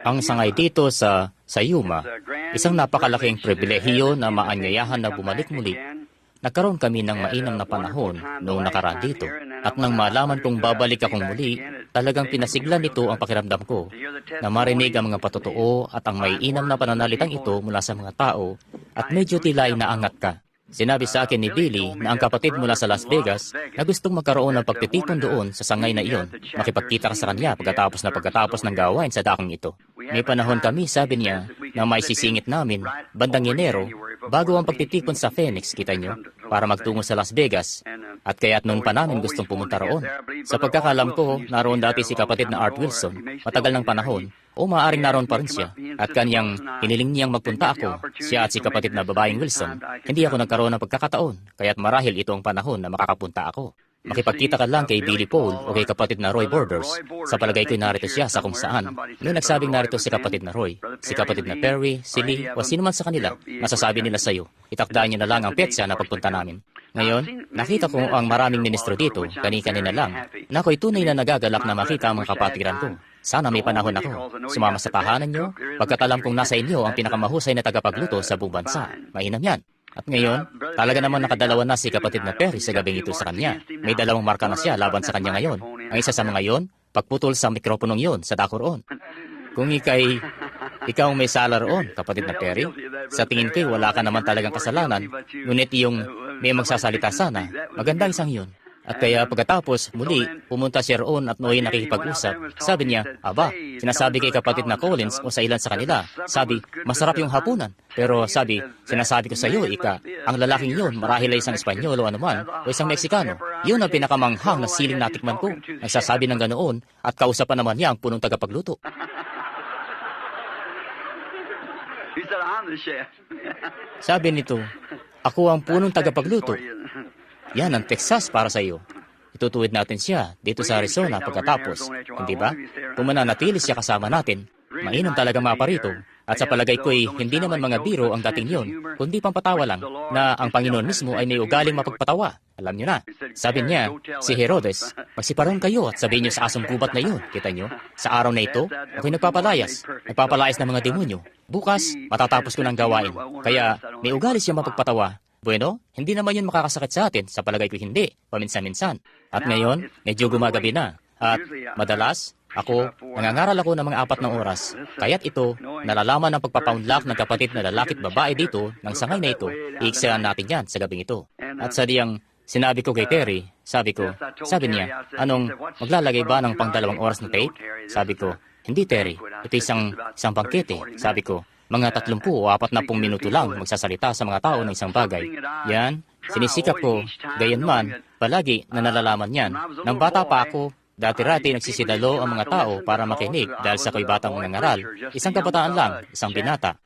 Ang sangay dito sa Yuma, isang napakalaking pribilehiyo na maanyayahan na bumalik muli. Nagkaroon kami ng mainam na panahon noong nakaraan dito. At nang malaman kong babalik akong muli, talagang pinasiglan nito ang pakiramdam ko na marinig ang mga patotoo at ang maiinam na pananalitang ito mula sa mga tao at medyo tila inaangat ka. Sinabi sa akin ni Billy na ang kapatid mula sa Las Vegas na gustong magkaroon ng pagtitipon doon sa sangay na iyon, makipagkita ka sa kanya pagkatapos ng gawain sa dakong ito. May panahon kami, sabi niya, na may sisingit namin, bandang Enero, bago ang pagtitipon sa Phoenix, kita nyo, para magtungo sa Las Vegas. At kaya't noon pa namin gustong pumunta roon. Sa pagkakalam ko, naroon dati si kapatid na Art Wilson, matagal ng panahon, o maaaring naroon pa rin siya. At kanyang hiniling niyang magpunta ako, siya at si kapatid na babaeng Wilson. Hindi ako nagkaroon ng pagkakataon, kaya't marahil ito ang panahon na makakapunta ako. Makipagkita ka lang kay Billy Paul o kay kapatid na Roy Borders. Sa palagay ko'y narito siya sa kung saan. May nagsabing narito si kapatid na Roy, si kapatid na Perry, si Lee, o sino man sa kanila, masasabi nila sa iyo. Itakdaan niyo na lang ang petsa na pagpunta namin. Ngayon, nakita ko ang maraming ministro dito, kani-kanina lang, na ako'y tunay na nagagalak na makita ang mga kapatiran ko. Sana may panahon ako. Sumama sa tahanan niyo, pagkat alam kong nasa inyo ang pinakamahusay na tagapagluto sa buong bansa. Mainam yan. At ngayon, talaga naman nakadalawa na si kapatid na Perry sa gabing ito sa kanya. May 2 marka na siya laban sa kanya ngayon. Ang isa sa mga yon, pagputol sa mikroponong yon sa dako roon. Kung ikaw may sala roon, kapatid na Perry, sa tingin ko wala ka naman talagang kasalanan, ngunit yung may magsasalita sana, magandang isang yun. At kaya pagkatapos, muli, pumunta siya roon at nooy nakikipag-usap. Sabi niya, aba, sinasabi kay kapatid na Collins o sa ilan sa kanila. Sabi, masarap yung hapunan. Pero sabi, sinasabi ko sa iyo, ang lalaking yun, marahil ay isang Espanyol o anuman, o isang Meksikano. Yun ang pinakamanghang na siling natikman ko. Nagsasabi ng ganoon, at kausapan naman niya ang punong tagapagluto. Sabi nito, ako ang punong tagapagluto. Yan ang Texas para sa iyo. Itutuwid natin siya dito sa Arizona pagkatapos. Hindi ba? Kung mananatili siya kasama natin, mainam talaga maparito. At sa palagay ko'y hindi naman mga biro ang dating yon, kundi pampatawa lang na ang Panginoon mismo ay may ugaling mapagpatawa. Alam niyo na. Sabi niya, si Herodes, magsiparon kayo at sabihin niyo sa asong gubat na yun. Kita niyo? Sa araw na ito, ako'y nagpapalayas ng mga demonyo. Bukas, matatapos ko ng gawain. Kaya may ugali siya mapagpatawa. Bueno, hindi naman yun makakasakit sa atin, sa palagay ko hindi, paminsan-minsan. At ngayon, medyo gumagabi na. At madalas, nangangaral ako ng mga 4 na oras. Kaya't ito, nalalaman ng pagpapaunlak ng kapatid na lalaki at babae dito, ng sangay na ito, iiksayan natin yan sa gabing ito. At sa diyang sinabi ko kay Terry, sabi niya, maglalagay ba ng pang 2 oras na tape? Sabi ko, hindi Terry, ito isang bangkete. Sabi ko, mga 30 o 40 minuto lang magsasalita sa mga tao ng isang bagay. Yan, sinisikap ko, gayon palagi na nalalaman yan. Nang bata pa ako, dati-rati nagsisidalo ang mga tao para makinig dahil sa ko'y batang nangaral. Isang kabataan lang, isang binata.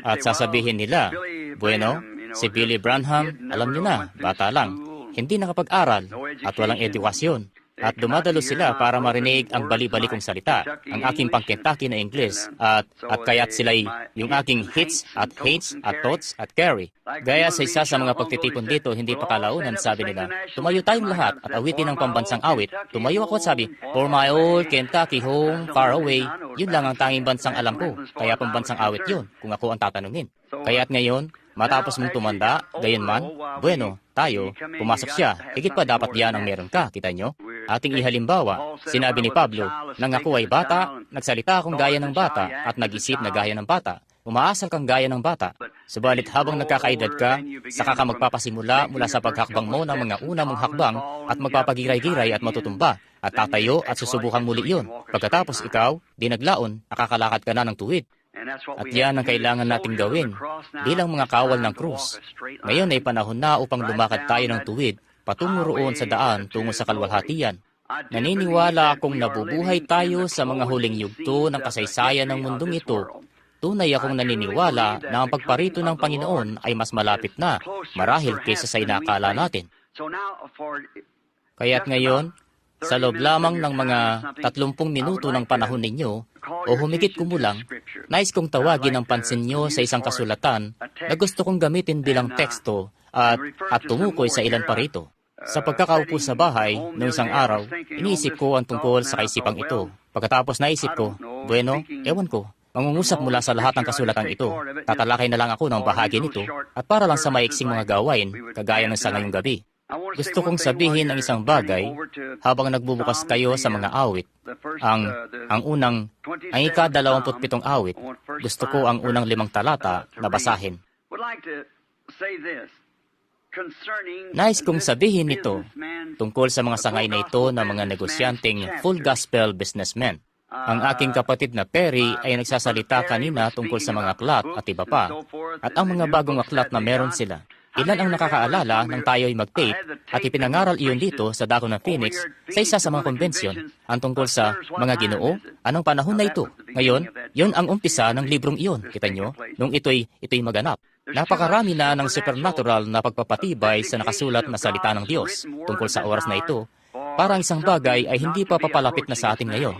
At sasabihin nila, bueno, si Billy Branham, alam niyo na, bata lang, hindi nakapag-aral at walang edukasyon. At dumadalo sila para marinig ang bali-bali kong salita, ang aking pang-Kentucky na Ingles, at kaya't sila'y yung aking hits at hates at thoughts at carry. Gaya sa isa sa mga pagtitipon dito, hindi pa kalaunan, sabi nila, tumayo tayong lahat at awitin ng pambansang awit. Tumayo ako at sabi, for my old Kentucky home, far away. Yun lang ang tanging bansang alam ko, kaya pambansang awit yun, kung ako ang tatanungin. Kaya't ngayon, matapos mong tumanda, gayon man, bueno, tayo, pumasok siya, higit pa dapat diyan ang meron ka, kita nyo? Ating ihalimbawa, sinabi ni Pablo, nang ako ay bata, nagsalita akong gaya ng bata at nag-isip na gaya ng bata. Umaasal kang gaya ng bata. Subalit habang nagkakaedad ka, saka ka magpapasimula mula sa paghakbang mo ng mga una mong hakbang at magpapagiray-giray at matutumba at tatayo at susubukang muli iyon. Pagkatapos ikaw, di naglaon, nakakalakad ka na ng tuwid. At yan ang kailangan nating gawin bilang mga kawal ng krus. Ngayon ay panahon na upang lumakad tayo ng tuwid patungo roon sa daan tungo sa kalwalhatian. Naniniwala akong nabubuhay tayo sa mga huling yugto ng kasaysayan ng mundong ito. Tunay akong naniniwala na ang pagparito ng Panginoon ay mas malapit na, marahil kaysa sa inakala natin. Kaya't ngayon, sa loob lamang ng mga 30 minuto ng panahon ninyo, o humigit kumulang, nais kong tawagin ang pansin nyo sa isang kasulatan na gusto kong gamitin bilang teksto at tumukoy sa ilan pa rito. Sa pagkakaupo sa bahay noong isang araw, iniisip ko ang tungkol sa kaisipang ito. Pagkatapos naisip ko, bueno, ewan ko. Mangungusap mula sa lahat ng kasulatan ito. Tatalakay na lang ako ng bahagi nito at para lang sa maiksing mga gawain, kagaya ng sa ngayong gabi. Gusto kong sabihin ang isang bagay habang nagbubukas kayo sa mga awit. Ang ika-27 awit, gusto ko ang unang 5 talata na basahin. Nais kong sabihin nito tungkol sa mga sangay na ito ng mga negosyanteng full gospel businessmen. Ang aking kapatid na Perry ay nagsasalita kanina tungkol sa mga aklat at iba pa, at ang mga bagong aklat na meron sila. Ilan ang nakakaalala nang tayo ay mag-tape at ipinangaral iyon dito sa dako ng Phoenix sa isa sa mga konbensyon ang tungkol sa mga Ginoo, anong panahon na ito. Ngayon, yon ang umpisa ng librong iyon, kita nyo, nung ito'y maganap. Napakarami na ng supernatural na pagpapatibay sa nakasulat na salita ng Diyos tungkol sa oras na ito. Parang isang bagay ay hindi pa papalapit na sa atin ngayon.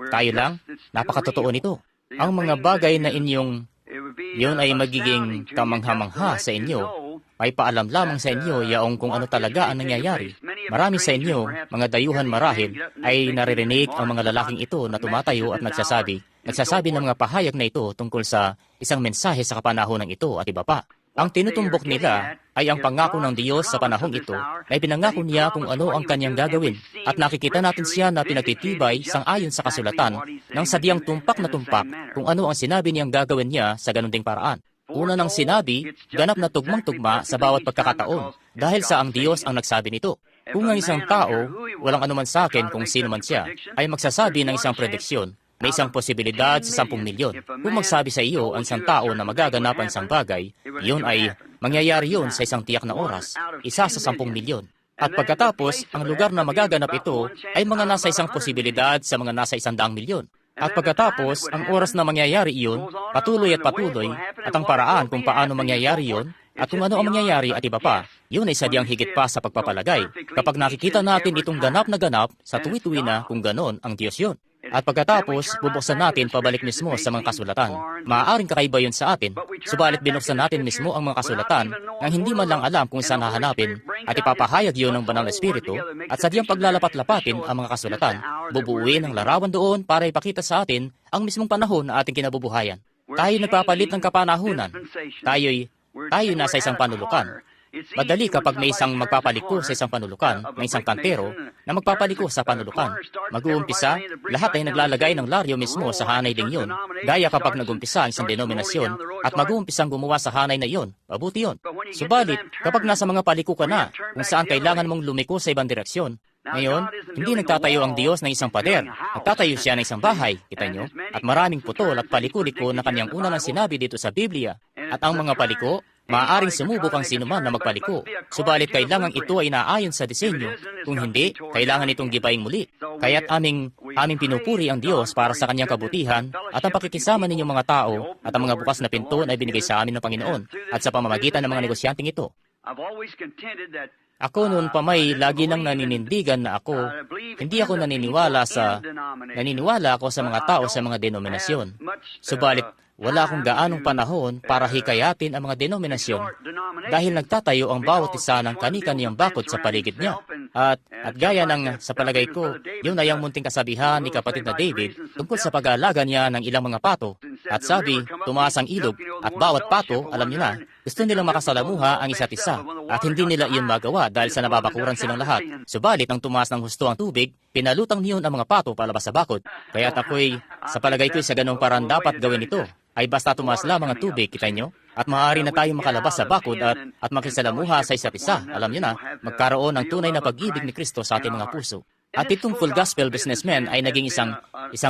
Tayo lang, napakatotoo nito. Ang mga bagay na yun ay magiging kamangha-mangha sa inyo, ay paalam lamang sa inyo yaong kung ano talaga ang nangyayari. Marami sa inyo, mga dayuhan marahil, ay naririnig ang mga lalaking ito na tumatayo at nagsasabi ng mga pahayag na ito tungkol sa isang mensahe sa kapanahon ng ito at iba pa. Ang tinutumbok nila ay ang pangako ng Diyos sa panahong ito na ipinangako niya kung ano ang kanyang gagawin. At nakikita natin siya na pinagtitibay sang-ayon sa kasulatan ng sadyang tumpak na tumpak kung ano ang sinabi niyang gagawin niya sa ganun ding paraan. Una nang sinabi, ganap na tugmang-tugma sa bawat pagkakataon dahil sa ang Diyos ang nagsabi nito. Kung ang isang tao, walang anuman sa akin kung sino man siya, ay magsasabi ng isang prediksyon, may isang posibilidad sa 10 milyon. Kung magsabi sa iyo ang isang tao na magaganap ang isang bagay, iyon ay mangyayari yun sa isang tiyak na oras, isa sa 10 milyon. At pagkatapos, ang lugar na magaganap ito ay mga nasa isang posibilidad sa mga nasa 100 milyon. At pagkatapos, ang oras na mangyayari iyon, patuloy, at ang paraan kung paano mangyayari iyon, at kung ano ang mangyayari at iba pa, yun ay sadyang higit pa sa pagpapalagay. Kapag nakikita natin itong ganap na ganap, sa tuwi-tuwi na kung ganon ang Diyos yun. At pagkatapos, bubuksan natin pabalik mismo sa mga kasulatan. Maaaring kakaiba yun sa atin, subalit binuksan natin mismo ang mga kasulatan nang hindi man lang alam kung saan hahanapin at ipapahayag yun ng Banal na Espiritu at sadyang paglalapat-lapatin ang mga kasulatan, bubuuin ang larawan doon para ipakita sa atin ang mismong panahon na ating kinabubuhayan. Tayo nagpapalit ng kapanahunan. Tayo nasa isang panulukan. Madali kapag may isang magpapaliko sa isang panulukan, may isang kantero na magpapaliko sa panulukan. Mag-uumpisa, lahat ay naglalagay ng laryo mismo sa hanay ding yun, gaya kapag nag-umpisa ang isang denominasyon at mag-uumpisang gumawa sa hanay na yun, mabuti yun. Subalit, kapag nasa mga paliko ka na, kung saan kailangan mong lumiko sa ibang direksyon, ngayon, hindi nagtatayo ang Diyos ng isang pader, nagtatayo siya ng isang bahay, kita nyo, at maraming putol at paliko-liko na kanyang una nang sinabi dito sa Biblia. At ang mga paliko, maaaring sumubok ang sinuman na magpaliko. Subalit kailangan ito ay naayon sa disenyo. Kung hindi, kailangan itong gibaing muli. Kaya't aming pinupuri ang Diyos para sa kanyang kabutihan at ang pakikisama ninyong mga tao at ang mga bukas na pinto na ibinigay sa amin ng Panginoon at sa pamamagitan ng mga negosyanteng ito. Ako noon pa may lagi nang naninindigan na hindi ako naniniwala ako sa mga tao sa mga denominasyon. Subalit, wala akong gaanong panahon para hikayatin ang mga denominasyon dahil nagtatayo ang bawat isa ng kani-kaniyang bakod sa paligid niya. At gaya ng sa palagay ko, yun ay ang munting kasabihan ni kapatid na David tungkol sa pag-aalaga niya ng ilang mga pato. At sabi, tumaas ang ilog at bawat pato, alam niyo na, gusto nilang makasalamuha ang isa't isa at hindi nila iyon magawa dahil sa nababakuran silang lahat. Subalit nang tumaas ng husto ang tubig, pinalutang niyon ang mga pato palabas sa bakod. Kaya't sa palagay ko'y sa ganong parang dapat gawin ito. Ay basta tumaas lamang ang tubig, kita nyo? At maaari na tayong makalabas sa bakod at makisalamuha sa isa't isa. Alam nyo na, magkaroon ng tunay na pag-ibig ni Kristo sa ating mga puso. At itong full gospel businessman ay naging isang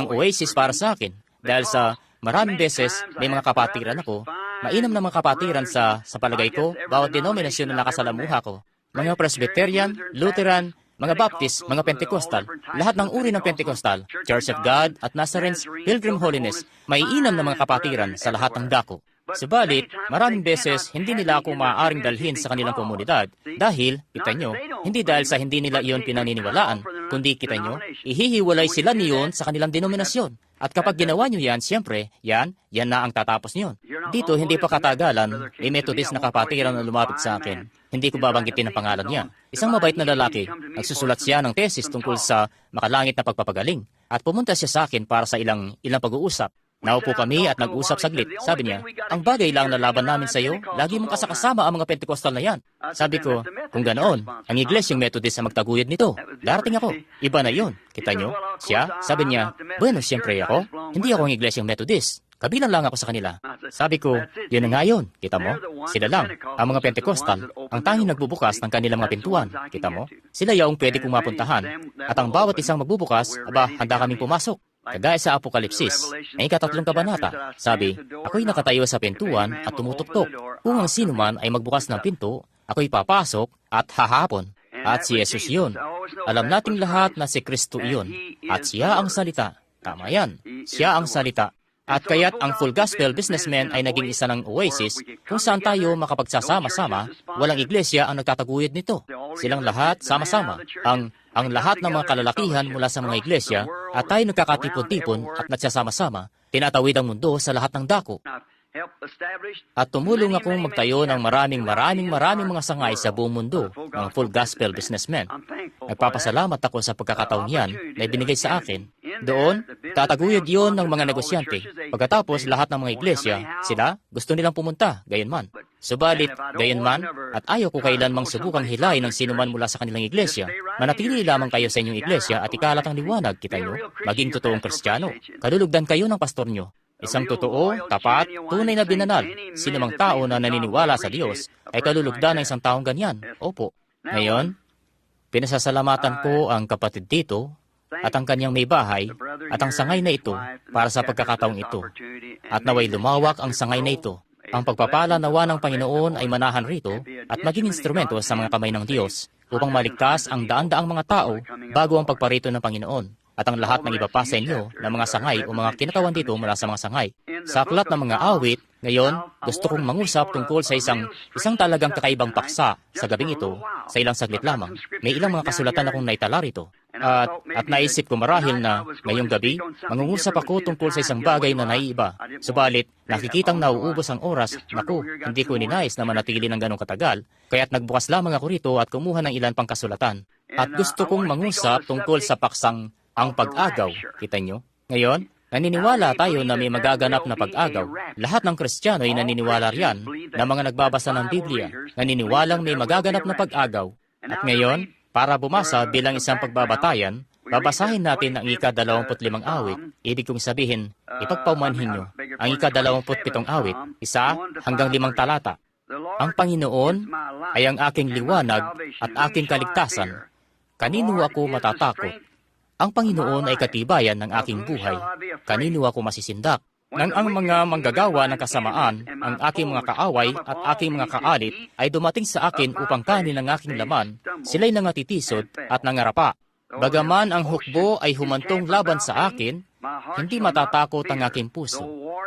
oasis para sa akin. Dahil sa maraming beses may mga kapatiran ako, mainam na mga kapatiran sa palagay ko, bawat denominasyon na nakasalamuha ko. Mga Presbyterian, Lutheran, mga Baptist, mga Pentecostal, lahat ng uri ng Pentecostal, Church of God at Nazarenes, Pilgrim Holiness, may inam na mga kapatiran sa lahat ng dako. Subalit, maraming beses hindi nila ako maaaring dalhin sa kanilang komunidad dahil, kita nyo, hindi dahil sa hindi nila iyon pinaniniwalaan, kundi kita nyo, ihihiwalay sila niyon sa kanilang denominasyon. At kapag ginawa nyo yan, siyempre, yan na ang tatapos niyon. Dito, hindi pa katagalan, may Methodist na kapatiran na lumapit sa akin. Hindi ko babanggitin ang pangalan niya. Isang mabait na lalaki, nagsusulat siya ng thesis tungkol sa makalangit na pagpapagaling. At pumunta siya sa akin para sa ilang pag-uusap. Naupo kami at nag-usap saglit. Sabi niya, ang bagay lang na laban namin sa iyo, lagi mong kasakasama ang mga Pentecostal na yan. Sabi ko, kung ganoon, ang Iglesyang Methodist ang magtaguyod nito. Darating ako. Iba na yun. Kita nyo? Siya, sabi niya, bueno, siyempre ako. Hindi ako ang Iglesyang Methodist. Kabilang lang ako sa kanila. Sabi ko, yun na nga yun. Kita mo? Sila lang, ang mga Pentecostal, ang tanging nagbubukas ng kanilang mga pintuan. Kita mo? Sila yaong pwede kong mapuntahan. At ang bawat isang magbubukas, handa kaming pumasok. Kagaya sa Apokalipsis, ay 3 kabanata, sabi, ako'y nakatayo sa pintuan at tumutuktok. Kung ang sino man ay magbukas ng pinto, ako'y papasok at hahapon. At si Jesus yun. Alam nating lahat na si Kristo iyon. At siya ang salita. Tama yan. Siya ang salita. At kaya't ang Full Gospel Businessman ay naging isa ng oasis kung saan tayo makapagsasama-sama, walang iglesia ang nagtataguyod nito. Silang lahat sama-sama. Ang lahat ng mga kalalakihan mula sa mga iglesia at tayo nagkakatipon-tipon at nagsasama-sama, tinatawid ang mundo sa lahat ng dako. At tumulong akong magtayo ng maraming mga sangay sa buong mundo ng Full Gospel Businessman. Nagpapasalamat ako sa pagkakataon yan na ibinigay sa akin. Doon, tataguyod yon ng mga negosyante. Pagkatapos lahat ng mga iglesia, sila gusto nilang pumunta, gayunman. Subalit, gayunman, at ayaw ko kailanmang subukang hilahin ng sinuman mula sa kanilang iglesia, manatili lamang kayo sa inyong iglesia at ikalat ang liwanag, kita nyo, maging totoong Kristiyano. Kalulugdan kayo ng pastor nyo. Isang totoo, tapat, tunay na binanal. Sinumang tao na naniniwala sa Diyos ay kalulugdan ng isang taong ganyan. Opo. Ngayon, pinasasalamatan ko ang kapatid dito at ang kanyang may bahay at ang sangay na ito para sa pagkakataong ito. At naway lumawak ang sangay na ito. Ang pagpapala nawa ng Panginoon ay manahan rito at maging instrumento sa mga kamay ng Diyos upang maligtas ang daan-daang mga tao bago ang pagparito ng Panginoon. At ang lahat ng iba pa sa inyo na mga sangay o mga kinatawan dito mula sa mga sangay. Sa aklat ng mga awit, ngayon, gusto kong mangusap tungkol sa isang talagang kakaibang paksa sa gabing ito sa ilang saglit lamang. May ilang mga kasulatan akong naitala rito. At naisip ko marahil na ngayong gabi, mangungusap ako tungkol sa isang bagay na naiiba. Subalit, nakikitang nauubos ang oras, naku, hindi ko ninais na manatili ng ganong katagal, kaya't nagbukas lamang ako rito at kumuha ng ilan pang kasulatan. At gusto kong mangusap tungkol sa paksang ang pag-agaw, kita nyo? Ngayon, naniniwala tayo na may magaganap na pag-agaw. Lahat ng Kristiyano ay naniniwala riyan na mga nagbabasa ng Biblia, naniniwalang may magaganap na pag-agaw. At ngayon, para bumasa bilang isang pagbabatayan, babasahin natin ang ika-25 awit. Ibig kong sabihin, ipagpaumanhin nyo ang ika-27 awit, 1 hanggang 5 talata. Ang Panginoon ay ang aking liwanag at aking kaligtasan. Kanino ako matatakot? Ang Panginoon ay katibayan ng aking buhay. Kanino ako masisindak? Nang ang mga manggagawa ng kasamaan, ang aking mga kaaway at aking mga kaalit ay dumating sa akin upang kanin ang aking laman, sila'y nangatitisod at nangarapa. Bagaman ang hukbo ay humantong laban sa akin, hindi matatakot ang aking puso.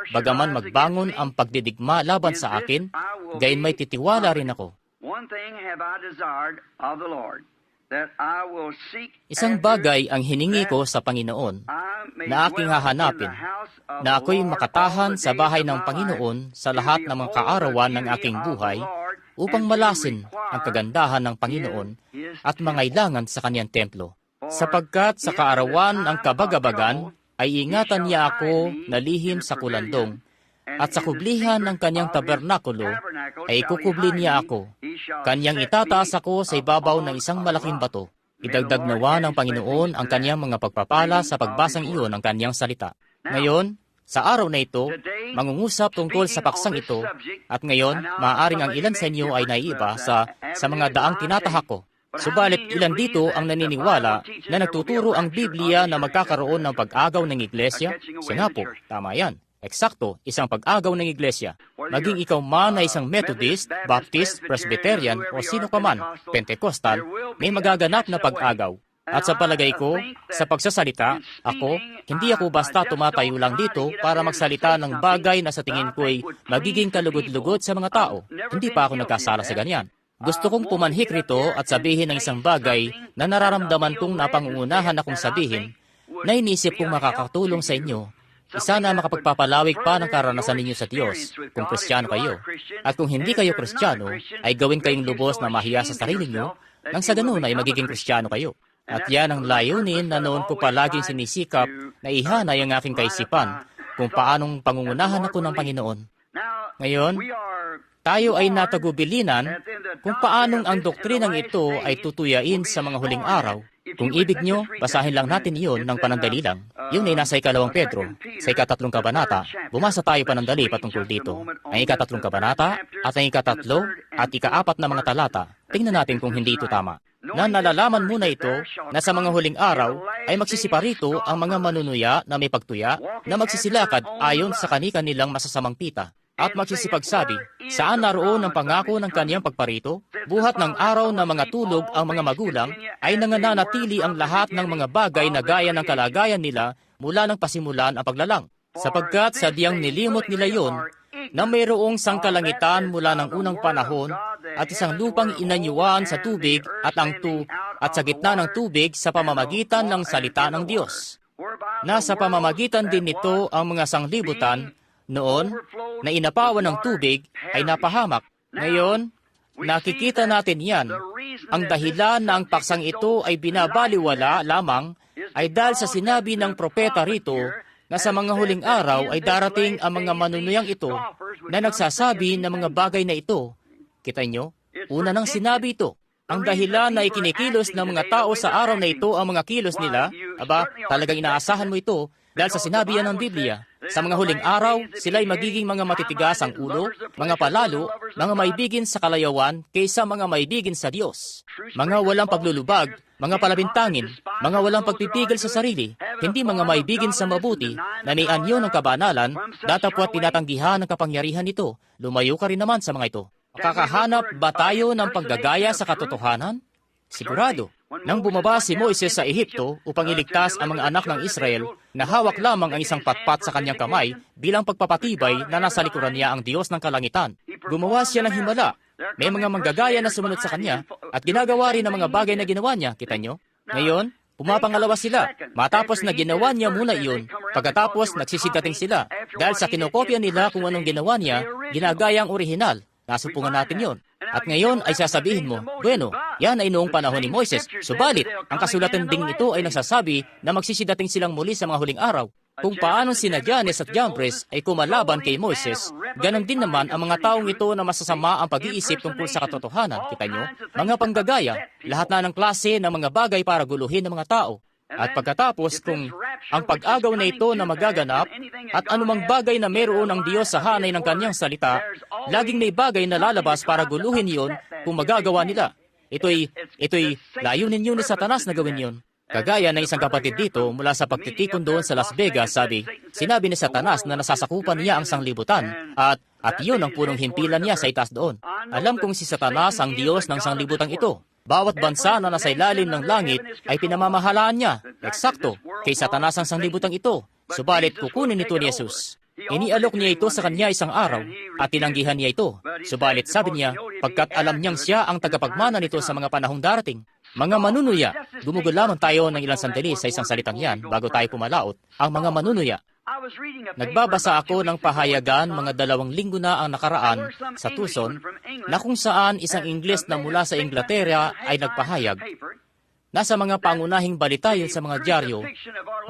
Bagaman magbangon ang pagdidigma laban sa akin, gayon may titiwala rin ako. Isang bagay ang hiningi ko sa Panginoon na aking hahanapin, na ako'y makatahan sa bahay ng Panginoon sa lahat ng mga kaarawan ng aking buhay upang malasin ang kagandahan ng Panginoon at mangailangan sa kanyang templo. Sapagkat sa kaarawan ng kabagabagan ay ingatan niya ako na lihim sa kulandong, at sa kublihan ng kanyang tabernakulo ay kukubli niya ako. Kanyang itataas ako sa ibabaw ng isang malaking bato. Idagdag nawa ng Panginoon ang kanyang mga pagpapala sa pagbasang iyon ng kanyang salita. Ngayon, sa araw na ito, mangungusap tungkol sa paksang ito, at ngayon, maaaring ang ilan sa inyo ay naiiba sa mga daang tinatahak ko. Subalit ilan dito ang naniniwala na nagtuturo ang Biblia na magkakaroon ng pag-agaw ng iglesia? Siya nga po, tama yan. Eksakto, isang pag-agaw ng iglesia. Maging ikaw man ay isang Methodist, Baptist, Presbyterian o sino ka man, Pentecostal, may magaganap na pag-agaw. At sa palagay ko, sa pagsasalita, hindi ako basta tumatayo lang dito para magsalita ng bagay na sa tingin ko ay magiging kalugod-lugod sa mga tao. Hindi pa ako nagkasala sa ganyan. Gusto kong pumanhik rito at sabihin ng isang bagay na nararamdaman kong napangungunahan akong sabihin na inisip kong makakatulong sa inyo. Isa na makapagpapalawig pa ng karanasan ninyo sa Diyos kung Kristiyano kayo. At kung hindi kayo Kristiyano, ay gawin kayong lubos na mahiya sa sarili nyo nang sa ganun ay magiging Kristiyano kayo. At yan ang layunin na noon ko palaging sinisikap na ihanay ang aking kaisipan kung paanong pangungunahan ako ng Panginoon. Ngayon, tayo ay natagubilinan kung paanong ang doktrinang ito ay tutuyain sa mga huling araw. Kung ibig nyo, basahin lang natin iyon ng panandali lang. Yun ay nasa 2 Pedro, sa 3 kabanata. Bumasa tayo panandali patungkol dito. Ang 3 kabanata at ang 3 at 4 na mga talata. Tingnan natin kung hindi ito tama. Na nalalaman muna ito na sa mga huling araw ay magsisiparito ang mga manunuya na may pagtuya na magsisilakad ayon sa kani-kanilang masasamang pita. At magsisipagsabi, saan naroon ang pangako ng kaniyang pagparito? Buhat ng araw na mga tulog ang mga magulang, ay nananatili ang lahat ng mga bagay na gaya ng kalagayan nila mula ng pasimulan ang paglalang. Sapagkat sadyang nilimot nila yon na mayroong sangkalangitan mula ng unang panahon at isang lupang inanyuan sa tubig at sa gitna ng tubig sa pamamagitan ng salita ng Diyos. Na sa pamamagitan din nito ang mga sanglibutan noon na inapawan ng tubig ay napahamak. Ngayon, nakikita natin yan. Ang dahilan na ang paksang ito ay binabaliwala lamang ay dahil sa sinabi ng propeta rito na sa mga huling araw ay darating ang mga manunuyang ito na nagsasabi ng mga bagay na ito. Kita nyo? Una nang sinabi ito. Ang dahilan na ikinikilos ng mga tao sa araw na ito ang mga kilos nila, talagang inaasahan mo ito dahil sa sinabi yan ng Biblia. Sa mga huling araw, sila'y magiging mga matitigas ang ulo, mga palalo, mga maibigin sa kalayawan kaysa mga maibigin sa Diyos. Mga walang paglulubag, mga palabintangin, mga walang pagpipigil sa sarili, hindi mga maibigin sa mabuti, na may anyo ng kabanalan, datapwat tinatanggihan ng kapangyarihan nito. Lumayo ka rin naman sa mga ito. Kakahanap ba tayo ng paggagaya sa katotohanan? Sigurado. Nang bumaba si Moises sa Ehipto upang iligtas ang mga anak ng Israel, nahawak lamang ang isang patpat sa kanyang kamay bilang pagpapatibay na nasa likuran niya ang Diyos ng kalangitan. Gumawa siya ng himala. May mga manggagaya na sumunod sa kanya at ginagawa rin ang mga bagay na ginawa niya, kita nyo? Ngayon, pumapangalawa sila. Matapos na ginawa niya muna iyon, pagkatapos nagsisidating sila. Dahil sa kinokopya nila kung anong ginawa niya, ginagaya ang orihinal. Nasupungan natin yon. At ngayon ay sasabihin mo, bueno, yan ay noong panahon ni Moises. Subalit, ang kasulatan ding ito ay nagsasabi na magsisidating silang muli sa mga huling araw. Kung paano sina Jannes at Jambres ay kumalaban kay Moises, ganon din naman ang mga taong ito na masasama ang pag-iisip tungkol sa katotohanan. Kita nyo? Mga panggagaya, lahat na ng klase ng mga bagay para guluhin ng mga tao. At pagkatapos kung ang pag-agaw na ito na magaganap at anumang bagay na meron ang Diyos sa hanay ng kanyang salita, laging may bagay na lalabas para guluhin yon kung magagawa nila. Ito'y layunin yun ni Satanas na gawin yon. Kagaya ng isang kapatid dito mula sa pagtitikon doon sa Las Vegas, sinabi ni Satanas na nasasakupan niya ang sanglibutan at yun ang punong himpilan niya sa itaas doon. Alam kong si Satanas ang Diyos ng sanglibutan ito. Bawat bansa na nasa ilalim ng langit ay pinamamahalaan niya. Eksakto, kay Satanas ang sanglibutan ito. Subalit kukunin ito ni Jesus. Inialok niya ito sa kanya isang araw at tinanggihan niya ito. Subalit sabi niya, pagkat alam niyang siya ang tagapagmana nito sa mga panahong darating. Mga manunuya, gumugol lamang tayo ng ilang sandali sa isang salitang yan bago tayo pumalaot. Ang mga manunuya. Nagbabasa ako ng pahayagan mga 2 linggo na ang nakaraan sa Tucson na kung saan isang Ingles na mula sa Inglaterra ay nagpahayag. Nasa mga pangunahing balita yun sa mga dyaryo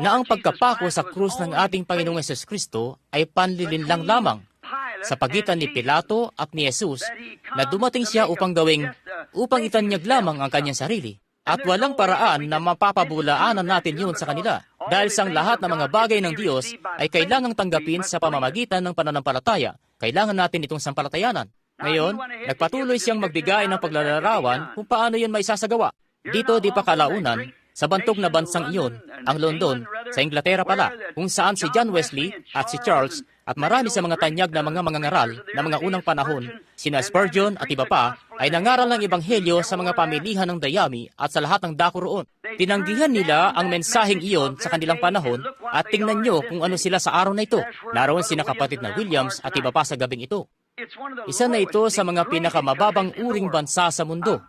na ang pagkapako sa krus ng ating Panginoong Jesucristo ay panlilinlang lamang sa pagitan ni Pilato at ni Jesus na dumating siya upang itanyag lamang ang kanyang sarili. At walang paraan na mapapabulaanan natin yun sa kanila. Dahil sang lahat ng mga bagay ng Diyos ay kailangang tanggapin sa pamamagitan ng pananampalataya. Kailangan natin itong sampalatayanan. Ngayon, nagpatuloy siyang magbigay ng paglalarawan kung paano yun may sasagawa. Dito di pa kalaunan, sa bantog na bansang iyon, ang London, sa Inglaterra pala, kung saan si John Wesley at si Charles At marami sa mga tanyag na mga mangangaral na mga unang panahon, sina Spurgeon at iba pa, ay nangaral ng ebanghelyo sa mga pamilihan ng dayami at sa lahat ng dako roon. Tinanggihan nila ang mensaheng iyon sa kanilang panahon at tingnan nyo kung ano sila sa araw na ito. Naroon sina kapatid na Williams at iba pa sa gabing ito. Isa na ito sa mga pinakamababang uring bansa sa mundo.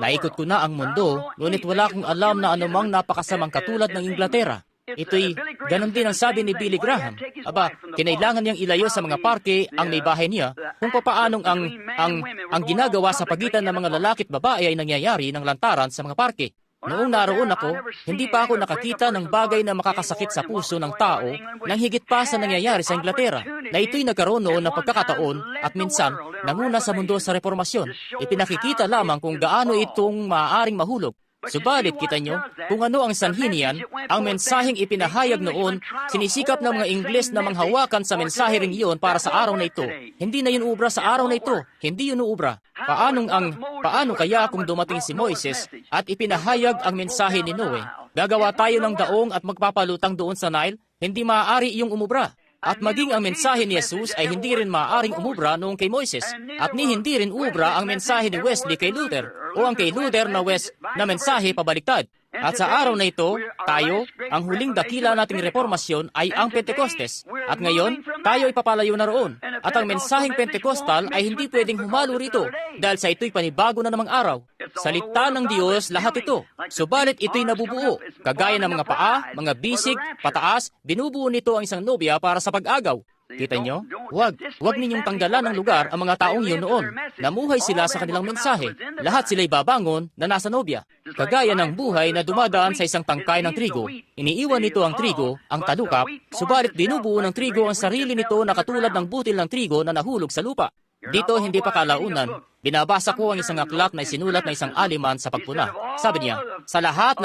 Naikot ko na ang mundo, ngunit wala akong alam na anumang napakasamang katulad ng Inglaterra. Ito'y ganon din ang sabi ni Billy Graham. Aba, kinailangan niyang ilayo sa mga parke ang may bahay niya kung papaanong ang ginagawa sa pagitan ng mga lalaki at babae ay nangyayari ng lantaran sa mga parke. Noong naroon ako, hindi pa ako nakakita ng bagay na makakasakit sa puso ng tao nang higit pa sa nangyayari sa Inglaterra, na ito'y nagkaroon noon ng pagkakataon at minsan nanguna sa mundo sa reformasyon. Ipinakikita lamang kung gaano itong maaaring mahulog. Subalit, kita nyo, kung ano ang sanhi niyan, ang mensaheng ipinahayag noon, sinisikap ng mga Ingles na manghawakan sa mensahe ring iyon para sa araw na ito. Hindi na yun ubra sa araw na ito. Hindi yun ubra. Paano kaya kung dumating si Moises at ipinahayag ang mensahe ni Noe? Gagawa tayo ng daong at magpapalutang doon sa Nile? Hindi maaari iyong umubra. At maging ang mensahe ni Jesus ay hindi rin maaaring umubra noong kay Moises. At hindi rin ubra ang mensahe ni Wesley kay Luther o ang kay Luther na mensahe pabaliktad. At sa araw na ito, tayo, ang huling dakila nating reformasyon ay ang Pentecostes. At ngayon, tayo ay papalayo na roon. At ang mensaheng Pentecostal ay hindi pwedeng humalo rito dahil sa ito'y panibago na namang araw. Salita ng Diyos lahat ito. Subalit ito'y nabubuo. Kagaya ng mga paa, mga bisig, pataas, binubuo nito ang isang nobya para sa pag-agaw. Kita nyo? Huwag ninyong tanggalan ng lugar ang mga taong yun noon. Namuhay sila sa kanilang mensahe. Lahat sila'y babangon na nasa nobya. Kagaya ng buhay na dumadaan sa isang tangkay ng trigo. Iniiwan nito ang trigo, ang talukap, subalit binubuo ng trigo ang sarili nito na katulad ng butil ng trigo na nahulog sa lupa. Dito hindi pa kalaunan, binabasa ko ang isang aklat na isinulat na isang aliman sa pagpuna. Sabi niya, sa lahat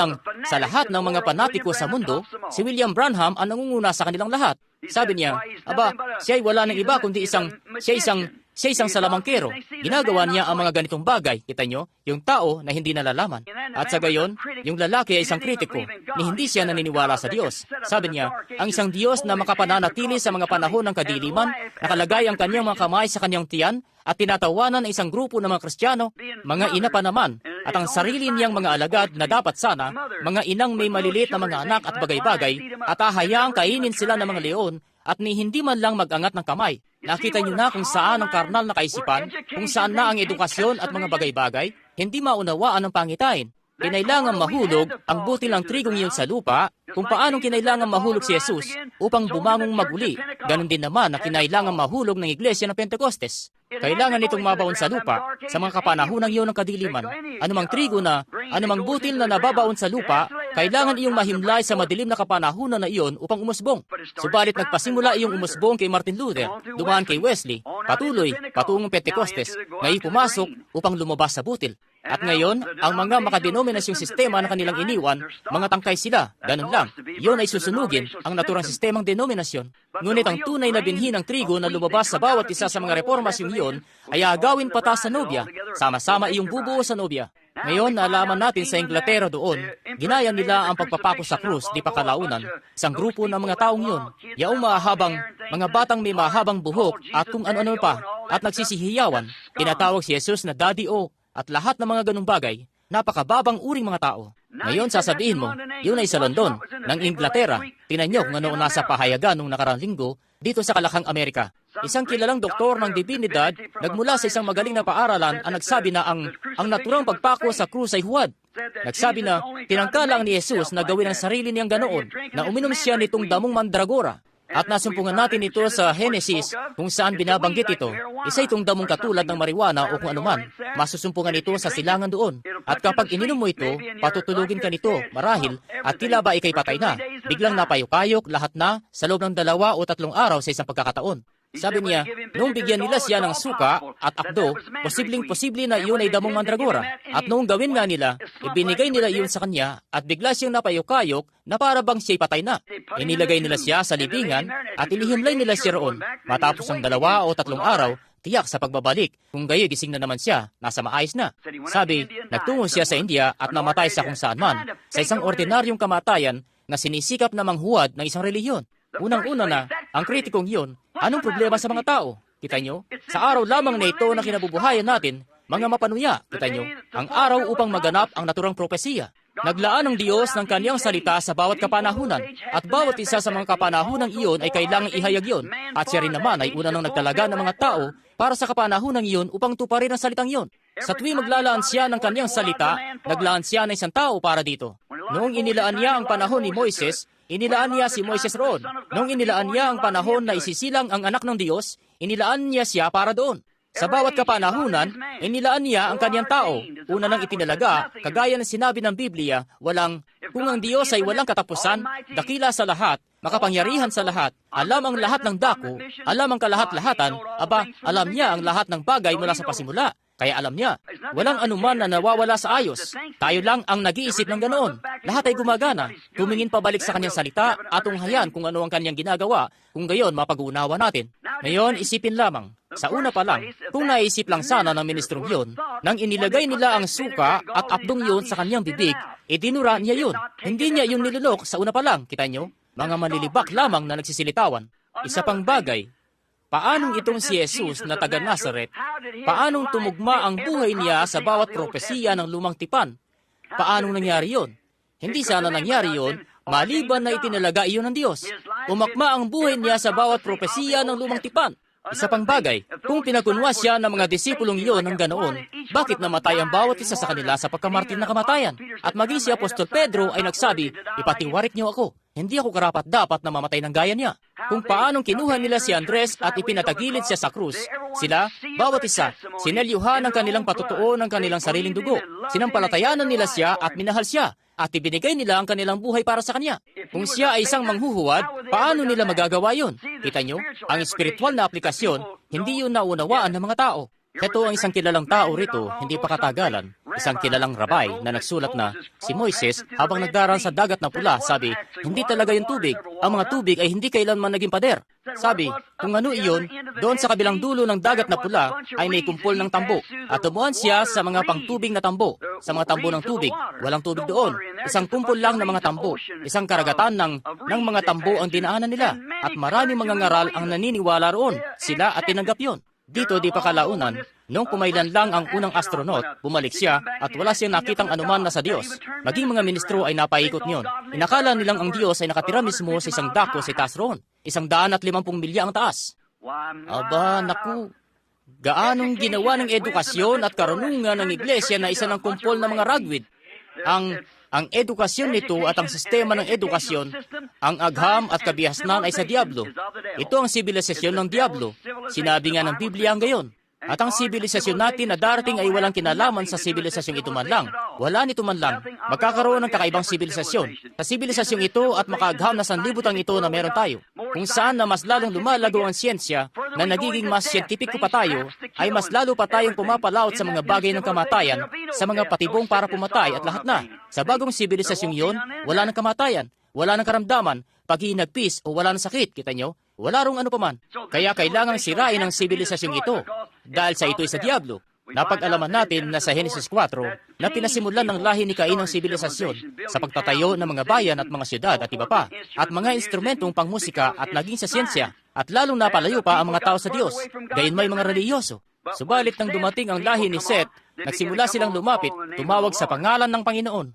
ng mga panatiko sa mundo, si William Branham ang nangunguna sa kanilang lahat. Sabi niya, aba, siya ay wala ng iba kundi siya isang salamangkero. Ginagawa niya ang mga ganitong bagay, kita nyo, yung tao na hindi nalalaman. At sa gayon, yung lalaki ay isang kritiko, ni hindi siya naniniwala sa Diyos. Sabi niya, ang isang Diyos na makapananatili sa mga panahon ng kadiliman, nakalagay ang kanyang mga kamay sa kanyang tiyan, at tinatawanan ng isang grupo ng mga Kristiyano, mga ina pa naman, at ang sarili niyang mga alagad na dapat sana, mga inang may maliliit na mga anak at bagay-bagay, at hahayaang kainin sila ng mga leon, at ni hindi man lang mag-angat ng kamay. Nakita niyo na kung saan ang karnal na kaisipan, kung saan na ang edukasyon at mga bagay-bagay, hindi maunawaan ang pangitain. Kinailangan mahulog ang butil ng trigong iyon sa lupa, kung paanong kinailangan mahulog si Jesus upang bumangong maguli. Ganon din naman na kinailangan mahulog ng iglesia ng Pentecostes. Kailangan itong mabaon sa lupa sa mga kapanahonang iyon ng kadiliman. Anumang trigo na, anumang butil na nababaon sa lupa, kailangan iyong mahimlay sa madilim na kapanahunan na iyon upang umusbong. Subalit nagpasimula iyong umusbong kay Martin Luther, dumaan kay Wesley, patuloy, patungong Pentecostes, ngayon pumasok upang lumabas sa butil. At ngayon, ang mga makadenominasyong sistema na kanilang iniwan, mga tangkay sila, ganun lang. Iyon ay susunugin ang naturang sistemang denominasyon. Ngunit ang tunay na binhi ng trigo na lumabas sa bawat isa sa mga reformasyong iyon ay agawin patas sa nobya, sama-sama iyong bubuo sa nobya. Ngayon, naalaman natin sa Inglaterra doon, ginaya nila ang pagpapako sa krus di pa kalaunan, isang grupo ng mga taong yun, yaong mga batang may mahabang buhok at kung ano-ano pa, at nagsisihiyawan, tinatawag si Jesus na Daddy O, at lahat ng mga ganung bagay, napakababang uring mga tao. Ngayon sasabihin mo, yun ay sa London, ng Inglaterra. Tingnan nyo kung ano nasa pahayagan nung nakarang linggo dito sa Kalakang Amerika. Isang kilalang doktor ng dibinidad nagmula sa isang magaling na paaralan ang nagsabi na ang naturang pagpako sa krus ay huwad. Nagsabi na tinangka lang ni Jesus na gawin ang sarili niyang ganoon, na uminom siya nitong damong mandragora. At nasumpungan natin ito sa Genesis kung saan binabanggit ito. Isa itong damong katulad ng marijuana o kung anuman. Masusumpungan ito sa silangan doon. At kapag ininom mo ito, patutulugin ka nito, marahil, at tila ba ikay patay na. Biglang napayok-ayok lahat na sa loob ng 2 o 3 araw sa isang pagkakataon. Sabi niya, noong bigyan nila siya ng suka at akdo, posibleng-posible na iyon ay damong mandragora. At noong gawin nga nila, ibinigay nila iyon sa kanya at bigla siyang napayok-ayok na para bang siya'y patay na. Inilagay nila siya sa libingan at inihimlay nila siya roon. Matapos ng 2 o 3 araw, tiyak sa pagbabalik, kung gayo gising na naman siya, nasa maayos na. Sabi, nagtungo siya sa India at namatay sa kung saan man, sa isang ordinaryong kamatayan na sinisikap na manghuwad ng isang relihiyon. Unang-una na, Ang kritikong iyon, anong problema sa mga tao? Kita nyo? Sa araw lamang na ito na kinabubuhayan natin, mga mapanuya, kita nyo, ang araw upang maganap ang naturang propesiya. Naglaan ng Diyos ng kanyang salita sa bawat kapanahunan, at bawat isa sa mga kapanahunang iyon ay kailangang ihayag iyon, at siya rin naman ay una nang nagtalaga ng mga tao para sa kapanahunang iyon upang tuparin ang salitang iyon. Sa tuwing maglalaan siya ng kanyang salita, naglaan siya ng isang tao para dito. Noong inilaan niya ang panahon ni Moises, inilaan niya si Moises roon. Noong inilaan niya ang panahon na isisilang ang anak ng Diyos, inilaan niya siya para doon. Sa bawat kapanahunan, inilaan niya ang kanyang tao. Una nang itinalaga, kagaya ng sinabi ng Biblia, kung ang Diyos ay walang katapusan, dakila sa lahat, makapangyarihan sa lahat, alam ang lahat ng dako, alam ang kalahat-lahatan, alam niya ang lahat ng bagay mula sa pasimula. Kaya alam niya, walang anuman na nawawala sa ayos. Tayo lang ang nag-iisip ng ganoon. Lahat ay gumagana. Tumingin pabalik sa kanyang salita at tunghayan kung ano ang kanyang ginagawa, kung gayon mapag-uunawa natin. Ngayon, isipin lamang. Sa una pa lang, kung naisip lang sana ng ministrong yun, nang inilagay nila ang suka at apdong yun sa kanyang bibig, idinura niya yun. Hindi niya yun nilunok sa una pa lang, kita nyo? Mga manlilibak lamang na nagsisilitawan. Isa pang bagay, paanong itong si Jesus na taga Nazaret, paanong tumugma ang buhay niya sa bawat propesiya ng lumang tipan? Paanong nangyari yun? Hindi sana nangyari yun, maliban na itinalaga iyon ng Diyos. Umakma ang buhay niya sa bawat propesiya ng lumang tipan. Isa pang bagay, kung pinakunwa siya ng mga disipulong iyon ng ganoon, bakit namatay ang bawat isa sa kanila sa pagkamartir na kamatayan? At maging si Apostol Pedro ay nagsabi, ipatiwarik niyo ako. Hindi ako karapat-dapat na mamatay ng gaya niya. Kung paanong kinuha nila si Andres at ipinatagilid siya sa krus, sila, bawat isa, sinelyuhan ng kanilang patutuo ng kanilang sariling dugo. Sinampalatayanan nila siya at minahal siya, at ibinigay nila ang kanilang buhay para sa kanya. Kung siya ay isang manghuhuwad, paano nila magagawa yun? Kita nyo, ang espiritual na aplikasyon, hindi yun naunawaan ng mga tao. Ito ang isang kilalang tao rito, hindi pa katagalan, isang kilalang rabay na nagsulat na, si Moises, habang nagdaraan sa dagat na pula, sabi, hindi talaga yung tubig. Ang mga tubig ay hindi kailanman naging pader. Sabi, kung ano iyon, doon sa kabilang dulo ng dagat na pula ay may kumpol ng tambo. At tumuan siya sa mga pangtubig na tambo. Sa mga tambo ng tubig, walang tubig doon. Isang kumpol lang ng mga tambo. Isang karagatan ng mga tambo ang dinaanan nila. At maraming mga ngaral ang naniniwala roon. Sila at tinanggap yon. Dito di pa kalaunan, nung kumailan lang ang unang astronaut, bumalik siya at wala siyang nakitang anuman na sa Diyos. Maging mga ministro ay napaikot niyon. Inakala nilang ang Diyos ay nakatira mismo sa isang dako sa taas roon. 150 milya ang taas. Aba, naku, gaanong ginawa ng edukasyon at karunungan ng iglesia na isa ng kumpol ng mga ragwid. Ang edukasyon nito at ang sistema ng edukasyon, ang agham at kabihasnan ay sa Diablo. Ito ang sibilisasyon ng Diablo. Sinabi nga ng Biblia ang gayon. At ang sibilisasyon natin na darating ay walang kinalaman sa sibilisasyong ito man lang. Wala nito man lang. Magkakaroon ng kakaibang sibilisasyon. Sa sibilisasyong ito at makaagham na sanlibutan ito na meron tayo. Kung saan na mas lalong lumalago ang siyensya, na nagiging mas siyentipiko pa tayo, ay mas lalo pa tayong pumapalaot sa mga bagay ng kamatayan, sa mga patibong para pumatay at lahat na. Sa bagong sibilisasyong iyon, wala ng kamatayan, wala ng karamdaman, paghihinagpis o wala ng sakit, kita nyo? Wala rong ano paman. Kaya kailangang sirain ang sibilisasyong ito. Dahil sa ito'y sa Diablo. Napag-alaman natin na sa Genesis 4 na pinasimulan ng lahi ni Cain ang sibilisasyon sa pagtatayo ng mga bayan at mga syudad at iba pa, at mga instrumentong pangmusika at naging sa siyensya, at lalong napalayo pa ang mga tao sa Diyos, gayon may mga reliyoso. Subalit nang dumating ang lahi ni Seth, nagsimula silang lumapit, tumawag sa pangalan ng Panginoon.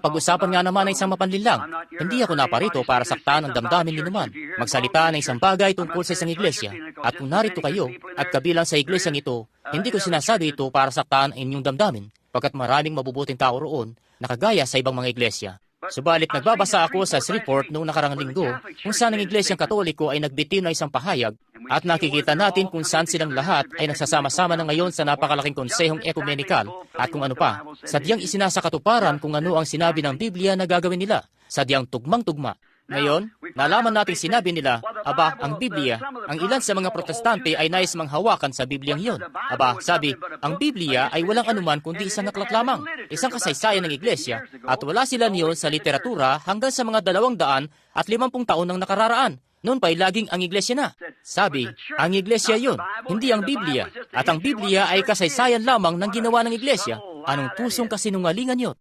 Pag-usapan nga naman ng isang mapanlinlang. Hindi ako naparito para saktan ang damdamin ni naman. Magsalita ng isang bagay tungkol sa isang iglesia. At kung narito kayo at kabilang sa iglesyang ito, hindi ko sinasabi ito para saktan ang inyong damdamin, pagkat maraming mabubuting tao roon na kagaya sa ibang mga iglesia. Subalit nagbabasa ako sa report noong nakarang linggo kung saan ang iglesyang Katoliko ay nagbitiw ng isang pahayag at nakikita natin kung saan silang lahat ay nagsasama-sama na ngayon sa napakalaking konsehong ekumenikal at kung ano pa, sadyang isinasakatuparan kung ano ang sinabi ng Biblia na gagawin nila, sadyang tugmang-tugma. Ngayon, nalaman natin sinabi nila, ang Biblia, ang ilan sa mga protestante ay nais manghawakan sa Bibliang iyon. Sabi, ang Biblia ay walang anuman kundi isang aklat lamang, isang kasaysayan ng iglesia, at wala sila niyon sa literatura hanggang sa mga 250 taon ng nakararaan. Noon pa'y laging ang iglesia na. Sabi, ang iglesia yun, hindi ang Biblia. At ang Biblia ay kasaysayan lamang ng ginawa ng iglesia. Anong tusong kasinungalingan yun?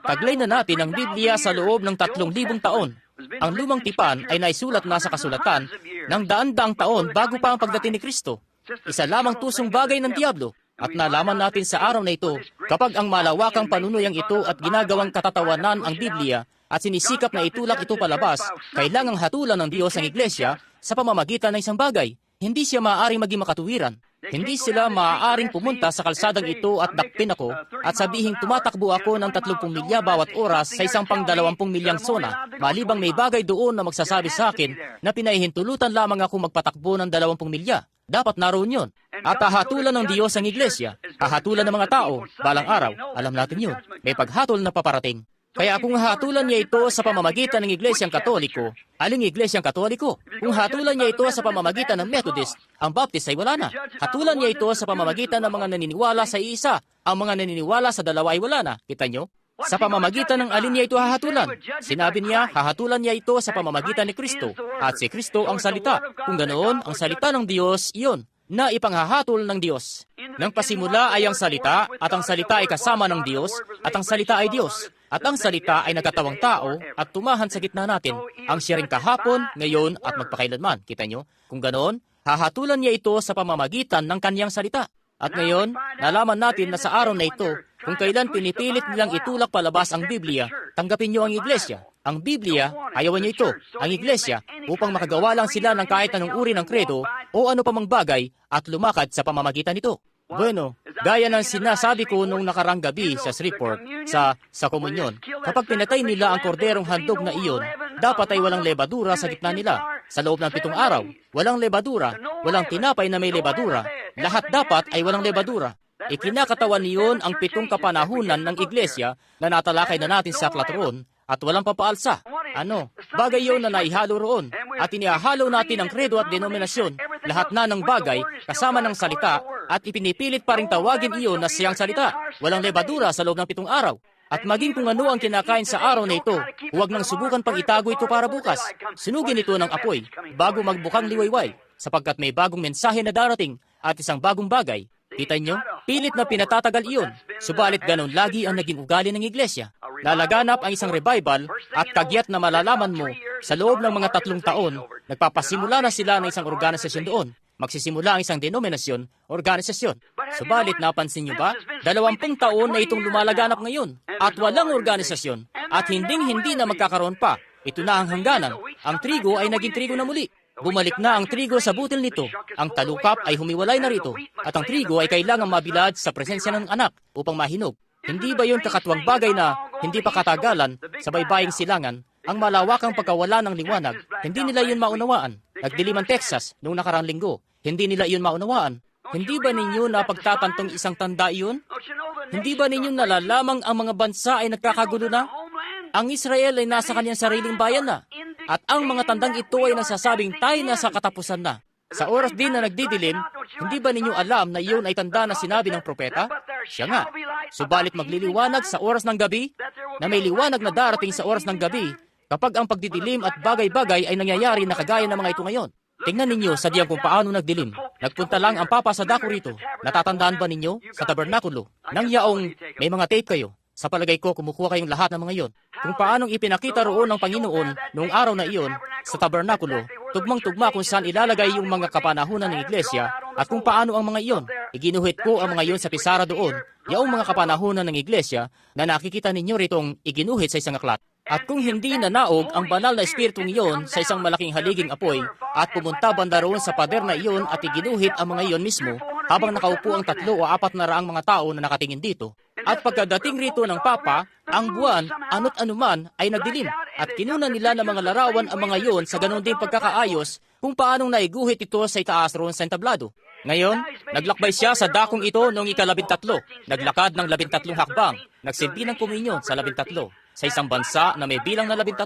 Taglay na natin ang Biblia sa loob ng 3,000 taon. Ang lumang tipan ay naisulat na sa kasulatan ng daan-daang taon bago pa ang pagdating ni Kristo. Isa lamang tusong bagay ng Diablo. At nalaman natin sa araw na ito, kapag ang malawakang panunuyang ito at ginagawang katatawanan ang Biblia at sinisikap na itulak ito palabas, kailangang hatulan ng Diyos ang iglesia sa pamamagitan ng isang bagay. Hindi siya maaaring maging makatuwiran. Hindi sila maaaring pumunta sa kalsadang ito at dakpin ako at sabihing tumatakbo ako ng 30 milya bawat oras sa isang pang 20 milyang zona, malibang may bagay doon na magsasabi sa akin na pinahihintulutan lamang ako magpatakbo ng 20 milya. Dapat naroon yun. At hahatulan ng Diyos ang iglesia, hahatulan ng mga tao, balang araw, alam natin yun, may paghatol na paparating. Kaya kung hatulan niya ito sa pamamagitan ng Iglesyang Katoliko, aling Iglesyang Katoliko? Kung hatulan niya ito sa pamamagitan ng Methodist, ang Baptist ay wala na. Hatulan niya ito sa pamamagitan ng mga naniniwala sa isa, ang mga naniniwala sa dalawa ay wala na. Kita nyo? Sa pamamagitan ng alin niya ito hahatulan? Sinabi niya, hahatulan niya ito sa pamamagitan ni Kristo, at si Kristo ang salita. Kung ganoon, ang salita ng Diyos, iyon, na ipanghahatol ng Diyos. Nang pasimula ay ang salita, at ang salita ay kasama ng Diyos, at ang salita ay Diyos. At ang salita ay nagkatawang tao at tumahan sa gitna natin. Ang siya ring kahapon, ngayon at magpakailanman. Kita nyo? Kung ganoon, hahatulan niya ito sa pamamagitan ng kanyang salita. At ngayon, nalaman natin na sa araw na ito, kung kailan pinipilit nilang itulak palabas ang Biblia, tanggapin niyo ang iglesia. Ang Biblia, ayawan niyo ito, ang iglesia, upang makagawa lang sila ng kahit anong uri ng kredo o ano pa mang bagay at lumakad sa pamamagitan nito. Bueno, gaya ng sinasabi ko nung nakarang gabi sa Shreveport, sa komunyon, kapag pinatay nila ang korderong handog na iyon, dapat ay walang lebadura sa gitna nila. Sa loob ng 7 araw, walang lebadura, walang tinapay na may lebadura, lahat dapat ay walang lebadura. Ikinakatawan niyon ang 7 kapanahunan ng iglesia na natalakay na natin sa Platron at walang papaalsa. Ano? Bagay yun na naihalo roon. At inihahalo natin ang kredo at denominasyon, lahat na ng bagay, kasama ng salita, at ipinipilit pa rin tawagin iyon na siyang salita. Walang lebadura sa loob ng 7 araw. At maging kung ano ang kinakain sa araw na ito, huwag nang subukan pang itago ito para bukas. Sunugin ito ng apoy, bago magbukang liwayway, sapagkat may bagong mensahe na darating at isang bagong bagay. Kita nyo? Pilit na pinatatagal iyon. Subalit ganon lagi ang naging ugali ng iglesia. Lalaganap ang isang revival at kagyat na malalaman mo sa loob ng mga 3 taon, nagpapasimula na sila ng isang organisasyon doon. Magsisimula ang isang denominasyon, organisasyon. Subalit napansin nyo ba? 20 taon na itong lumalaganap ngayon at walang organisasyon at hinding-hindi na magkakaroon pa. Ito na ang hangganan. Ang trigo ay naging trigo na muli. Bumalik na ang trigo sa butil nito. Ang talukap ay humiwalay na rito. At ang trigo ay kailangang mabilad sa presensya ng anak upang mahinog. Hindi ba yun kakatuwang bagay na hindi pa katagalan sa baybaying silangan ang malawakang pagkawala ng liwanag? Hindi nila yun maunawaan. Nagdilim ang Texas noong nakarang linggo. Hindi nila yun maunawaan. Hindi ba ninyo napagtatantong isang tanda iyon? Hindi ba ninyo nalalamang ang mga bansa ay nagkakagulo na? Ang Israel ay nasa kanyang sariling bayan na. At ang mga tandang ito ay nagsasabing tayo na sa katapusan na. Sa oras din na nagdidilim, hindi ba ninyo alam na iyon ay tanda na sinabi ng propeta? Siya nga. Subalit magliliwanag sa oras ng gabi, na may liwanag na darating sa oras ng gabi, kapag ang pagdidilim at bagay-bagay ay nangyayari na kagaya ng mga ito ngayon. Tingnan ninyo sa diyang kung paano nagdilim. Nagpunta lang ang Papa sa dako rito. Natatandaan ba ninyo sa tabernakulo? Nang yaong may mga tape kayo. Sa palagay ko, kumukuha kayong lahat ng mga iyon. Kung paanong ipinakita roon ng Panginoon noong araw na iyon sa tabernakulo, tugmang-tugma kung saan ilalagay yung mga kapanahunan ng iglesia at kung paano ang mga iyon. Iginuhit ko ang mga iyon sa pisara doon, yaong mga kapanahunan ng iglesia na nakikita ninyo ritong iginuhit sa isang aklat. At kung hindi nanaog ang banal na espiritong iyon sa isang malaking haliging apoy at pumunta banda roon sa pader na iyon at iginuhit ang mga iyon mismo habang nakaupo ang 3 o 4 na raang mga tao na nakatingin dito. At pagkadating rito ng Papa, ang buwan, ano't anuman, ay nagdilim. At kinuna nila ng mga larawan ang mga iyon sa ganun din pagkakaayos kung paanong naiguhit ito sa itaas roon sa entablado. Ngayon, naglakbay siya sa dakong ito noong ika-13. Naglakad ng 13 hakbang. Nagsilbi ng komunyon sa 13. Sa isang bansa na may bilang na 13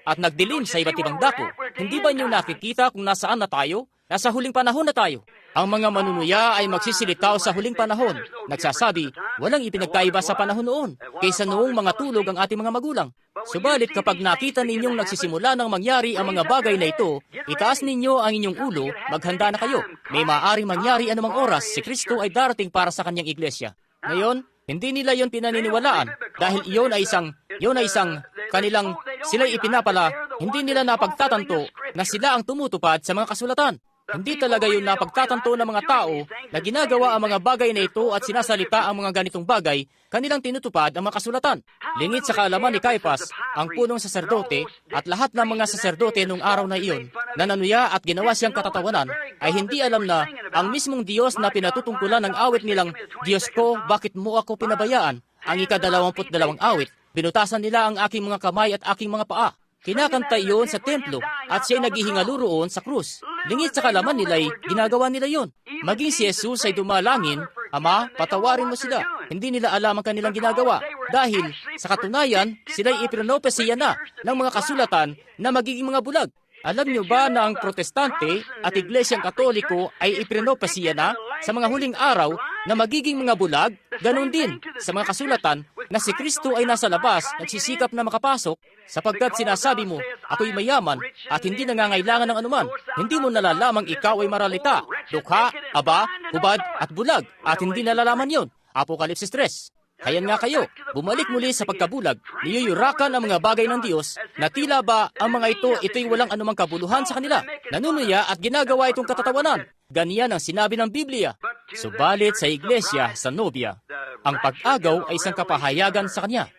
at nagdilim sa iba't ibang dako. Hindi ba niyo nakikita kung nasaan na tayo? Nasa huling panahon na tayo. Ang mga manunuya ay magsisilitaw sa huling panahon. Nagsasabi, walang ipinagkaiba sa panahon noon kaysa noong mga tulog ang ating mga magulang. Subalit kapag nakita ninyong nagsisimula ng mangyari ang mga bagay na ito, itaas ninyo ang inyong ulo, maghanda na kayo. May maaaring mangyari anumang oras, si Kristo ay darating para sa kanyang iglesia. Ngayon, hindi nila yon pinaniniwalaan dahil iyon ay isang kanilang sila'y ipinapala Hindi nila napagtatanto na sila ang tumutupad sa mga kasulatan. Hindi talaga yun napagtatanto ng mga tao na ginagawa ang mga bagay na ito at sinasalita ang mga ganitong bagay, kanilang tinutupad ang mga kasulatan. Lingid sa kaalaman ni Caiaphas, ang punong saserdote at lahat ng mga saserdote nung araw na iyon, na nanuya at ginawa siyang katatawanan, ay hindi alam na ang mismong Diyos na pinatutungkulan ng awit nilang, Diyos ko, bakit mo ako pinabayaan? Ang ika-22 awit, binutasan nila ang aking mga kamay at aking mga paa. Kinakanta iyon sa templo at siya'y naghihingalo roon sa krus. Lingid sa kalaman nila'y ginagawa nila yon. Maging si Jesus ay dumalangin, Ama, patawarin mo sila. Hindi nila alam ang kanilang ginagawa. Dahil sa katunayan, sila'y ipinopesiya na ng mga kasulatan na magiging mga bulag. Alam niyo ba na ang protestante at iglesyang katoliko ay ipinopesiya na sa mga huling araw na magiging mga bulag? Ganon din sa mga kasulatan na si Kristo ay nasa labas, nagsisikap na makapasok, sapagkat sinasabi mo, ako'y mayaman at hindi nangangailangan ng anuman. Hindi mo nalalamang ikaw ay maralita, dukha, aba, hubad at bulag, at hindi nalalaman yon. Apokalipsis 3. Kaya nga kayo, bumalik muli sa pagkabulag, niyuyurakan ang mga bagay ng Diyos, na tila ba ang mga ito'y walang anumang kabuluhan sa kanila. Nanunuya at ginagawa itong katatawanan. Ganyan ang sinabi ng Biblia. Subalit sa iglesia, sa nobya, ang pag-agaw ay isang kapahayagan sa kanya.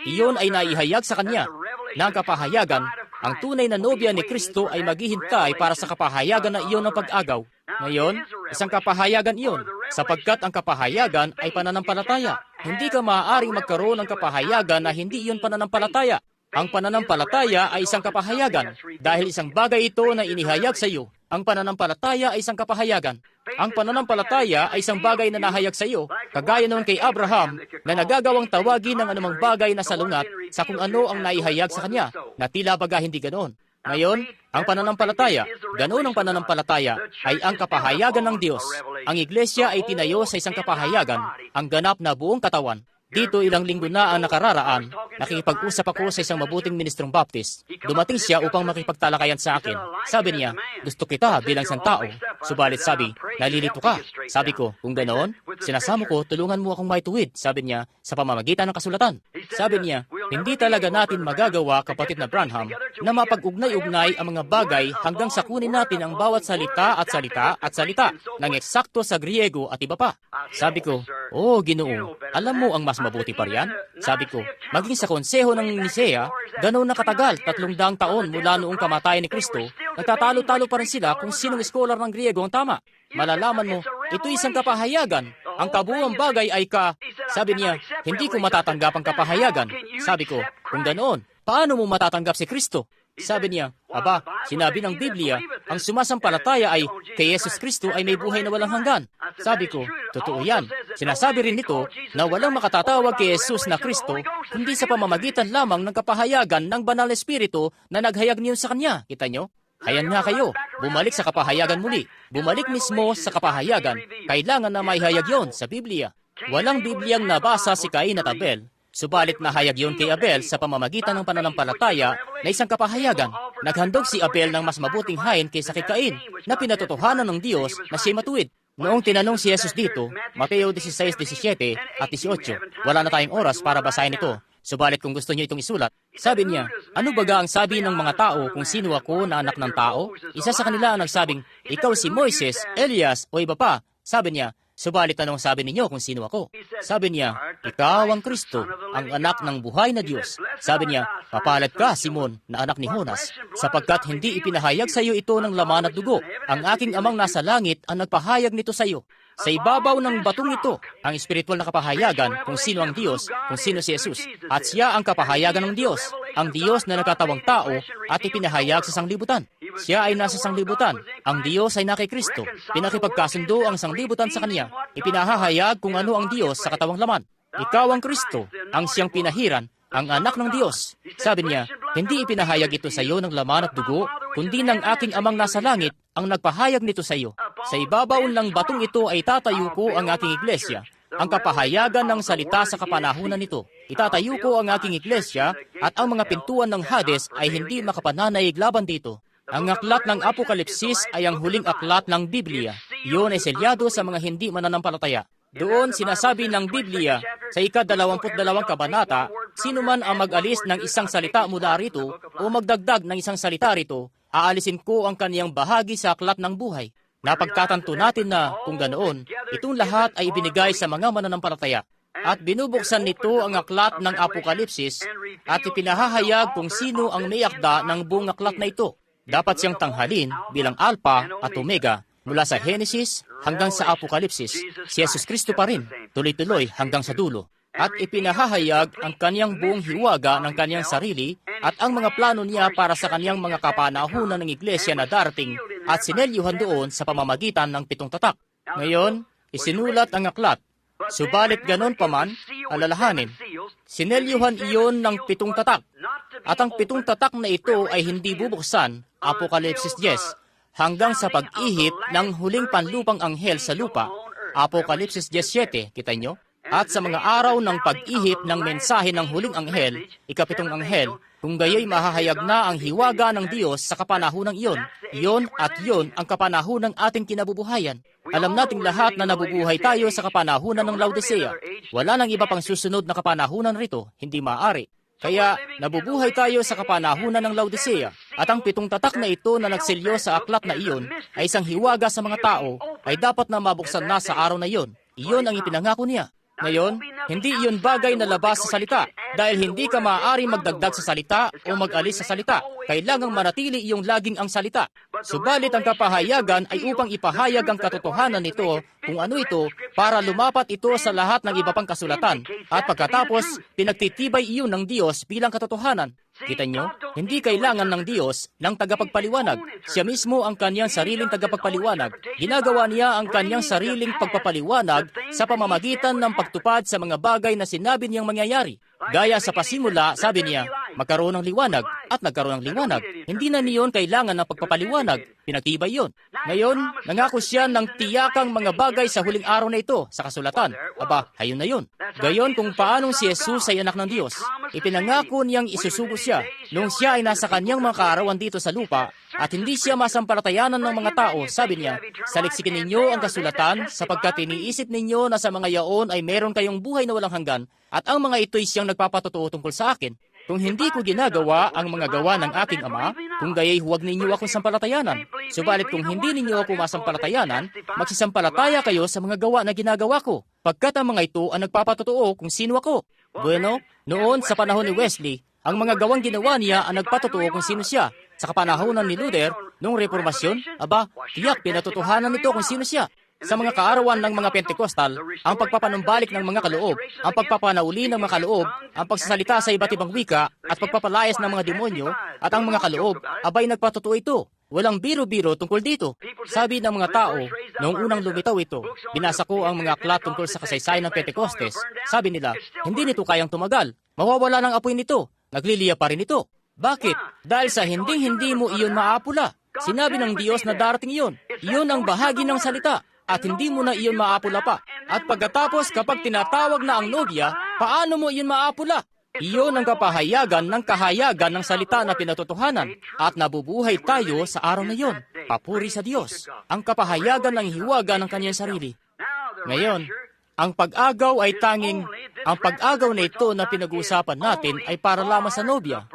Iyon ay naihayag sa kanya, na ang kapahayagan, ang tunay na nobya ni Kristo ay maghihintay para sa kapahayagan na iyon ng pag-agaw. Ngayon, isang kapahayagan iyon, sapagkat ang kapahayagan ay pananampalataya. Hindi ka maaaring magkaroon ng kapahayagan na hindi iyon pananampalataya. Ang pananampalataya ay isang kapahayagan dahil isang bagay ito na inihayag sa iyo. Ang pananampalataya ay isang kapahayagan. Ang pananampalataya ay isang bagay na nahayag sa iyo, kagaya noon kay Abraham na nagagawang tawagin ng anumang bagay na salungat sa kung ano ang naihayag sa kanya, na tila baga hindi ganoon. Ngayon, ang pananampalataya, ganoon ang pananampalataya, ay ang kapahayagan ng Diyos. Ang iglesia ay tinayo sa isang kapahayagan, ang ganap na buong katawan. Dito ilang linggo na ang nakararaan, nakikipag-usap ako sa isang mabuting ministrong Baptist. Dumating siya upang makipagtalakayan sa akin. Sabi niya, gusto kita bilang isang tao. Subalit sabi, nalilito ka. Sabi ko, kung ganoon, sinasamo ko, tulungan mo akong maituwid. Sabi niya, sa pamamagitan ng kasulatan. Sabi niya, hindi talaga natin magagawa, kapatid na Branham, na mapag-ugnay-ugnay ang mga bagay hanggang sa kunin natin ang bawat salita at salita at salita ng eksakto sa Griego at iba pa. Sabi ko, oh Ginoo, alam mo ang mas mabuti pa riyan? Sabi ko, maging sa konseho ng Nicea, ganoon na katagal, 300 taon mula noong kamatayan ni Kristo, nagtatalo-talo pa rin sila kung sinong scholar ng Griego ang tama. Malalaman mo, ito isang kapahayagan. Ang kabuuang bagay ay Sabi niya, hindi ko matatanggap ang kapahayagan. Sabi ko, kung ganoon, paano mo matatanggap si Kristo? Sabi niya, aba, sinabi ng Biblia, ang sumasampalataya ay kay Yesus Kristo ay may buhay na walang hanggan. Sabi ko, totoo yan. Sinasabi rin nito na walang makatatawag kay Jesus na Kristo, kundi sa pamamagitan lamang ng kapahayagan ng Banal na Espiritu na naghayag niyo sa Kanya. Kita nyo? Hayan nga kayo, bumalik sa kapahayagan muli. Bumalik mismo sa kapahayagan. Kailangan na maihayag yon sa Biblia. Walang Bibliang nabasa si Cain at Abel, subalit nahayag yon kay Abel sa pamamagitan ng pananampalataya na isang kapahayagan. Naghandog si Abel ng mas mabuting hain kaysa kay Cain, na pinatotohanan ng Diyos na siya'y matuwid. Noong tinanong si Jesus dito, Mateo 16:17 at 18, wala na tayong oras para basahin ito. Subalit kung gusto niyo itong isulat, sabi niya, ano baga ang sabi ng mga tao kung sino ako na anak ng tao? Isa sa kanila ang nagsabing, ikaw si Moises, Elias o iba pa. Sabi niya, subalit anong sabi ninyo kung sino ako? Sabi niya, ikaw ang Kristo, ang anak ng buhay na Diyos. Sabi niya, mapalad ka, Simon, na anak ni Jonas, sapagkat hindi ipinahayag sa iyo ito ng laman at dugo. Ang aking amang nasa langit ang nagpahayag nito sa iyo. Sa ibabaw ng batong ito, ang espiritual na kapahayagan kung sino ang Diyos, kung sino si Jesus. At siya ang kapahayagan ng Diyos, ang Diyos na nagkatawang tao at ipinahayag sa sanglibutan. Siya ay nasa sanglibutan. Ang Diyos ay na kay Kristo. Pinakipagkasundo ang sanglibutan sa Kanya. Ipinahahayag kung ano ang Diyos sa katawang laman. Ikaw ang Kristo, ang siyang pinahiran, ang anak ng Diyos. Sabi niya, hindi ipinahayag ito sa iyo ng laman at dugo, kundi ng aking amang nasa langit ang nagpahayag nito sa iyo. Sa ibabaw ng batong ito ay tatayo ko ang aking iglesia, ang kapahayagan ng salita sa kapanahunan nito. Itatayo ko ang aking iglesia at ang mga pintuan ng Hades ay hindi makapananaig laban dito. Ang aklat ng Apokalipsis ay ang huling aklat ng Biblia. Iyon ay selyado sa mga hindi mananampalataya. Doon sinasabi ng Biblia sa ika-22 kabanata Sino man ang mag-alis ng isang salita mula rito o magdagdag ng isang salita rito, aalisin ko ang kaniyang bahagi sa aklat ng buhay. Napagtatanto natin na, kung ganoon, itong lahat ay ibinigay sa mga mananampalataya. At binubuksan nito ang aklat ng Apokalipsis at ipinahahayag kung sino ang may akda ng buong aklat na ito. Dapat siyang tanghalin bilang Alpha at Omega mula sa Genesis hanggang sa Apokalipsis. Si Jesus Kristo pa rin, tuloy-tuloy hanggang sa dulo. At ipinahahayag ang kaniyang buong hiwaga ng kaniyang sarili at ang mga plano niya para sa kaniyang mga kapanahunan ng iglesia na darating at sinelyuhan doon sa pamamagitan ng 7 tatak. Ngayon, isinulat ang aklat. Subalit ganon pa man, alalahanin, sinelyuhan iyon ng 7 tatak. At ang 7 tatak na ito ay hindi bubuksan, Apokalipsis 10, hanggang sa pag-ihip ng huling panlupang anghel sa lupa, Apokalipsis 17, kita nyo? At sa mga araw ng pag-ihip ng mensahe ng huling anghel, ika-7 anghel, kung gayoy mahahayag na ang hiwaga ng Diyos sa kapanahunang iyon. Iyon at iyon ang kapanahunang ating kinabubuhayan. Alam nating lahat na nabubuhay tayo sa kapanahunan ng Laodicea. Wala nang iba pang susunod na kapanahunan rito, hindi maaari. Kaya nabubuhay tayo sa kapanahunan ng Laodicea. At ang 7 tatak na ito na nagselyo sa aklat na iyon ay isang hiwaga sa mga tao ay dapat na mabuksan na sa araw na iyon. Iyon ang ipinangako niya. Ngayon, hindi iyon bagay na labas sa salita dahil hindi ka maaaring magdagdag sa salita o mag-alis sa salita. Kailangang manatili iyong laging ang salita. Subalit ang kapahayagan ay upang ipahayag ang katotohanan nito kung ano ito para lumapat ito sa lahat ng iba pang kasulatan. At pagkatapos, pinagtitibay iyon ng Diyos bilang katotohanan. Kita nyo? Hindi kailangan ng Diyos ng tagapagpaliwanag. Siya mismo ang kanyang sariling tagapagpaliwanag. Ginagawa niya ang kanyang sariling pagpapaliwanag sa pamamagitan ng pagtupad sa mga bagay na sinabi niyang mangyayari. Gaya sa pasimula, sabi niya, magkaroon ng liwanag at nagkaroon ng liwanag. Hindi na niyon kailangan ng pagpapaliwanag. Pinagtibay yon. Ngayon, nangako siya ng tiyakang mga bagay sa huling araw na ito sa kasulatan. Aba, hayon na yon. Gayon kung paanong si Jesus ay anak ng Diyos. Ipinangako niyang isusugo siya nung siya ay nasa kanyang mga kaarawan dito sa lupa at hindi siya masampalatayanan ng mga tao. Sabi niya, saliksikin ninyo ang kasulatan sapagkat iniisip ninyo na sa mga yaon ay meron kayong buhay na walang hanggan at ang mga ito'y siyang nagpapatotoo tungkol sa akin. Kung hindi ko ginagawa ang mga gawa ng aking Ama, kung gaya'y huwag ninyo akong sampalatayanan. Subalit kung hindi ninyo ako masampalatayanan, magsisampalataya kayo sa mga gawa na ginagawa ko, pagkat ang mga ito ang nagpapatotoo kung sino ako. Bueno, noon sa panahon ni Wesley, ang mga gawang ginawa niya ang nagpatotoo kung sino siya. Sa kapanahonan ni Luther, noong Reformasyon, aba, tiyak pinatotohanan nito kung sino siya. Sa mga kaarawan ng mga Pentekostal, ang pagpapanumbalik ng mga kaloob, ang pagpapanauli ng mga kaloob, ang pagsasalita sa iba't ibang wika, at pagpapalayas ng mga demonyo, at ang mga kaloob, abay nagpatotoo ito. Walang biro-biro tungkol dito. Sabi ng mga tao, noong unang lumitaw ito, binasa ko ang mga aklat tungkol sa kasaysayan ng Pentekostes. Sabi nila, hindi nito kayang tumagal. Mawawala ng apoy nito. Nagliliya pa rin ito. Bakit? Dahil sa hindi mo iyon maapula. Sinabi ng Diyos na darating iyon. Iyon ang bahagi ng salita. At hindi mo na iyon maapula pa. At pagkatapos kapag tinatawag na ang nobya, paano mo iyon maapula? Iyon ang kapahayagan ng kahayagan ng salita na pinatotohanan. At nabubuhay tayo sa araw na iyon. Papuri sa Diyos. Ang kapahayagan ng hiwaga ng kanyang sarili. Ngayon, ang pag-agaw ay tanging, ang pag-agaw na ito na pinag-uusapan natin ay para lamang sa nobya.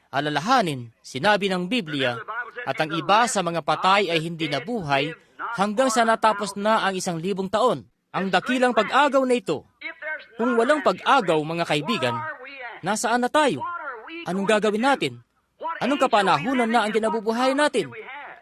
Alalahanin, sinabi ng Biblia, at ang iba sa mga patay ay hindi nabuhay hanggang sa natapos na ang 1,000 taon. Ang dakilang pag-agaw na ito. Kung walang pag-agaw, mga kaibigan, nasaan na tayo? Anong gagawin natin? Anong kapanahunan na ang kinabubuhayan natin?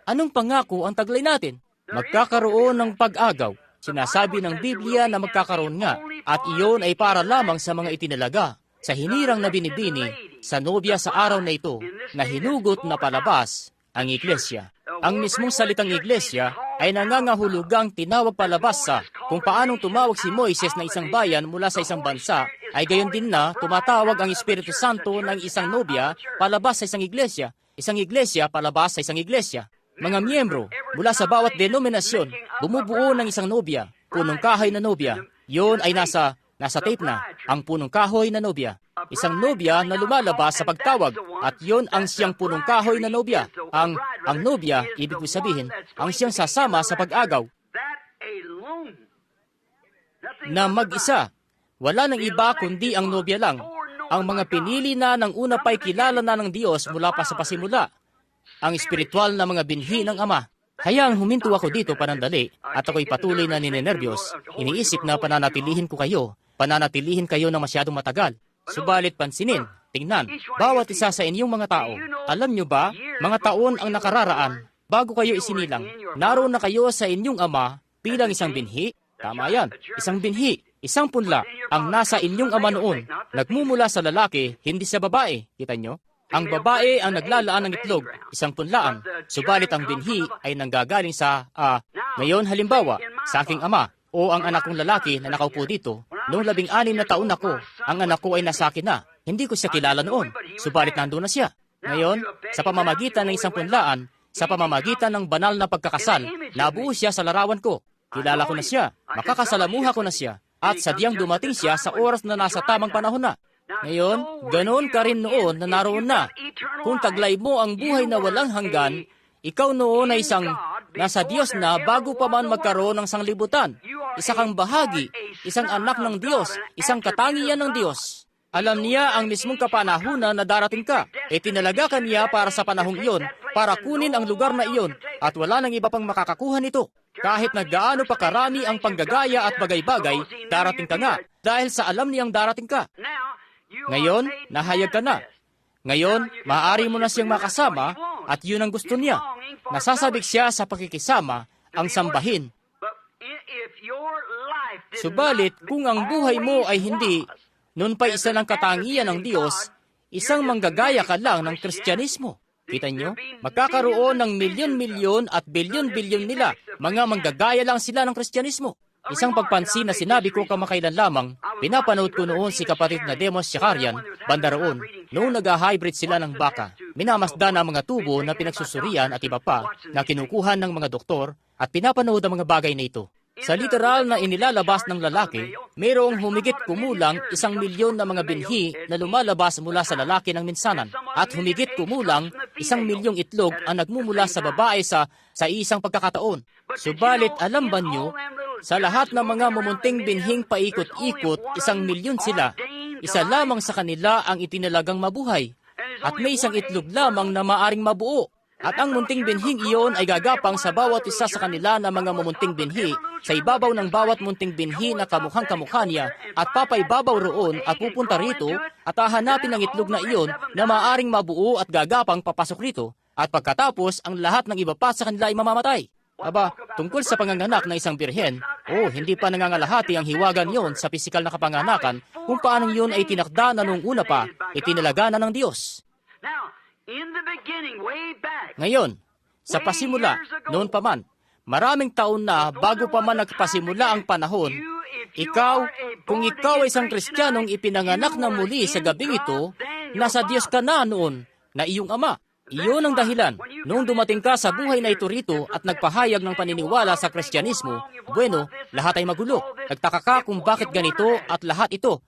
Anong pangako ang taglay natin? Magkakaroon ng pag-agaw. Sinasabi ng Biblia na magkakaroon nga, at iyon ay para lamang sa mga itinalaga, sa hinirang na binibini, sa nobya sa araw na ito, na hinugot na palabas ang iglesia. Ang mismong salitang iglesia ay nangangahulugang tinawag palabas sa kung paanong tumawag si Moises ng isang bayan mula sa isang bansa, ay gayon din na tumatawag ang Espiritu Santo ng isang nobya palabas sa isang iglesia palabas sa isang iglesia. Mga miyembro mula sa bawat denominasyon bumubuo ng isang nobya, punong kahoy na nobya. Yon ay nasa tape na, ang punong kahoy na nobya. Isang nobya na lumalabas sa pagtawag, at yon ang siyang punong kahoy na nobya. Ang nobya, ibig ko sabihin, ang siyang sasama sa pag-agaw. Na mag-isa, wala nang iba kundi ang nobya lang. ang mga pinili na ng una pa'y kilala na ng Diyos mula pa sa pasimula, ang espiritual na mga binhi ng Ama. Hayang huminto ako dito panandali at ako'y patuloy na ninenervyos. Iniisip na pananatilihin kayo na masyadong matagal. Subalit pansinin, tingnan, bawat isa sa inyong mga tao. Alam nyo ba, mga taon ang nakararaan, bago kayo isinilang, naroon na kayo sa inyong Ama bilang isang binhi? Tama yan, isang binhi, isang punla ang nasa inyong Ama noon. Nagmumula sa lalaki, hindi sa babae. Kita nyo? Ang babae ang naglalaan ng itlog, isang punlaan. Subalit ang binhi ay nanggagaling sa, ngayon halimbawa, sa aking ama o ang anak kong lalaki na nakaupo dito. Noong 16 na taon ako, ang anak ko ay nasa akin na. Hindi ko siya kilala noon, subalit nandun na siya. Ngayon, sa pamamagitan ng isang punlaan, sa pamamagitan ng banal na pagkakasal, nabuo siya sa larawan ko. Kilala ko na siya, makakasalamuha ko na siya, at sadyang dumating siya sa oras na nasa tamang panahon na. Ngayon, ganoon ka rin noon na naroon na. Kung taglay mo ang buhay na walang hanggan, ikaw noon ay isang nasa Diyos na bago pa man magkaroon ng sanglibutan. Isa kang bahagi, isang anak ng Diyos, isang katangian ng Diyos. Alam niya ang mismong kapanahunan na darating ka. Tinalaga ka niya para sa panahong iyon, para kunin ang lugar na iyon, at wala nang iba pang makakakuha nito. Kahit na gaano pa karami ang panggagaya at bagay-bagay, darating ka nga, dahil sa alam niyang darating ka. Ngayon, nahayag ka na. Ngayon, maaari mo na siyang makasama at yun ang gusto niya. Nasasabik siya sa pakikisama, ang sambahin. Subalit, kung ang buhay mo ay hindi, noon pa isa ng katangian ng Diyos, isang manggagaya ka lang ng Kristyanismo. Kita nyo? Magkakaroon ng milyon-milyon at bilyon-bilyon nila. Mga manggagaya lang sila ng Kristyanismo. Isang pagpansin na sinabi ko kamakailan lamang, pinapanood ko noon si kapatid na Demos Shakarian, banda roon, noong nag-hybrid sila ng baka. Minamasdan ang mga tubo na pinagsusurian at iba pa na kinukuhan ng mga doktor at pinapanood ang mga bagay na ito. Sa literal na inilalabas ng lalaki, mayroong humigit kumulang 1 milyon na mga binhi na lumalabas mula sa lalaki ng minsanan at humigit kumulang 1 milyong itlog ang nagmumula sa babae sa isang pagkakataon. Subalit alam ba nyo, sa lahat ng mga mumunting binhing paikot-ikot, 1 milyon sila, isa lamang sa kanila ang itinalagang mabuhay at may isang itlog lamang na maaring mabuo. At ang munting binhing iyon ay gagapang sa bawat isa sa kanila na mga mumunting binhi sa ibabaw ng bawat munting binhi na kamukhang-kamukha niya at papaibabaw roon at pupunta rito at hahanapin ang itlog na iyon na maaring mabuo at gagapang papasok rito at pagkatapos ang lahat ng iba pa sa kanila ay mamamatay. Aba, tungkol sa panganganak ng isang birhen, hindi pa nangangalahati ang hiwagan yon sa pisikal na kapanganakan kung paano yun ay tinakda na noong una pa, itinalaga na ng Diyos. Ngayon, sa pasimula, noon pa man, maraming taon na bago pa man nagpasimula ang panahon, kung ikaw ay isang Kristiyanong ipinanganak na muli sa gabing ito, nasa Diyos ka na noon na iyong Ama. Iyon ang dahilan. Noong dumating ka sa buhay na ito rito at nagpahayag ng paniniwala sa Kristyanismo, lahat ay magulo. Nagtaka ka kung bakit ganito at lahat ito.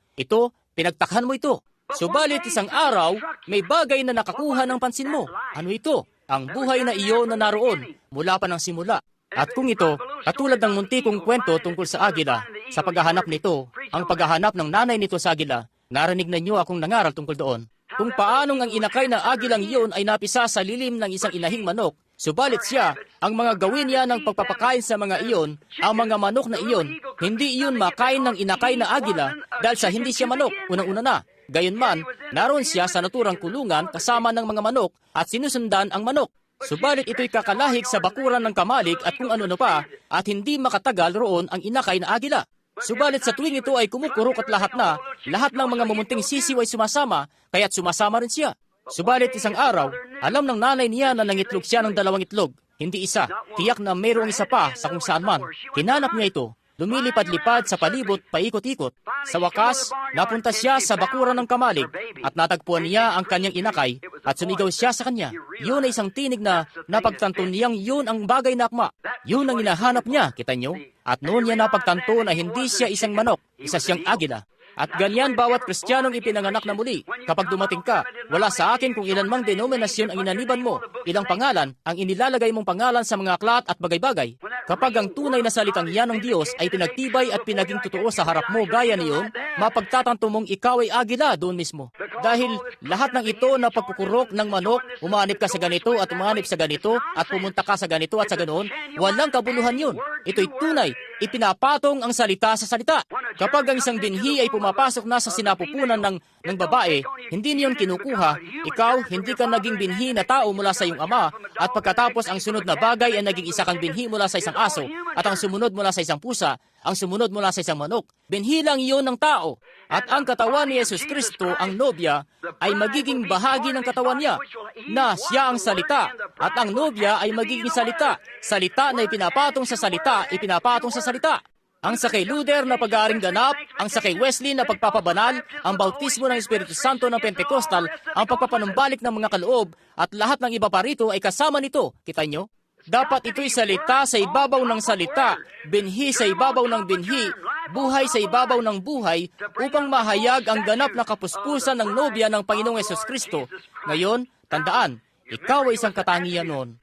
Pinagtakhan mo ito. Subalit isang araw, may bagay na nakakuha ng pansin mo. Ano ito? Ang buhay na iyon na naroon mula pa ng simula. At kung ito, katulad ng muntikong kwento tungkol sa agila, sa paghahanap nito, ang paghahanap ng nanay nito sa agila, narinig na niyo akong nangaral tungkol doon. Kung paanong ang inakay ng agilang iyon ay napisa sa lilim ng isang inahing manok, subalit siya, ang mga gawin niya ng pagpapakain sa mga iyon, ang mga manok na iyon, hindi iyon makain ng inakay na agila dahil sa hindi siya manok, unang-una na. Gayunman, naroon siya sa naturang kulungan kasama ng mga manok at sinusundan ang manok. Subalit ito'y kakalahig sa bakuran ng kamalig at kung ano-ano pa at hindi makatagal roon ang inakay na agila. Subalit sa tuwing ito ay kumukurok at lahat ng mga mumunting sisiw ay sumasama, kaya't sumasama rin siya. Subalit isang araw, alam ng nanay niya na nangitlog siya ng 2 itlog, hindi isa. Tiyak na mayroong isa pa sa kung saan man. Hinanap niya ito. Lumilipad-lipad sa palibot, paikot-ikot. Sa wakas, napunta siya sa bakuran ng kamalig at natagpuan niya ang kanyang inakay at sumigaw siya sa kanya. Yun ay isang tinig na napagtanto niyang yun ang bagay na akma. Yun ang hinahanap niya, kita niyo? At noon niya napagtanto na hindi siya isang manok, isa siyang agila. At ganyan bawat Kristiyanong ipinanganak na muli. Kapag dumating ka, wala sa akin kung ilan mang denominasyon ang inaniban mo, ilang pangalan ang inilalagay mong pangalan sa mga aklat at bagay-bagay. Kapag ang tunay na salitang yan ng Diyos ay pinagtibay at pinaging totoo sa harap mo gaya niyon, mapagtatanto mong ikaw ay agila doon mismo. Dahil lahat ng ito na pagkukurok ng manok, umanip ka sa ganito at umanip sa ganito at pumunta ka sa ganito at sa ganoon, walang kabuluhan yun. Ito'y tunay, ipinapatong ang salita sa salita. Kapag ang isang binhi ay pumapasok na sa sinapupunan ng babae, hindi niyon kinukuha, ikaw hindi ka naging binhi na tao mula sa iyong ama, at pagkatapos ang sunod na bagay ay naging isa kang binhi mula sa isang aso, at ang sumunod mula sa isang pusa, ang sumunod mula sa isang manok. Binhi lang iyon ng tao. At ang katawan ni Yesus Kristo, ang nobya, ay magiging bahagi ng katawan niya, na siya ang salita, at ang nobya ay magiging salita. Salita na ipinapatong sa salita, ipinapatong sa salita. Ang sa kay Luther na pag-aaring ganap, ang sa kay Wesley na pagpapabanal, ang bautismo ng Espiritu Santo ng Pentecostal, ang pagpapanumbalik ng mga kaloob, at lahat ng iba pa rito ay kasama nito. Kita nyo? Dapat ito'y salita sa ibabaw ng salita, binhi sa ibabaw ng binhi, buhay sa ibabaw ng buhay, upang mahayag ang ganap na kapuspusan ng nobya ng Panginoong Yesus Kristo. Ngayon, tandaan, ikaw ay isang katangian noon.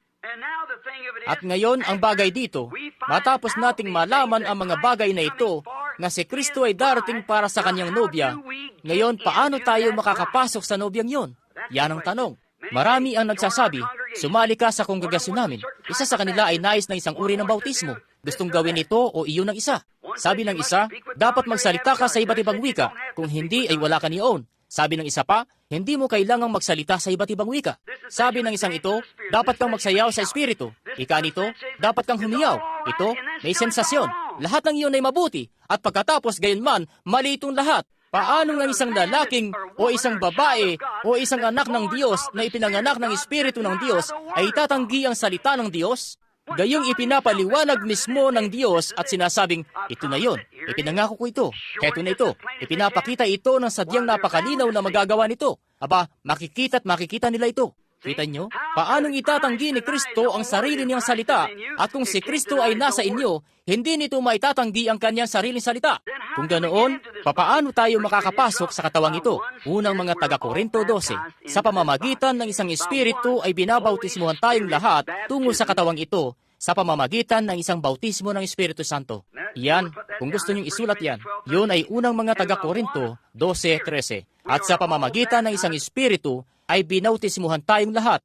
At ngayon, ang bagay dito, matapos nating malaman ang mga bagay na ito, na si Kristo ay darating para sa kanyang nobya, ngayon, paano tayo makakapasok sa nobyang yon? Yan ang tanong. Marami ang nagsasabi, sumali ka sa kongregasyon namin. Isa sa kanila ay nais ng isang uri ng bautismo. Gustong gawin ito o iyon ng isa. Sabi ng isa, dapat magsalita ka sa iba't ibang wika. Kung hindi, ay wala ka niyon. Sabi ng isa pa, hindi mo kailangang magsalita sa iba't ibang wika. Sabi ng isang ito, dapat kang magsayaw sa espiritu. Ika nito, dapat kang humiyaw. Ito, may sensasyon. Lahat ng iyon ay mabuti. At pagkatapos gayunman, mali itong lahat. Paano ng isang lalaking o isang babae o isang anak ng Diyos na ipinanganak ng Espiritu ng Diyos ay itatanggi ang salita ng Diyos? Gayong ipinapaliwanag mismo ng Diyos at sinasabing, ito na yon, ipinangako ko ito, heto na ito, ipinapakita ito ng sadyang napakalinaw na magagawa nito. Aba, makikita at makikita nila ito. Kita nyo? Paanong itatanggi ni Kristo ang sarili niyang salita? At kung si Kristo ay nasa inyo, hindi nito maitatanggi ang kanyang sariling salita. Kung ganoon, papaano tayo makakapasok sa katawang ito? Unang mga taga-Korinto 12, sa pamamagitan ng isang espiritu ay binabautismuhan tayong lahat tungo sa katawang ito, sa pamamagitan ng isang bautismo ng Espiritu Santo. Yan, kung gusto niyong isulat yan, yun ay unang mga taga-Korinto 12:13. At sa pamamagitan ng isang espiritu, ay binautismuhan tayong lahat.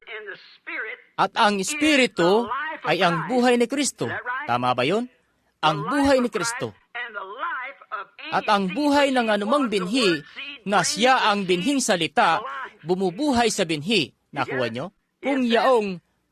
At ang Espiritu ay ang buhay ni Kristo. Tama ba yun? Ang buhay ni Kristo. At ang buhay ng anumang binhi na siya ang binhing salita, bumubuhay sa binhi. Nakuha nyo?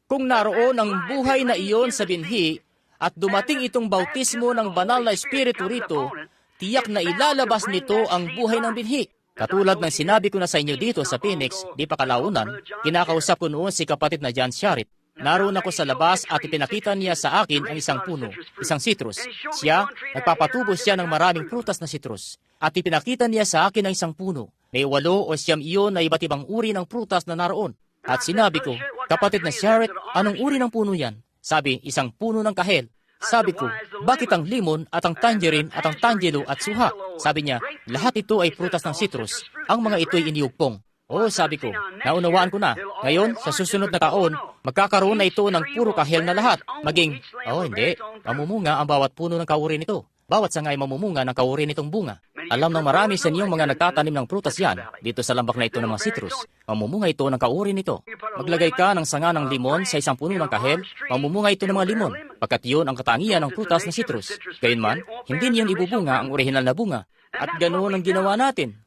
Kung naroon ang buhay na iyon sa binhi, at dumating itong bautismo ng banal na Espiritu rito, tiyak na ilalabas nito ang buhay ng binhi. Katulad ng sinabi ko na sa inyo dito sa Phoenix, di pa kalaunan, kinakausap ko noon si kapatid na John Sharit. Naroon ako sa labas at ipinakita niya sa akin ang isang puno, isang citrus. Siya, nagpapatubo siya ng maraming prutas na citrus. At ipinakita niya sa akin ang isang puno. May 8 o 9 iyon na iba't ibang uri ng prutas na naroon. At sinabi ko, kapatid na Sharit, anong uri ng puno yan? Sabi, isang puno ng kahel. Sabi ko, bakit ang limon at ang tangerine at ang tangelo at suha? Sabi niya, lahat ito ay prutas ng citrus. Ang mga ito'y iniugpong. Oo, sabi ko, naunawaan ko na. Ngayon, sa susunod na taon, magkakaroon na ito ng puro kahel na lahat. Maging, hindi, mamumunga ang bawat puno ng kauri nito. Bawat sangay mamumunga ng kauri nitong bunga. Alam ng marami sa inyong mga nagtatanim ng prutas yan, dito sa lambak na ito ng mga citrus. Mamumunga ito ng kauri nito. Maglagay ka ng sanga ng limon sa isang puno ng kahel, mamumunga ito ng mga limon, pagkat yun ang katangian ng prutas na citrus. Gayunman, hindi niyon ibubunga ang orihinal na bunga. At ganoon ang ginawa natin.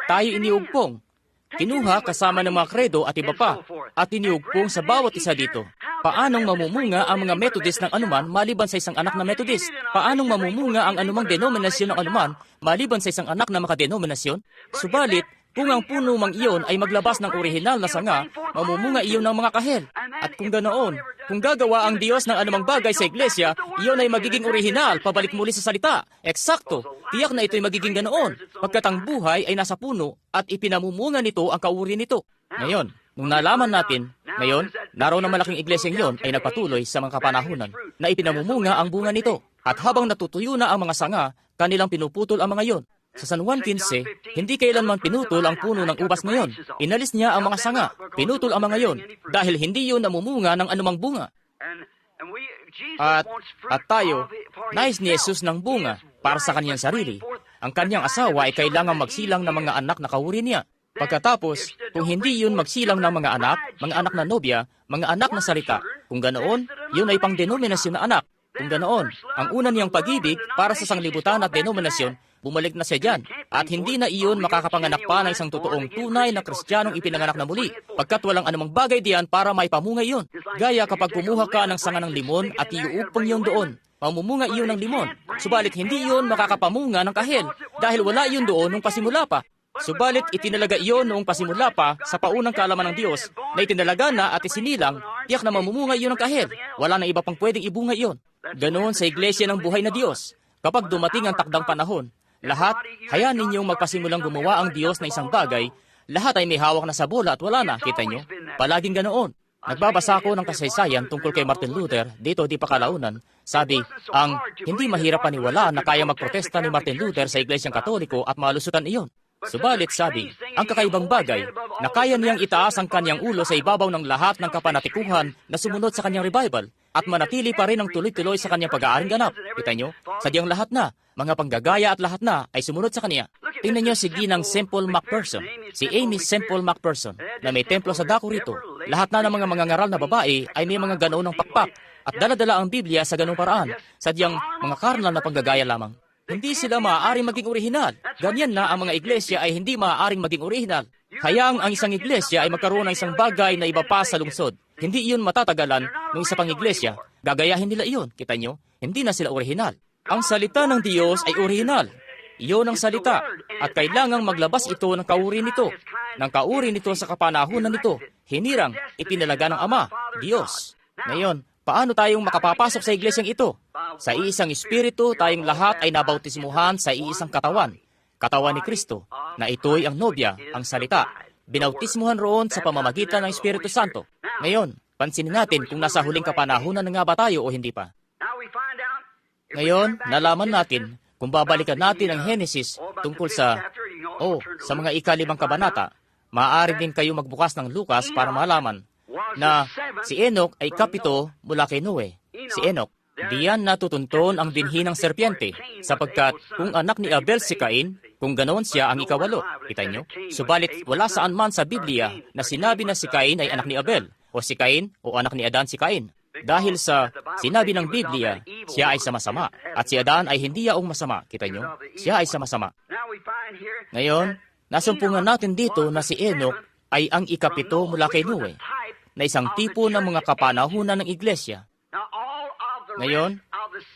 Tayo iniugpong. Kinuha kasama ng mga kredo at iba pa, at iniugpong sa bawat isa dito. Paanong mamumunga ang mga Methodist ng anuman maliban sa isang anak na Methodist? Paanong mamumunga ang anumang denominasyon ng anuman maliban sa isang anak na makadenominasyon? Subalit, kung ang puno mang iyon ay maglabas ng orihinal na sanga, mamumunga iyon ng mga kahel. At kung ganoon, kung gagawa ang Diyos ng anumang bagay sa iglesia, iyon ay magiging orihinal, pabalik muli sa salita. Eksakto, tiyak na ito'y magiging ganoon, pagkat ang buhay ay nasa puno at ipinamumunga nito ang kauri nito. Ngayon, nung nalaman natin, naroon ng malaking iglesyang iyon ay nagpatuloy sa mga kapanahunan na ipinamumunga ang bunga nito. At habang natutuyo na ang mga sanga, kanilang pinuputol ang mga iyon. Sa San Juan 15, hindi kailanman pinutol ang puno ng ubas ngayon. Inalis niya ang mga sanga, pinutol ang mga iyon, dahil hindi yun namumunga ng anumang bunga. At tayo, nais ni Jesus ng bunga para sa kanyang sarili. Ang kanyang asawa ay kailangang magsilang ng mga anak na kawuri niya. Pagkatapos, kung hindi yun magsilang ng mga anak na nobya, mga anak na salita, kung ganoon, yun ay pang-denominasyon na anak. Kung ganoon, ang una niyang pag-ibig para sa sanglibutan at denominasyon, bumalik na siya dyan. At hindi na iyon makakapanganak pa ng isang totoong tunay na Kristiyanong ipinanganak na muli, pagkat walang anumang bagay diyan para maipamungay iyon. Gaya kapag kumuha ka ng sanga ng limon at iuupong iyon doon, mamumunga iyon ng limon. Subalit hindi iyon makakapamunga ng kahel, dahil wala iyon doon nung pasimula pa. Subalit itinalaga iyon noong pasimula pa sa paunang kaalaman ng Diyos, na itinalaga na at isinilang, tiyak na mamumunga iyon ng kahel. Wala na iba pang pwedeng ibunga iyon. Ganoon sa iglesia ng buhay na Diyos. Kapag dumating ang takdang panahon, lahat, hayaan ninyong magpasimulang gumawa ang Diyos na isang bagay, lahat ay may hawak na sa bola at wala na, kita nyo? Palaging ganoon. Nagbabasa ako ng kasaysayan tungkol kay Martin Luther, dito di pa kalaunan. Sabi, ang hindi mahirap paniwala na kaya magprotesta ni Martin Luther sa Iglesyang Katoliko at malusutan iyon. Subalit sabi, ang kakaibang bagay na kaya niyang itaas ang kanyang ulo sa ibabaw ng lahat ng kapanatikuhan na sumunod sa kanyang revival at manatili pa rin ang tuloy-tuloy sa kanyang pag-aaring ganap. Kita nyo? Sadyang lahat na, mga panggagaya at lahat na ay sumunod sa kanya. Tingnan nyo si Ginang Semple McPherson, si Amy Semple McPherson, na may templo sa dako rito. Lahat na ng mga mangangaral na babae ay may mga ganoon ng pakpak at dala-dala ang Biblia sa ganoong paraan. Sadyang mga karnal na panggagaya lamang. Hindi sila maaaring maging orihinal. Ganyan na ang mga iglesia ay hindi maaaring maging orihinal. Hayaang ang isang iglesia ay magkaroon ng isang bagay na iba pa sa lungsod. Hindi iyon matatagalan ng isa pang iglesia. Gagayahin nila iyon. Kita nyo? Hindi na sila orihinal. Ang salita ng Diyos ay orihinal. Iyon ang salita. At kailangang maglabas ito ng kauri nito. Ng kauri nito sa kapanahunan nito. Hinirang, ipinalaga ng Ama, Diyos. Ngayon, paano tayong makapapasok sa iglesyang ito? Sa iisang espiritu, tayong lahat ay nabautismuhan sa iisang katawan. Katawan ni Kristo, na ito'y ang nobya, ang salita. Binautismuhan roon sa pamamagitan ng Espiritu Santo. Ngayon, pansinin natin kung nasa huling kapanahunan na nga ba tayo o hindi pa. Ngayon, nalaman natin kung babalikan natin ang Henesis tungkol sa mga ika-5 kabanata. Maaari din kayo magbukas ng Lucas para malaman na si Enoch ay kapito mula kay Noe. Si Enoch, diyan natutunton ang binhi ng serpiente, sapagkat kung anak ni Abel si Cain, kung ganoon siya ang ika-8. Kita nyo? Subalit wala saan man sa Biblia na sinabi na si Cain ay anak ni Abel, o si Cain o anak ni Adan si Cain. Dahil sa sinabi ng Biblia, siya ay sama-sama, at si Adan ay hindi yaong masama. Kita nyo? Siya ay sama-sama. Ngayon, nasumpungan natin dito na si Enoch ay ang ika-7 mula kay Noe, na isang tipo ng mga kapanahunan ng iglesia. Ngayon,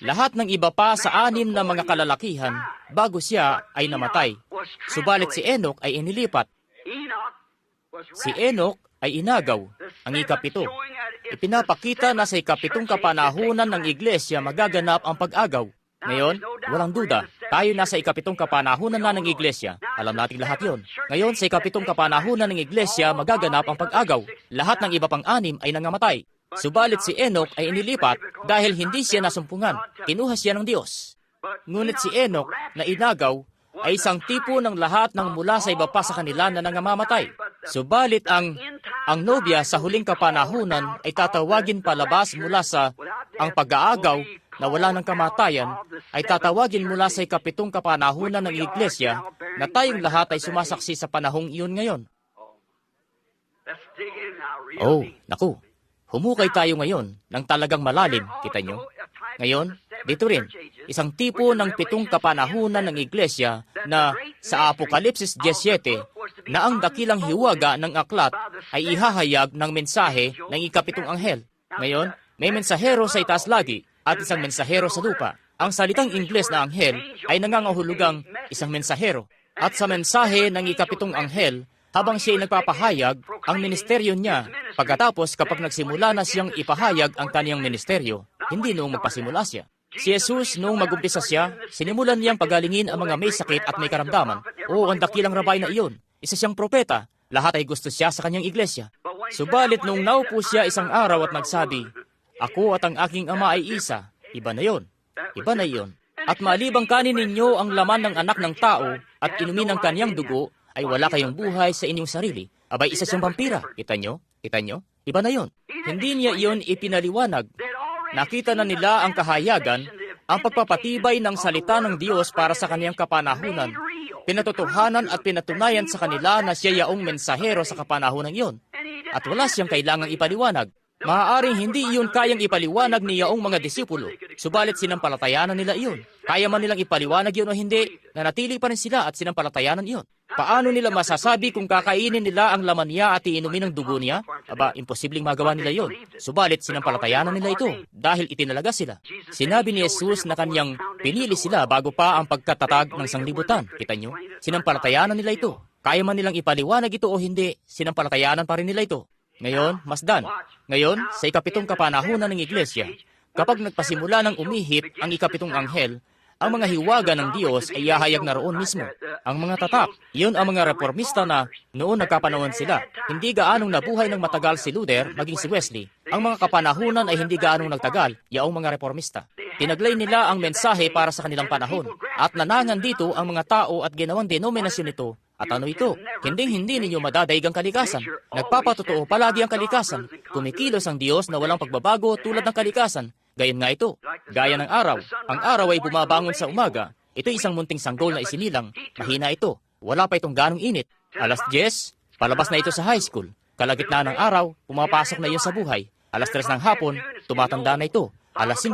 lahat ng iba pa sa 6 na mga kalalakihan bago siya ay namatay. Subalit si Enoch ay inilipat. Si Enoch ay inagaw, ang ika-7. Ipinapakita na sa ika-7 kapanahunan ng iglesia magaganap ang pag-agaw. Ngayon, walang duda, tayo nasa ika-7 kapanahunan na ng iglesia. Alam natin lahat yon. Ngayon, sa ika-7 kapanahunan ng iglesia magaganap ang pag-agaw. Lahat ng iba pang 6 ay nangamatay. Subalit si Enoch ay inilipat dahil hindi siya nasumpungan. Kinuha siya ng Diyos. Ngunit si Enoch na inagaw ay isang tipo ng lahat ng mula sa iba pa sa kanila na nangamamatay. Subalit ang nobya sa huling kapanahunan ay tatawagin palabas mula sa ang pag-aagaw na wala ng kamatayan ay tatawagin mula sa ika-7 kapanahunan ng iglesia na tayong lahat ay sumasaksi sa panahong iyon ngayon. Oh, naku. Humukay tayo ngayon ng talagang malalim, kita nyo? Ngayon, dito rin, isang tipo ng 7 kapanahunan ng iglesia na sa Apokalipsis 17 na ang dakilang hiwaga ng aklat ay ihahayag ng mensahe ng ika-7 anghel. Ngayon, may mensahero sa itaas lagi at isang mensahero sa lupa. Ang salitang Ingles na anghel ay nangangahulugang isang mensahero. At sa mensahe ng ika-7 anghel, habang siya ay nagpapahayag ang ministeryo niya, pagkatapos kapag nagsimula na siyang ipahayag ang kaniyang ministeryo, hindi noong magpasimula siya. Si Jesus, noong mag-umpisa siya, sinimulan niyang pagalingin ang mga may sakit at may karamdaman. Oo, ang dakilang rabay na iyon. Isa siyang propeta. Lahat ay gusto siya sa kanyang iglesia. Subalit noong naupo siya isang araw at nagsabi, "Ako at ang aking Ama ay isa." Iba na yon. Iba na iyon. At malibang kanin ninyo ang laman ng anak ng tao at inumin ang kaniyang dugo, ay wala kayong buhay sa inyong sarili. Abay, isa siyang vampira. Kita nyo? Kita nyo? Iba na yon. Hindi niya iyon ipinaliwanag. nakita na nila ang kahayagan, ang pagpapatibay ng salita ng Diyos para sa kaniyang kapanahunan. Pinatotohanan at pinatunayan sa kanila na siya yaong mensahero sa kapanahunan iyon. At wala siyang kailangang ipaliwanag. Maaaring hindi iyon kayang ipaliwanag ni yaong mga disipulo, subalit sinampalatayanan nila iyon. Kaya man nilang ipaliwanag iyon o hindi, nanatili pa rin sila at sinampalatayanan iyon. Paano nila masasabi kung kakainin nila ang laman niya at iinumin ang dugo niya? Aba, imposibleng magawa nila iyon. Subalit sinampalatayanan nila ito dahil itinalaga sila. Sinabi ni Jesus na kanyang pinili sila bago pa ang pagkatatag ng sanglibutan. Kita nyo? Sinampalatayanan nila ito. Kaya man nilang ipaliwanag ito o hindi, sinampalatayanan pa rin nila ito. Ngayon, masdan. Ngayon, sa ikapitong kapanahunan ng iglesia, kapag nagpasimula ng umihip ang ikapitong anghel, ang mga hiwaga ng Diyos ay yahayag na roon mismo. Ang mga tatak, iyon ang mga reformista na noon nagkapanahon sila. Hindi gaanong nabuhay ng matagal si Luther, maging si Wesley. Ang mga kapanahunan ay hindi gaanong nagtagal, yaong mga reformista. Tinaglay nila ang mensahe para sa kanilang panahon. At nanangan dito ang mga tao at ginawang denominasyon nito. At ano ito? Hindi ninyo madadaig ang kalikasan. Nagpapatotoo palagi ang kalikasan. Kumikilos ang Diyos na walang pagbabago tulad ng kalikasan. Gayon nga ito. Gaya ng araw. Ang araw ay bumabangon sa umaga. Ito isang munting sanggol na isinilang. Mahina ito. Wala pa itong ganong init. Alas 10, palabas na ito sa high school. Kalagitnaan ng araw, pumapasok na iyon sa buhay. Alas 3 ng hapon, tumatanda na ito. Alas 5,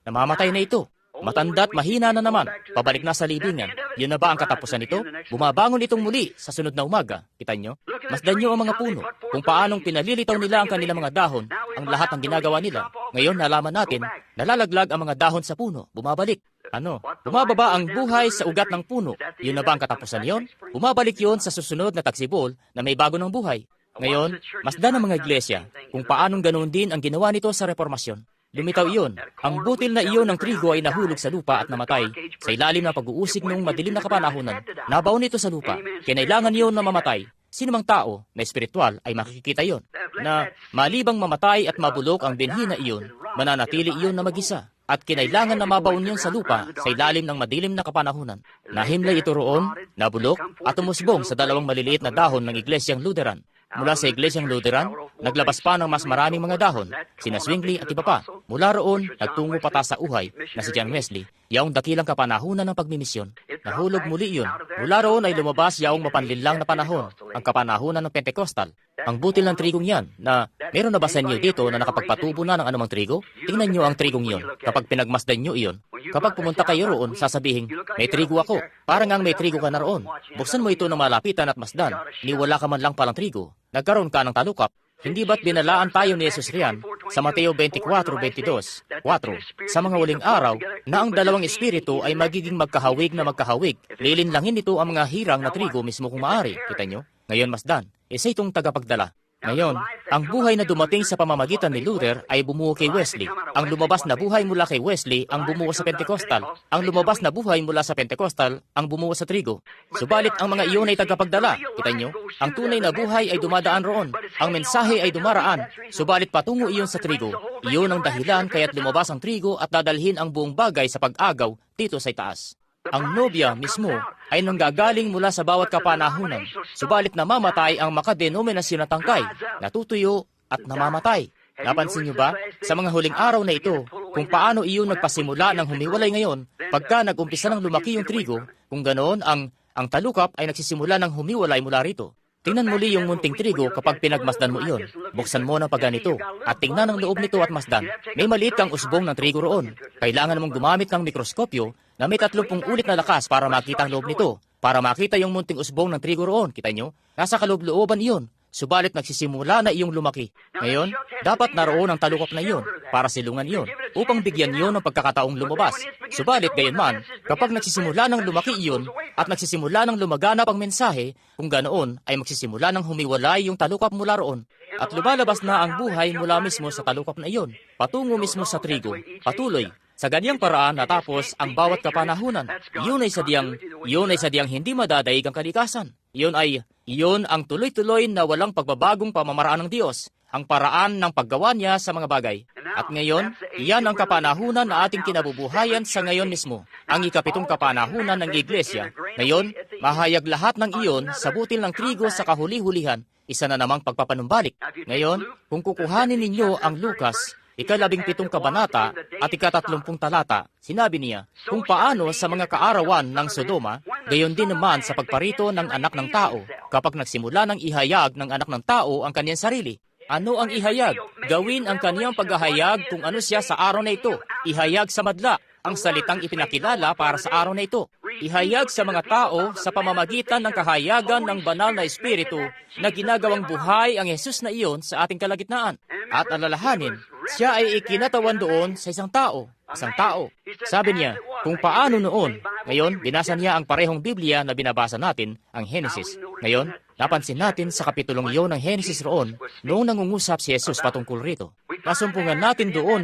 namamatay na ito. Matanda't mahina na naman, pabalik na sa libingan. Yun na ba ang katapusan nito? Bumabangon itong muli sa sunod na umaga. Kita nyo? Masdan nyo ang mga puno, kung paanong pinalilitaw nila ang kanilang mga dahon, ang lahat ng ginagawa nila. Ngayon nalaman natin, nalalaglag ang mga dahon sa puno, bumabalik. Ano? Bumababa ang buhay sa ugat ng puno. Yun na ba ang katapusan yon? Bumabalik yon sa susunod na tagsibol na may bago ng buhay. Ngayon, masdan ang mga iglesia kung paanong ganoon din ang ginawa nito sa reformasyon. Lumitaw iyon. Ang butil na iyon ng trigo ay nahulog sa lupa at namatay sa ilalim ng pag-uusig noong madilim na kapanahunan. Nabaon ito sa lupa. Kinailangan iyon na mamatay. Sinumang tao na espiritual ay makikita iyon. Na malibang mamatay at mabulok ang binhi na iyon, mananatili iyon na mag-isa. At kinailangan na mabaon yun sa lupa sa ilalim ng madilim na kapanahunan. Nahimlay ito roon, nabulok, at umusbong sa dalawang maliliit na dahon ng Iglesyang Lutheran. Mula sa Iglesyang Lutheran, naglabas pa ng mas maraming mga dahon, sina Zwingli at iba pa. Mula roon, nagtungo pata sa uhay na si John Wesley, yaong dakilang kapanahunan ng pagmimisyon. Nahulog muli iyon. Mula roon ay lumabas yaong mapanlinlang na panahon, ang kapanahunan ng Pentecostal. Ang butil ng trigong yan, na meron na ba sa inyo dito na nakapagpatubo na ng anumang trigo? Tingnan nyo ang trigong yon kapag pinagmasdan nyo iyon. Kapag pumunta kayo roon, sasabihin, may trigo ako. Parang ang may trigo ka na roon. Buksan mo ito ng malapitan at masdan. Ni wala ka man lang palang trigo. Nagkaroon ka ng talukap. Hindi ba't binalaan tayo ni Jesus riyan sa Mateo 24:22, 4, sa mga huling araw na ang dalawang espiritu ay magiging magkahawig na magkahawig. Lilinlangin nito ang mga hirang na trigo mismo kung maaari. Kita nyo? Ngayon masdan, isa itong tagapagdala. Ngayon, ang buhay na dumating sa pamamagitan ni Luther ay bumuo kay Wesley. Ang lumabas na buhay mula kay Wesley ang bumuo sa Pentecostal. Ang lumabas na buhay mula sa Pentecostal ang bumuo sa trigo. Subalit ang mga iyon ay tagapagdala. Kita nyo? Ang tunay na buhay ay dumadaan roon. Ang mensahe ay dumaraan. Subalit patungo iyon sa trigo. Iyon ang dahilan kaya't lumabas ang trigo at dadalhin ang buong bagay sa pag-agaw dito sa itaas. Ang nobya mismo ay nanggagaling mula sa bawat kapanahunan, subalit namamatay ang makadenominasyon na tangkay, natutuyo at namamatay. Napansin niyo ba, sa mga huling araw na ito, kung paano iyon nagpasimula ng humiwalay ngayon, pagka nag-umpisa ng lumaki yung trigo, kung ganoon ang talukap ay nagsisimula ng humiwalay mula rito. Tingnan muli yung munting trigo kapag pinagmasdan mo iyon. Buksan mo ng pagganito at tingnan ang loob nito at masdan. May maliit kang usbong ng trigo roon. Kailangan mong gumamit ng mikroskopyo na may 30 ulit na lakas para makita ang loob nito. Para makita yung munting usbong ng trigo roon. Kita nyo? Nasa kaloob-looban iyon. Subalit nagsisimula na iyong lumaki. Ngayon, dapat naroon ang talukap na iyon para silungan iyon upang bigyan iyon ng pagkakataong lumabas. Subalit gayunman, kapag nagsisimula ng lumaki iyon at nagsisimula ng lumaganap ang mensahe, kung ganoon ay magsisimula ng humiwalay yung talukap mula roon at lumalabas na ang buhay mula mismo sa talukap na iyon, patungo mismo sa trigo, patuloy. Sa ganyang paraan natapos ang bawat kapanahunan. Iyon ay sadyang hindi madadaig ang kalikasan. Iyon ang tuloy-tuloy na walang pagbabagong pamamaraan ng Diyos, ang paraan ng paggawa niya sa mga bagay. At ngayon, iyan ang kapanahunan na ating kinabubuhayan sa ngayon mismo, ang ikapitong kapanahunan ng Iglesia. Ngayon, mahayag lahat ng iyon sa butil ng trigo sa kahuli-hulihan, isa na namang pagpapanumbalik. Ngayon, kung kukuhanin ninyo ang Lucas, ika-17 kabanata at ika-30 talata, sinabi niya kung paano sa mga kaarawan ng Sodoma, gayon din naman sa pagparito ng anak ng tao, kapag nagsimula ng ihayag ng anak ng tao ang kanyang sarili. Ano ang ihayag? Gawin ang kaniyang paghahayag kung ano siya sa araw na ito. Ihayag sa madla, ang salitang ipinakilala para sa araw na ito. Ihayag sa mga tao sa pamamagitan ng kahayagan ng banal na Espiritu na ginagawang buhay ang Jesus na iyon sa ating kalagitnaan. At alalahanin, siya ay ikinatawan doon sa isang tao. Isang tao. Sabi niya, kung paano noon. Ngayon, binasa niya ang parehong Biblia na binabasa natin, ang Genesis. Ngayon, napansin natin sa kapitulong iyon ng Genesis roon, noong nangungusap si Jesus patungkol rito. Nasumpungan natin doon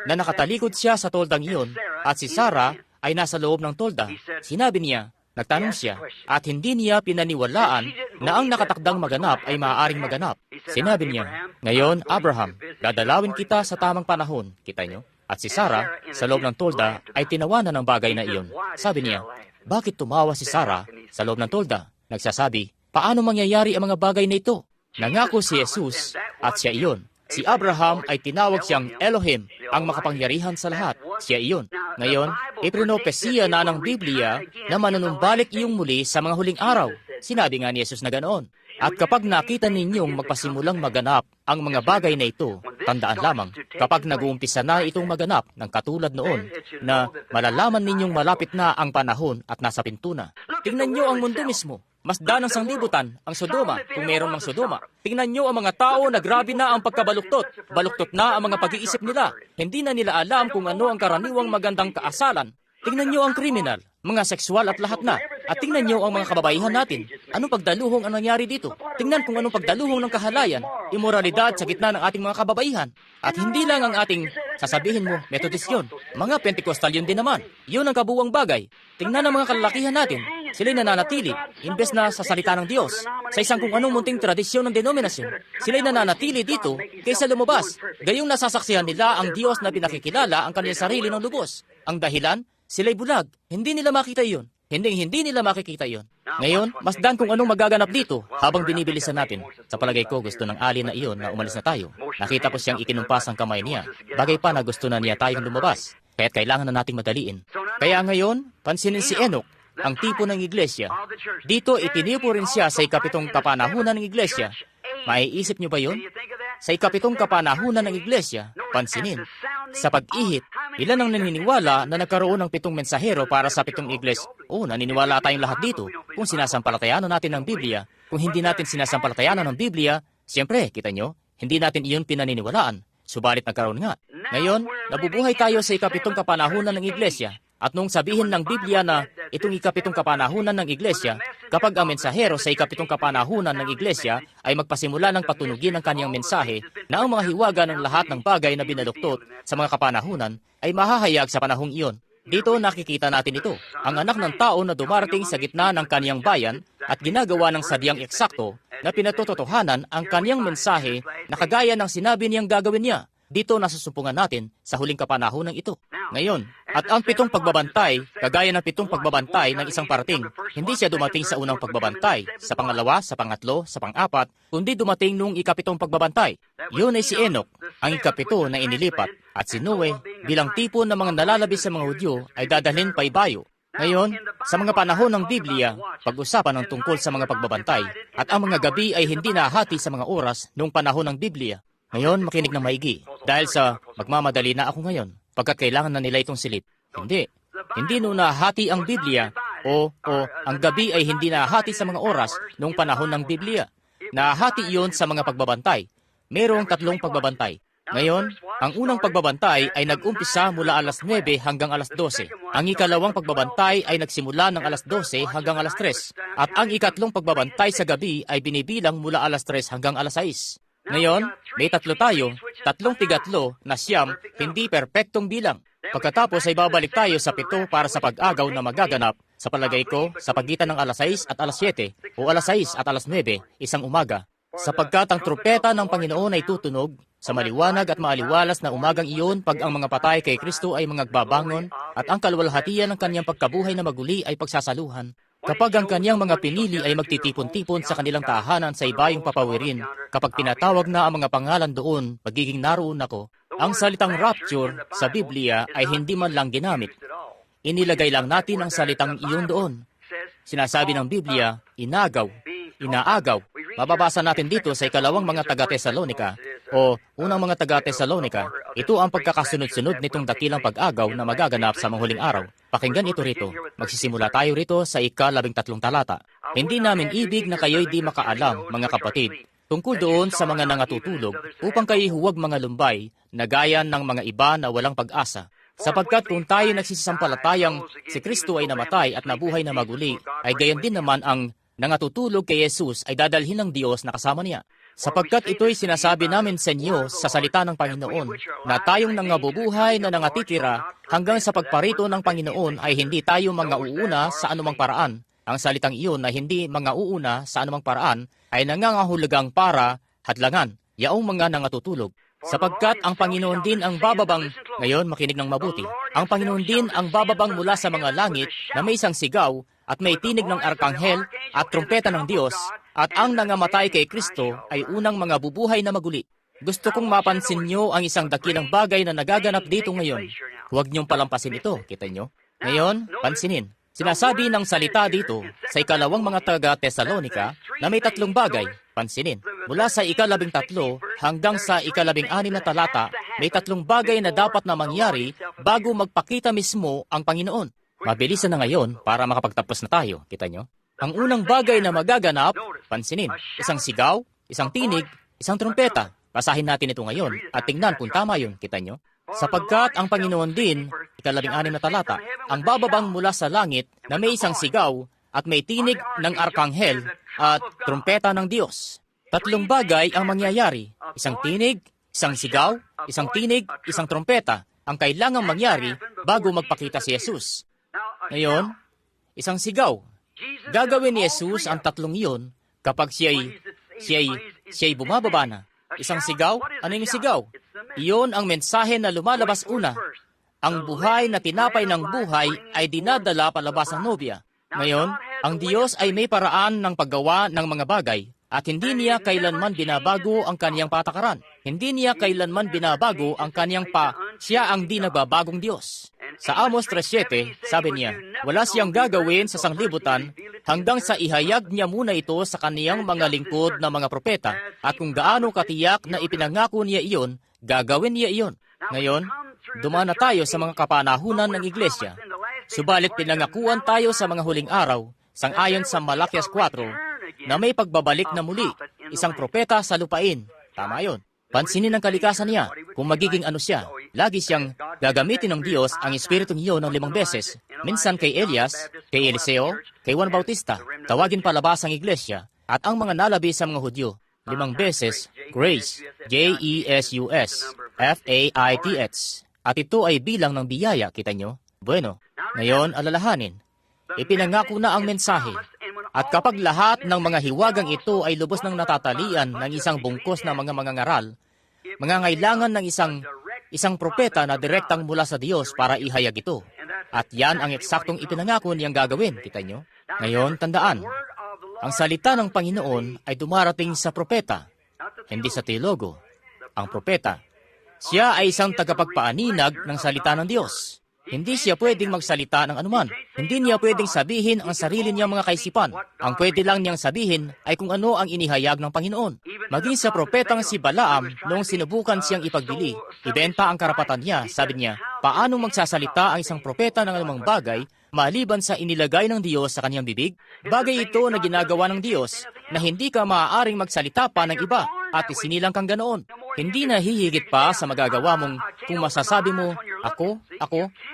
na nakatalikod siya sa toldang iyon, at si Sarah ay nasa loob ng tolda. Sinabi niya, nagtanong siya, at hindi niya pinaniwalaan na ang nakatakdang maganap ay maaaring maganap. Sinabi niya, ngayon, Abraham, dadalawin kita sa tamang panahon. Kita niyo? At si Sarah, sa loob ng tolda, ay tinawanan ng bagay na iyon. Sabi niya, bakit tumawa si Sarah sa loob ng tolda? Nagsasabi, paano mangyayari ang mga bagay na ito? Nangako si Jesus at siya iyon. Si Abraham ay tinawag siyang Elohim, ang makapangyarihan sa lahat. Siya iyon. Ngayon, iprinopesiya na ng Biblia na manunumbalik iyong muli sa mga huling araw. Sinabi nga ni Jesus na ganoon. At kapag nakita ninyong magpasimulang maganap ang mga bagay na ito, tandaan lamang, kapag nag-uumpisa na itong maganap ng katulad noon, na malalaman ninyong malapit na ang panahon at nasa pinto na. Tingnan niyo ang mundo mismo. Masda ng sanglibutan, ang Sodoma, kung mayroon ng Sodoma. Tingnan niyo ang mga tao na grabe na ang pagkabaluktot. Baluktot na ang mga pag-iisip nila. Hindi na nila alam kung ano ang karaniwang magandang kaasalan. Tingnan niyo ang kriminal, mga sexual at lahat na. At tingnan niyo ang mga kababaihan natin. Anong pagdaluhong ang nangyari dito? Tingnan kung anong pagdaluhong ng kahalayan, imoralidad sa gitna ng ating mga kababaihan. At hindi lang ang ating, sasabihin mo, Methodist yun. Mga Pentecostal yun din naman. Yun ang kabuwang bagay. Tingnan ang mga kalalakihan natin. Sila'y nananatili, imbes na sa salita ng Diyos, sa isang kung anong munting tradisyon ng denominasyon. Sila'y nananatili dito kaysa lumabas. Gayong nasasaksihan nila ang Diyos na pinakikilala ang kanilang sarili ng lubos. Ang dahilan, sila'y bulag. Hindi nila makita iyon. Hindi nila makikita iyon. Ngayon, masdan kung anong magaganap dito habang binibilisan natin. Sa palagay ko, gusto ng alien na iyon na umalis na tayo. Nakita ko siyang ikinumpas ang kamay niya. Bagay pa na gusto na niya tayong lumabas. Kaya't kailangan na nating madaliin. Kaya ngayon, pansinin si Enoch, ang tipo ng iglesia. Dito, itinipo rin siya sa ikapitong kapanahunan ng iglesia. Maiisip niyo ba yun? Sa ikapitong kapanahunan ng iglesia, pansinin, sa pag-ihit, ilan ang naniniwala na nagkaroon ng 7 mensahero para sa 7 iglesia? Naniniwala tayong lahat dito kung sinasampalatayanan natin ng Biblia. Kung hindi natin sinasampalatayanan ng Biblia, siyempre, kita nyo, hindi natin iyon pinaniniwalaan. Subalit nagkaroon nga. Ngayon, nabubuhay tayo sa ikapitong kapanahunan ng iglesia. At nung sabihin ng Biblia na itong ikapitong kapanahunan ng iglesia, kapag ang mensahero sa ikapitong kapanahunan ng iglesia ay magpasimula ng patunugin ang kanyang mensahe na ang mga hiwaga ng lahat ng bagay na binaluktot sa mga kapanahunan ay mahahayag sa panahong iyon. Dito nakikita natin ito, ang anak ng tao na dumarating sa gitna ng kanyang bayan at ginagawa ng sadyang eksakto na pinatototohanan ang kanyang mensahe na kagaya ng sinabi niyang gagawin niya. Dito nasusumpungan natin sa huling kapanahon ng ito. Ngayon, at ang 7 pagbabantay, kagaya ng 7 pagbabantay ng isang parating, hindi siya dumating sa unang pagbabantay, sa pangalawa, sa pangatlo, sa pang-apat, kundi dumating nung ikapitong pagbabantay. Yun ay si Enoch, ang ikapito na inilipat, at si Noe, bilang tipo ng mga nalalabis sa mga Hudyo, ay dadalhin pa ibayo. Ngayon, sa mga panahon ng Biblia, pag-usapan ang tungkol sa mga pagbabantay, at ang mga gabi ay hindi nahati sa mga oras noong panahon ng Biblia. Ngayon, makinig ng maigi. Dahil sa magmamadali na ako ngayon, pagkat kailangan na nila itong silip. Hindi. Hindi noong nahati ang Biblia, o ang gabi ay hindi nahati sa mga oras noong panahon ng Biblia. Nahati iyon sa mga pagbabantay. Mayroong 3 pagbabantay. Ngayon, ang unang pagbabantay ay nag-umpisa mula alas 9 hanggang alas 12. Ang ikalawang pagbabantay ay nagsimula ng alas 12 hanggang alas 3. At ang ikatlong pagbabantay sa gabi ay binibilang mula alas 3 hanggang alas 6. Ngayon, may 3 tayo, 3 na siyam, hindi perpektong bilang. Pagkatapos ay babalik tayo sa 7 para sa pag-agaw na magaganap, sa palagay ko, sa pagitan ng alas 6 at alas 7 o alas 6 at alas 9, isang umaga. Sapagkat ang trupeta ng Panginoon ay tutunog, sa maliwanag at maaliwalas na umagang iyon pag ang mga patay kay Kristo ay mga babangon at ang kaluwalhatian ng kanyang pagkabuhay na maguli ay pagsasaluhan. Kapag ang kanyang mga pinili ay magtitipon-tipon sa kanilang tahanan sa ibayong papawirin, kapag tinatawag na ang mga pangalan doon, magiging naroon ako. Ang salitang rapture sa Biblia ay hindi man lang ginamit. Inilagay lang natin ang salitang iyon doon. Sinasabi ng Biblia, inagaw, inaagaw. Mababasa natin dito sa ikalawang mga taga-Tesalonika o unang mga taga-Tesalonika. Ito ang pagkakasunod-sunod nitong dakilang pag-agaw na magaganap sa mga huling araw. Pakinggan ito rito. Magsisimula tayo rito sa ika-13 talata. Hindi namin ibig na kayo'y di makaalam, mga kapatid, tungkol doon sa mga nangatutulog upang kayo huwag mga lumbay na gaya ng mga iba na walang pag-asa. Sapagkat kung tayo nagsisisampalatayang si Kristo ay namatay at nabuhay na maguli, ay gayon din naman ang nangatutulog kay Jesus ay dadalhin ng Diyos na kasama niya. Sapagkat ito'y sinasabi namin sa inyo sa salita ng Panginoon, na tayong nangabubuhay na nangatitira hanggang sa pagparito ng Panginoon ay hindi tayo mga uuna sa anumang paraan. Ang salitang iyon na hindi mga uuna sa anumang paraan ay nangangahulugang para hadlangan, yaong mga nangatutulog. Sapagkat ang Panginoon din ang bababang, ngayon makinig ng mabuti, ang Panginoon din ang bababang mula sa mga langit na may isang sigaw at may tinig ng arkanghel at trumpeta ng Diyos, at ang nangamatay kay Kristo ay unang mga bubuhay na maguli. Gusto kong mapansin nyo ang isang dakilang bagay na nagaganap dito ngayon. Huwag niyong palampasin ito, kita nyo? Ngayon, pansinin. Sinasabi ng salita dito sa ikalawang mga taga-Tesalonika na may tatlong bagay. Pansinin. Mula sa ika-13 hanggang sa ika-16 na talata, may tatlong bagay na dapat na mangyari bago magpakita mismo ang Panginoon. Mabilisan na ngayon para makapagtapos na tayo. Kita nyo? Ang unang bagay na magaganap, pansinin, isang sigaw, isang tinig, isang trumpeta. Basahin natin ito ngayon at tingnan kung tama yun. Kita nyo? Sapagkat ang Panginoon din, ika-16 na talata, ang bababang mula sa langit na may isang sigaw at may tinig ng arkanghel at trumpeta ng Diyos. Tatlong bagay ang mangyayari. Isang tinig, isang sigaw, isang tinig, isang trumpeta ang kailangang mangyari bago magpakita si Jesus. Ngayon, isang sigaw. Gagawin ni Jesus ang tatlong iyon kapag siya'y bumababa na. Isang sigaw? Ano yung sigaw? Iyon ang mensahe na lumalabas una. Ang buhay na tinapay ng buhay ay dinadala palabas ng nobya. Ngayon, ang Diyos ay may paraan ng paggawa ng mga bagay at hindi niya kailanman binabago ang kaniyang patakaran. Hindi niya kailanman binabago ang kaniyang siya ang di nagbabagong Diyos. Sa Amos 3:7, sabi niya, wala siyang gagawin sa sanglibutan hanggang sa ihayag niya muna ito sa kaniyang mga lingkod na mga propeta, at kung gaano katiyak na ipinangako niya iyon, gagawin niya iyon. Ngayon, dumaan na tayo sa mga kapanahunan ng iglesia. Subalit pinangakuan tayo sa mga huling araw, sangayon sa Malakias 4, na may pagbabalik na muli, isang propeta sa lupain. Tama yun. Pansinin ang kalikasan niya, kung magiging ano siya. Lagi siyang gagamitin ng Diyos ang Espiritong iyon ng 5 beses. Minsan kay Elias, kay Eliseo, kay Juan Bautista. Tawagin palabas ang iglesia at ang mga nalabi sa mga Hudyo. 5 beses, grace, J-E-S-U-S, F-A-I-T-H. At ito ay bilang ng biyaya, kita nyo? Bueno, ngayon alalahanin. Ipinangako na ang mensahe. At kapag lahat ng mga hiwagang ito ay lubos ng natatalian ng isang bungkos na mga mangangaral, mangangailangan ng isang propeta na direktang mula sa Diyos para ihayag ito. At yan ang eksaktong ipinangako niyang gagawin, kita nyo? Ngayon, tandaan, ang salita ng Panginoon ay dumarating sa propeta, hindi sa teologo. Ang propeta, siya ay isang tagapagpaaninag ng salita ng Diyos. Hindi siya pwedeng magsalita ng anuman. Hindi niya pwedeng sabihin ang sarili niyang mga kaisipan. Ang pwede lang niyang sabihin ay kung ano ang inihayag ng Panginoon. Maging sa propetang si Balaam, noong sinubukan siyang ipagbili, ibenta ang karapatan niya. Sabi niya, paano magsasalita ang isang propeta ng anumang bagay maliban sa inilagay ng Diyos sa kanyang bibig? Bagay ito na ginagawa ng Diyos na hindi ka maaaring magsalita pa ng iba at isinilang kang ganoon. Hindi na hihigit pa sa magagawa mong kung masasabi mo, ako,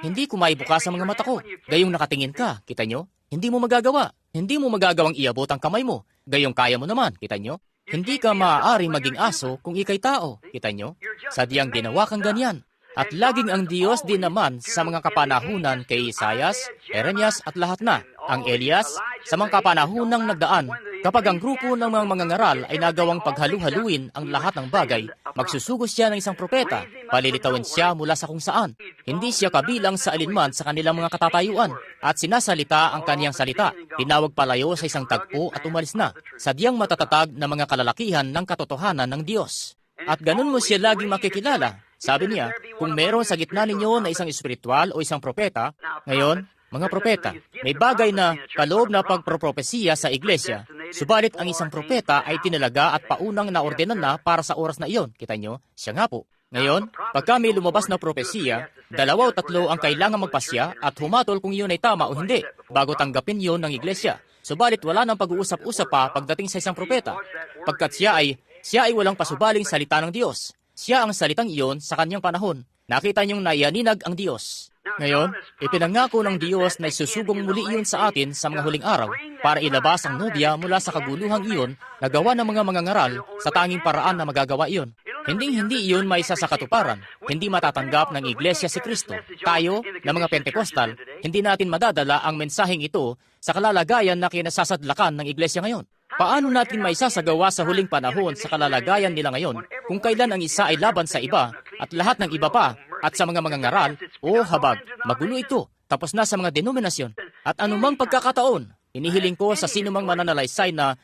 hindi ko maibukas ang mga mata ko. Gayong nakatingin ka, kita nyo? Hindi mo magagawa. Hindi mo magagawang iabot ang kamay mo. Gayong kaya mo naman, kita nyo? Hindi ka maaaring maging aso kung ikay tao, kita nyo? Sadyang ginawa kang ganyan. At laging ang Diyos din naman sa mga kapanahunan kay Isaias, Jeremias at lahat na, ang Elias, sa mga kapanahunang nagdaan, kapag ang grupo ng mga mangangaral ay nagawang paghalu-haluin ang lahat ng bagay, magsusugos siya ng isang propeta, palilitawin siya mula sa kung saan. Hindi siya kabilang sa alinman sa kanilang mga katatayuan. at sinasalita ang kaniyang salita. Tinawag palayo sa isang tagpo at umalis na. Sadyang matatatag na mga kalalakihan ng katotohanan ng Diyos. At ganun mo siya laging makikilala. Sabi niya, kung meron sa gitna ninyo na isang espiritual o isang propeta, ngayon, mga propeta, may bagay na kaloob na pagpropropesiya sa iglesia, subalit ang isang propeta ay tinalaga at paunang naordenan na para sa oras na iyon. Kita nyo? Siya nga po. Ngayon, pagka may lumabas na propesiya, 2 o 3 ang kailangan magpasya at humatol kung iyon ay tama o hindi, bago tanggapin iyon ng iglesia. Subalit wala nang pag-uusap-usap pa pagdating sa isang propeta, pagkat siya ay walang pasubaling salita ng Diyos. Siya ang salitang iyon sa kanyang panahon. Nakita niyong naiyaninag ang Diyos. Ngayon, ipinangako ng Diyos na isusubong muli iyon sa atin sa mga huling araw para ilabas ang nobya mula sa kaguluhang iyon na gawa ng mga mangangaral sa tanging paraan na magagawa iyon. Hindi iyon may isa sa katuparan. Hindi matatanggap ng Iglesia si Kristo. Tayo, na mga Pentecostal, hindi natin madadala ang mensaheng ito sa kalalagayan na kinasasadlakan ng Iglesia ngayon. Paano natin maisasagawa sa huling panahon sa kalalagayan nila ngayon kung kailan ang isa ay laban sa iba at lahat ng iba pa at sa mga mangangaral? O habag, magulo ito. Tapos na sa mga denominasyon. At anumang pagkakataon, inihiling ko sa sinumang mananalaysay na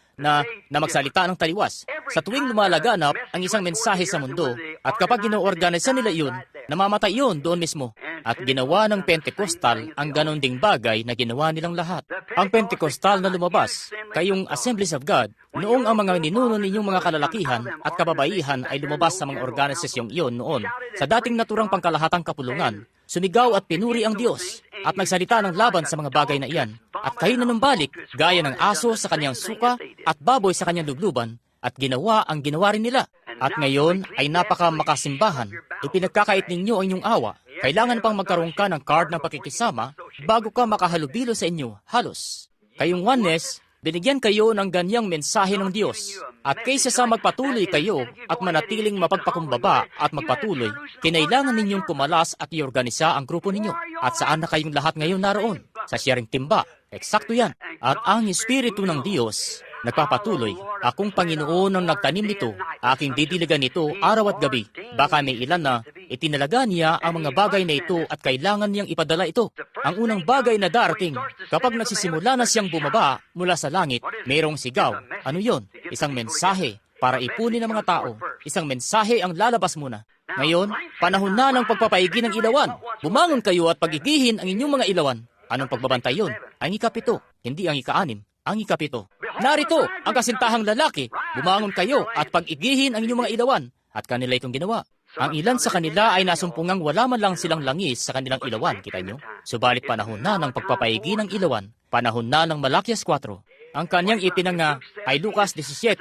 magsalita ng taliwas. Sa tuwing lumalaganap ang isang mensahe sa mundo at kapag ginoorganisa nila iyon, namamatay iyon doon mismo. At ginawa ng Pentecostal ang ganon ding bagay na ginawa nilang lahat. Ang Pentecostal na lumabas, kayong Assemblies of God, noong ang mga ninuno ninyong mga kalalakihan at kababaihan ay lumabas sa mga organisasyong iyon noon, sa dating naturang pangkalahatang kapulungan, sumigaw at pinuri ang Diyos at nagsalita ng laban sa mga bagay na iyan. At kayo na numbalik, gaya ng aso sa kanyang suka at baboy sa kanyang lubluban, at ginawa ang ginawa rin nila. At ngayon ay napaka-makasimbahan, ipinagkakait ninyo ang inyong awa. Kailangan pang magkaroon ka ng card ng pakikisama bago ka makahalubilo sa inyo, halos. Kayong oneness, binigyan kayo ng ganyang mensahe ng Diyos. At kaysa sa magpatuloy kayo at manatiling mapagpakumbaba at magpatuloy, kinailangan ninyong kumalas at iorganisa ang grupo ninyo. At saan na kayong lahat ngayon naroon? Sa sharing timba. Eksakto yan. At ang Espiritu ng Diyos nagpapatuloy. Akong Panginoon ang nagtanim nito, aking didiligan nito araw at gabi. Baka may ilan na itinalaga niya ang mga bagay na ito at kailangan niyang ipadala ito. Ang unang bagay na darating, kapag nagsisimula na siyang bumaba mula sa langit, mayroong sigaw. Ano yon? Isang mensahe para ipunin ng mga tao. Isang mensahe ang lalabas muna. Ngayon, panahon na ng pagpapaigi ng ilawan. Bumangon kayo at pagigihin ang inyong mga ilawan. Anong pagbabantay yon? Ang ika-7, hindi ang ika-6. Ang ika-7. Narito ang kasintahang lalaki. Bumangon kayo at pag-igihin ang inyong mga ilawan. At kanila itong ginawa. Ang ilan sa kanila ay nasumpungang wala man lang silang langis sa kanilang ilawan, kita nyo? Subalit panahon na ng pagpapaigi ng ilawan. Panahon na ng Malakias 4. Ang kanyang ipinanga ay Lucas 17.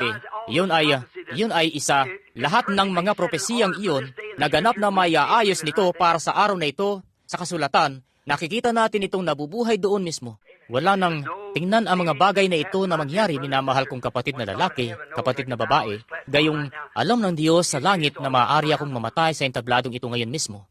Iyon ay isa. Lahat ng mga propesiyang iyon naganap na maiaayos nito para sa araw na ito sa kasulatan. Nakikita natin itong nabubuhay doon mismo. Wala nang tingnan ang mga bagay na ito na mangyari, minamahal kong kapatid na lalaki, kapatid na babae, gayong alam ng Diyos sa langit na maaari akong mamatay sa entabladong ito ngayon mismo.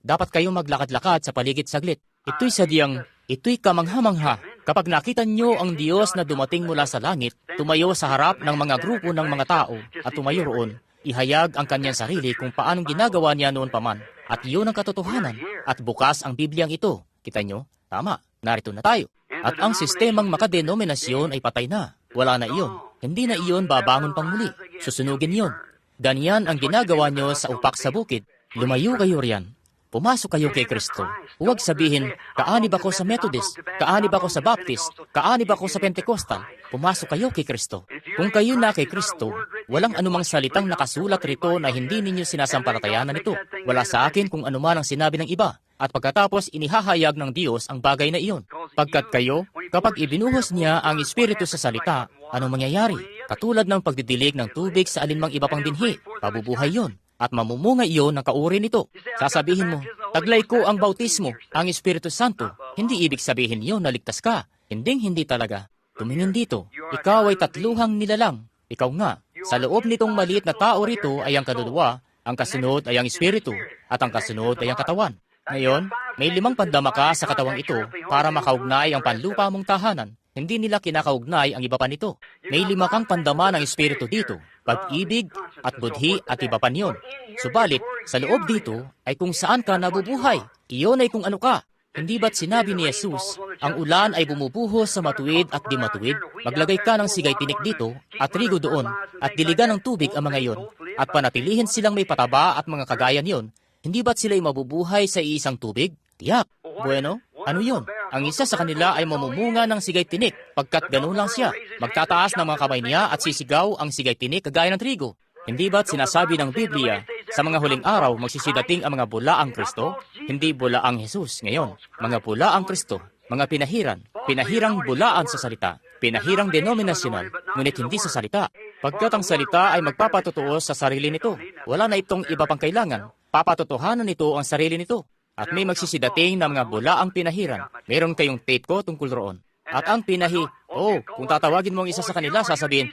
Dapat kayo maglakad-lakad sa paligid saglit. Ito'y kamangha-mangha. Kapag nakita niyo ang Diyos na dumating mula sa langit, tumayo sa harap ng mga grupo ng mga tao at tumayo roon, ihayag ang kanyang sarili kung paanong ginagawa niya noon paman. At iyon ang katotohanan. At bukas ang Bibliang ito. Kita nyo? Tama. Narito na tayo. At ang sistemang makadenominasyon ay patay na. Wala na iyon. Hindi na iyon babangon pang muli. Susunugin iyon. Ganyan ang ginagawa nyo sa upak sa bukid. Lumayo kayo riyan. Pumasok kayo kay Kristo. Huwag sabihin, kaanib ako sa Methodist, kaanib ako sa Baptist, kaanib ako sa Pentecostal. Pumasok kayo kay Kristo. Kung kayo na kay Kristo, walang anumang salitang nakasulat rito na hindi ninyo sinasampalatayanan nito. Wala sa akin kung anuman ang sinabi ng iba. At pagkatapos inihahayag ng Diyos ang bagay na iyon. Pagkat kayo, kapag ibinuhos niya ang Espiritu sa salita, anong mangyayari? Katulad ng pagdidilig ng tubig sa alinmang iba pang binhi, pabubuhay yon. At mamumunga iyon ng kauri nito. Sasabihin mo, taglay ko ang bautismo, ang Espiritu Santo. Hindi ibig sabihin iyon na ligtas ka. Hindi talaga. Tumingin dito, ikaw ay tatluhang nilalang. Ikaw nga, sa loob nitong maliit na tao rito ay ang kaluluwa, ang kasunod ay ang Espiritu, at ang kasunod ay ang katawan. Ngayon, may 5 pandama ka sa katawang ito para makaugnay ang panlupa mong tahanan. Hindi nila kinakaugnay ang iba pa nito. May 5 kang pandama ng Espiritu dito, pag-ibig at budhi at iba pa niyon. Subalit, sa loob dito ay kung saan ka nabubuhay. Iyon ay kung ano ka. Hindi ba't sinabi ni Jesus, ang ulan ay bumubuhos sa matuwid at di matuwid? Maglagay ka ng sigay tinik dito at trigo doon at diligan ng tubig ang mga iyon at panatilihin silang may pataba at mga kagayan yon. Hindi ba't sila'y mabubuhay sa iisang tubig? Tiyak. Bueno, ano yun? Ang isa sa kanila ay mamumunga ng sigay tinik pagkat ganun lang siya. Magtataas ng mga kamay niya at sisigaw ang sigay tinik kagaya ng trigo. Hindi ba't sinasabi ng Biblia, sa mga huling araw magsisidating ang mga bulaang Kristo? Hindi bulaang Jesus ngayon. Mga bulaang Kristo, mga pinahirang bulaan sa salita, pinahirang denominasyonal, ngunit hindi sa salita. Pagkat ang salita ay magpapatotoo sa sarili nito. Wala na itong iba pang kailangan. Papatotohanan nito ang sarili nito. At may magsisidating na mga bulaang pinahiran. Meron kayong tape ko tungkol roon. At ang kung tatawagin mo ang isa sa kanila, sasabihin,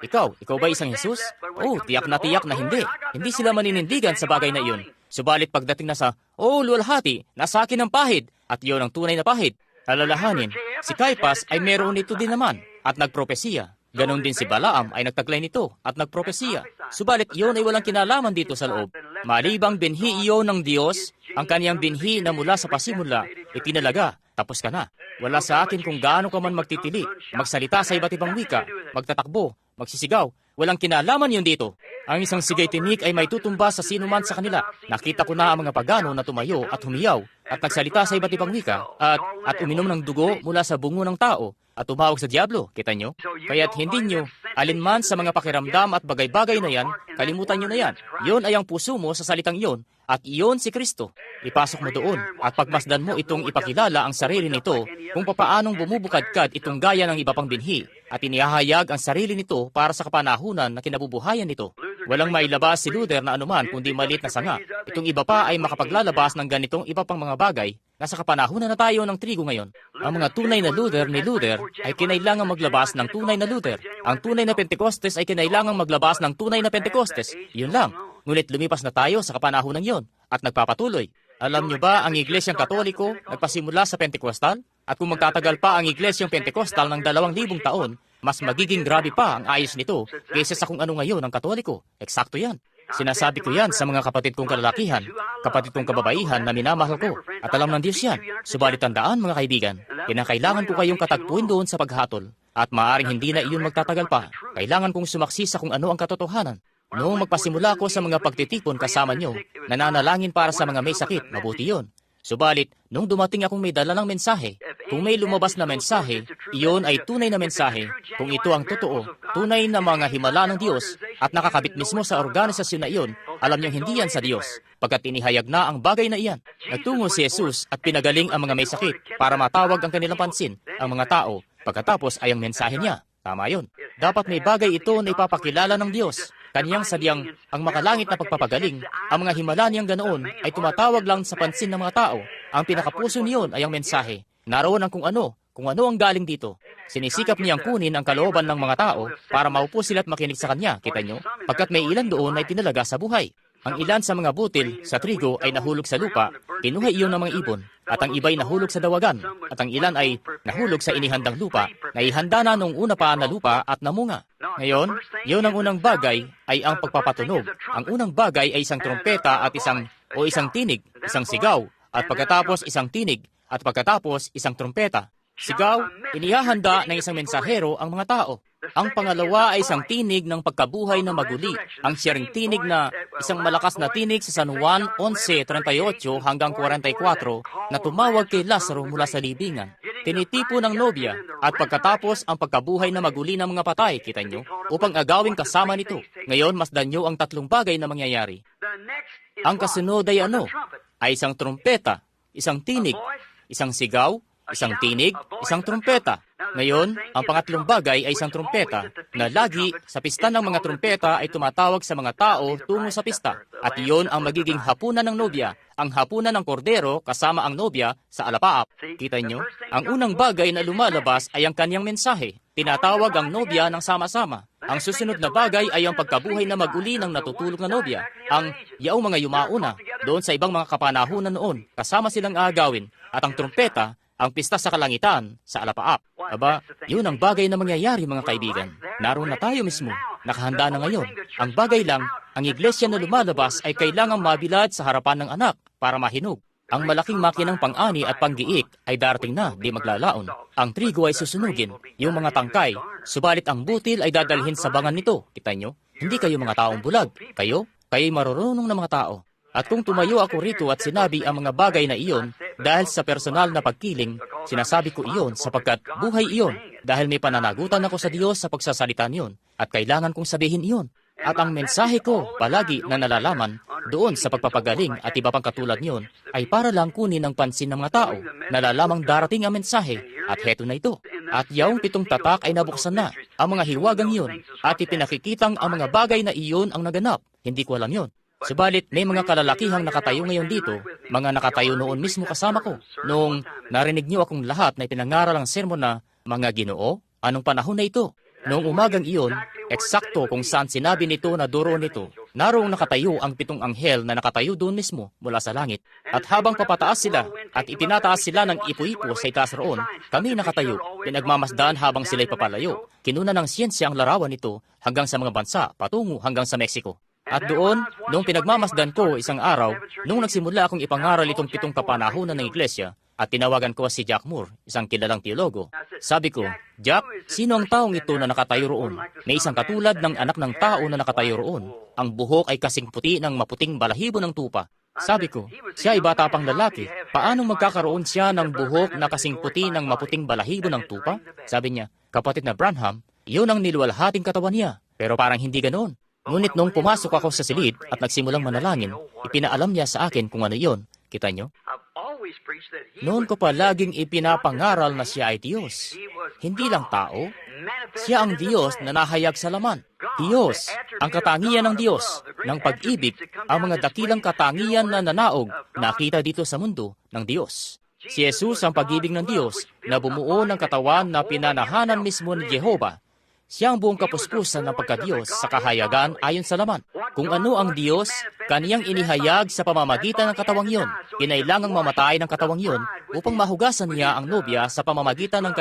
ikaw ba isang Jesus? Tiyak na hindi. Hindi sila maninindigan sa bagay na iyon. Subalit pagdating na sa, luwalhati, nasa akin ang pahid, at iyon ang tunay na pahid. Alalahanin, si Caiphas ay meron nito din naman, at nagpropesiya. Ganon din si Balaam ay nagtaglay nito, at nagpropesiya. Subalit iyon ay walang kinalaman dito sa loob. Malibang binhi iyon ng Diyos, ang kaniyang binhi na mula sa pasimula, itinalaga, tapos ka na. Wala sa akin kung gaano ka man magtitili, magsalita sa iba't ibang wika, magtatakbo, magsisigaw. Walang kinalaman yun dito. Ang isang sigay tinik ay may tutumba sa sino man sa kanila. Nakita ko na ang mga pagano na tumayo at humiyaw at nagsalita sa iba't ibang wika at uminom ng dugo mula sa bungo ng tao at tumawag sa diablo. Kita nyo? Kaya't hindi nyo, alinman sa mga pakiramdam at bagay-bagay na yan, kalimutan nyo na yan. Iyon ay ang puso mo sa salitang iyon. At iyon si Kristo. Ipasok mo doon at pagmasdan mo itong ipakilala ang sarili nito kung papaanong bumubukadkad itong gaya ng iba pang binhi at inihahayag ang sarili nito para sa kapanahunan na kinabubuhayan nito. Walang mailabas si Luther na anuman kundi maliit na sanga. Itong iba pa ay makapaglalabas ng ganitong iba pang mga bagay. Nasa kapanahunan na tayo ng trigo ngayon. Ang mga tunay na Luther ni Luther ay kinailangang maglabas ng tunay na Luther. Ang tunay na Pentecostes ay kinailangang maglabas ng tunay na Pentecostes. Yun lang. Ngunit lumipas na tayo sa kapanahunan yon at nagpapatuloy. Alam nyo ba, ang Iglesyang Katoliko nagpasimula sa Pentecostal? At kung magtatagal pa ang Iglesyang Pentecostal ng 2,000 taon, mas magiging grabe pa ang ayos nito kaysa sa kung ano ngayon ang Katoliko. Eksakto yan. Sinasabi ko yan sa mga kapatid kong kalalakihan, kapatid kong kababaihan na minamahal ko, at alam ng Diyos yan. Subalit tandaan mga kaibigan, kinakailangan ko kayong katagpuin doon sa paghatol, at maaaring hindi na iyon magtatagal pa. Kailangan kong sumaksi sa kung ano ang katotohanan. Noong magpasimula ko sa mga pagtitipon kasama nyo, nananalangin para sa mga may sakit, mabuti yun. Subalit, nung dumating akong may dala ng mensahe, kung may lumabas na mensahe, iyon ay tunay na mensahe. Kung ito ang totoo, tunay na mga himala ng Diyos, at nakakabit mismo sa organisasyon na iyon, alam niyang hindi yan sa Diyos, pagkat inihayag na ang bagay na iyan. Nagtungo si Jesus at pinagaling ang mga may sakit para matawag ang kanilang pansin, ang mga tao, pagkatapos ay ang mensahe niya. Tama yun. Dapat may bagay ito na ipapakilala ng Diyos. Kaniyang sadyang ang makalangit na pagpapagaling, ang mga himala niyang ganoon ay tumatawag lang sa pansin ng mga tao. Ang pinakapuso niyon ay ang mensahe. Naroon ang kung ano ang galing dito. Sinisikap niyang kunin ang kalooban ng mga tao para maupo sila at makinig sa kanya, kita nyo? Pagkat may ilan doon ay tinalaga sa buhay. Ang ilan sa mga butil sa trigo ay nahulog sa lupa, kinuha iyon ng mga ibon, at ang iba'y nahulog sa dawagan, at ang ilan ay nahulog sa inihandang lupa, na ihanda na nung una pa na lupa at namunga. Ngayon, yun ang unang bagay ay ang pagpapatunog. Ang unang bagay ay isang trompeta at isang tinig, isang sigaw, at pagkatapos isang tinig, at pagkatapos isang trompeta. Sigaw, inihahanda ng isang mensahero ang mga tao. Ang pangalawa ay isang tinig ng pagkabuhay na maguli. Ang siyang tinig na isang malakas na tinig sa San Juan 11:38 hanggang 44 na tumawag kay Lazaro mula sa libingan. Tinitipo ng nobya at pagkatapos ang pagkabuhay na maguli ng mga patay, kita nyo, upang agawin kasama nito. Ngayon, masdan nyo ang tatlong bagay na mangyayari. Ang kasunod ay ano? Ay isang trompeta, isang tinig, isang sigaw, isang tinig, isang trompeta. Ngayon, ang pangatlong bagay ay isang trompeta na lagi sa pista ng mga trompeta ay tumatawag sa mga tao tungo sa pista. At iyon ang magiging hapunan ng nobya, ang hapunan ng kordero kasama ang nobya sa alapaap. Kita nyo? Ang unang bagay na lumalabas ay ang kanyang mensahe. Tinatawag ang nobya ng sama-sama. Ang susunod na bagay ay ang pagkabuhay na maguli ng natutulog na nobya. Ang yaong mga yumauna doon sa ibang mga kapanahunan noon, kasama silang aagawin. At ang trompeta, ang pista sa kalangitan, sa alapaap. Aba, yun ang bagay na mangyayari mga kaibigan. Naroon na tayo mismo. Nakahanda na ngayon. Ang bagay lang, ang iglesia na lumalabas ay kailangang mabilad sa harapan ng anak para mahinog. Ang malaking makinang pang-ani at panggiik ay darating na, di maglalaon. Ang trigo ay susunugin, yung mga tangkay, subalit ang butil ay dadalhin sa bangan nito. Kita nyo? Hindi kayo mga taong bulag. Kayo'y marurunong na mga tao. At kung tumayo ako rito at sinabi ang mga bagay na iyon, dahil sa personal na pagkiling, sinasabi ko iyon sapagkat buhay iyon, dahil may pananagutan ako sa Diyos sa pagsasalita niyon, at kailangan kong sabihin iyon. At ang mensahe ko, palagi na nalalaman, doon sa pagpapagaling at iba pang katulad niyon, ay para lang kunin ang pansin ng mga tao, nalalamang darating ang mensahe, at heto na ito. At yaong 7 tatak ay nabuksan na, ang mga hiwagang iyon, at ipinakikitang ang mga bagay na iyon ang naganap. Hindi ko alam yon. Subalit, may mga kalalakihang nakatayo ngayon dito, mga nakatayo noon mismo kasama ko. Noong narinig niyo akong lahat na ipinangaral ang sermon na, mga Ginoo, anong panahon na ito? Noong umagang iyon, eksakto kung saan sinabi nito na duro nito, naroong nakatayo ang 7 anghel na nakatayo doon mismo mula sa langit. At habang papataas sila at itinataas sila ng ipo-ipo sa itaas roon, kami nakatayo, pinagmamasdaan habang sila'y papalayo. Kinuna ng siyensya ang larawan nito hanggang sa mga bansa, patungo hanggang sa Mexico. At doon, noong pinagmamasdan ko isang araw, noong nagsimula akong ipangaral itong 7 kapanahunan ng iglesia, at tinawagan ko si Jack Moore, isang kilalang teologo. Sabi ko, Jack, sino ang taong ito na nakatayo roon? May isang katulad ng anak ng tao na nakatayo roon. Ang buhok ay kasing puti ng maputing balahibo ng tupa. Sabi ko, siya ay bata pang lalaki. Paano magkakaroon siya ng buhok na kasing puti ng maputing balahibo ng tupa? Sabi niya, kapatid na Branham, iyon ang niluwalhating katawan niya. Pero parang hindi ganoon. Ngunit nung pumasok ako sa silid at nagsimulang manalangin, ipinaalam niya sa akin kung ano iyon. Kita niyo? Noon ko pa laging ipinapangaral na siya ay Diyos. Hindi lang tao. Siya ang Diyos na nahayag sa laman. Diyos, ang katangian ng Diyos, ng pag-ibig, ang mga dakilang katangian na nanaog, nakita dito sa mundo ng Diyos. Si Jesus ang pag-ibig ng Diyos na bumuo ng katawan na pinanahanan mismo ni Jehovah. Siya ang buong kapuspusan ng pagka-Diyos sa kahayagan ayon sa laman. Kung ano ang Diyos, kaniyang inihayag sa pamamagitan ng katawang iyon. Kinailangang mamatay ng katawang iyon upang mahugasan niya ang nobya sa pamamagitan ng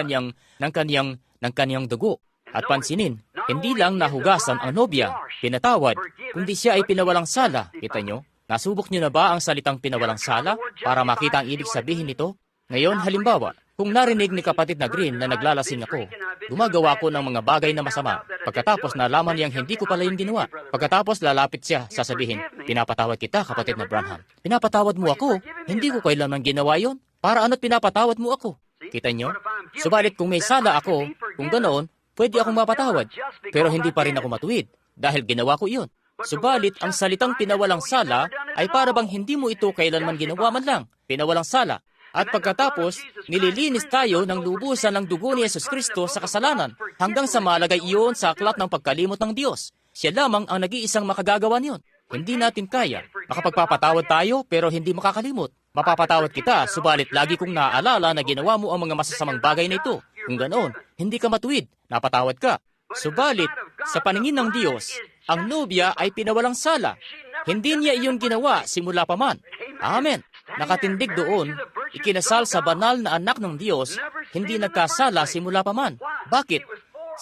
kaniyang dugo. At pansinin, hindi lang nahugasan ang nobya, pinatawad, kundi siya ay pinawalang sala. Kita nyo? Nasubok niyo na ba ang salitang pinawalang sala para makita ang ibig sabihin nito? Ngayon, halimbawa, kung narinig ni kapatid na Green na naglalasing ako, gumagawa ko ng mga bagay na masama. Pagkatapos nalaman niyang hindi ko pala yung ginawa. Pagkatapos lalapit siya, sasabihin, pinapatawad kita, kapatid na Branham. Pinapatawad mo ako? Hindi ko kailanman ginawa yon. Para ano't pinapatawad mo ako? Kita niyo? Subalit kung may sala ako, kung ganoon, pwede akong mapatawad. Pero hindi pa rin ako matuwid, dahil ginawa ko iyon. Subalit, ang salitang pinawalang sala ay para bang hindi mo ito kailanman ginawa man lang. Pinawalang sala. At pagkatapos, nililinis tayo ng lubusan ng dugo ni Yesus Kristo sa kasalanan hanggang sa malagay iyon sa aklat ng pagkalimot ng Diyos. Siya lamang ang nag-iisang makagagawa niyon. Hindi natin kaya. Makapagpapatawad tayo pero hindi makakalimot. Mapapatawad kita, subalit lagi kong naaalala na ginawa mo ang mga masasamang bagay na ito. Kung ganoon, hindi ka matuwid, napatawad ka. Subalit, sa paningin ng Diyos, ang nobya ay pinawalang sala. Hindi niya iyon ginawa simula pa man. Amen. Nakatindig doon, ikinasal sa banal na anak ng Diyos, hindi nagkasala simula pa man. Bakit?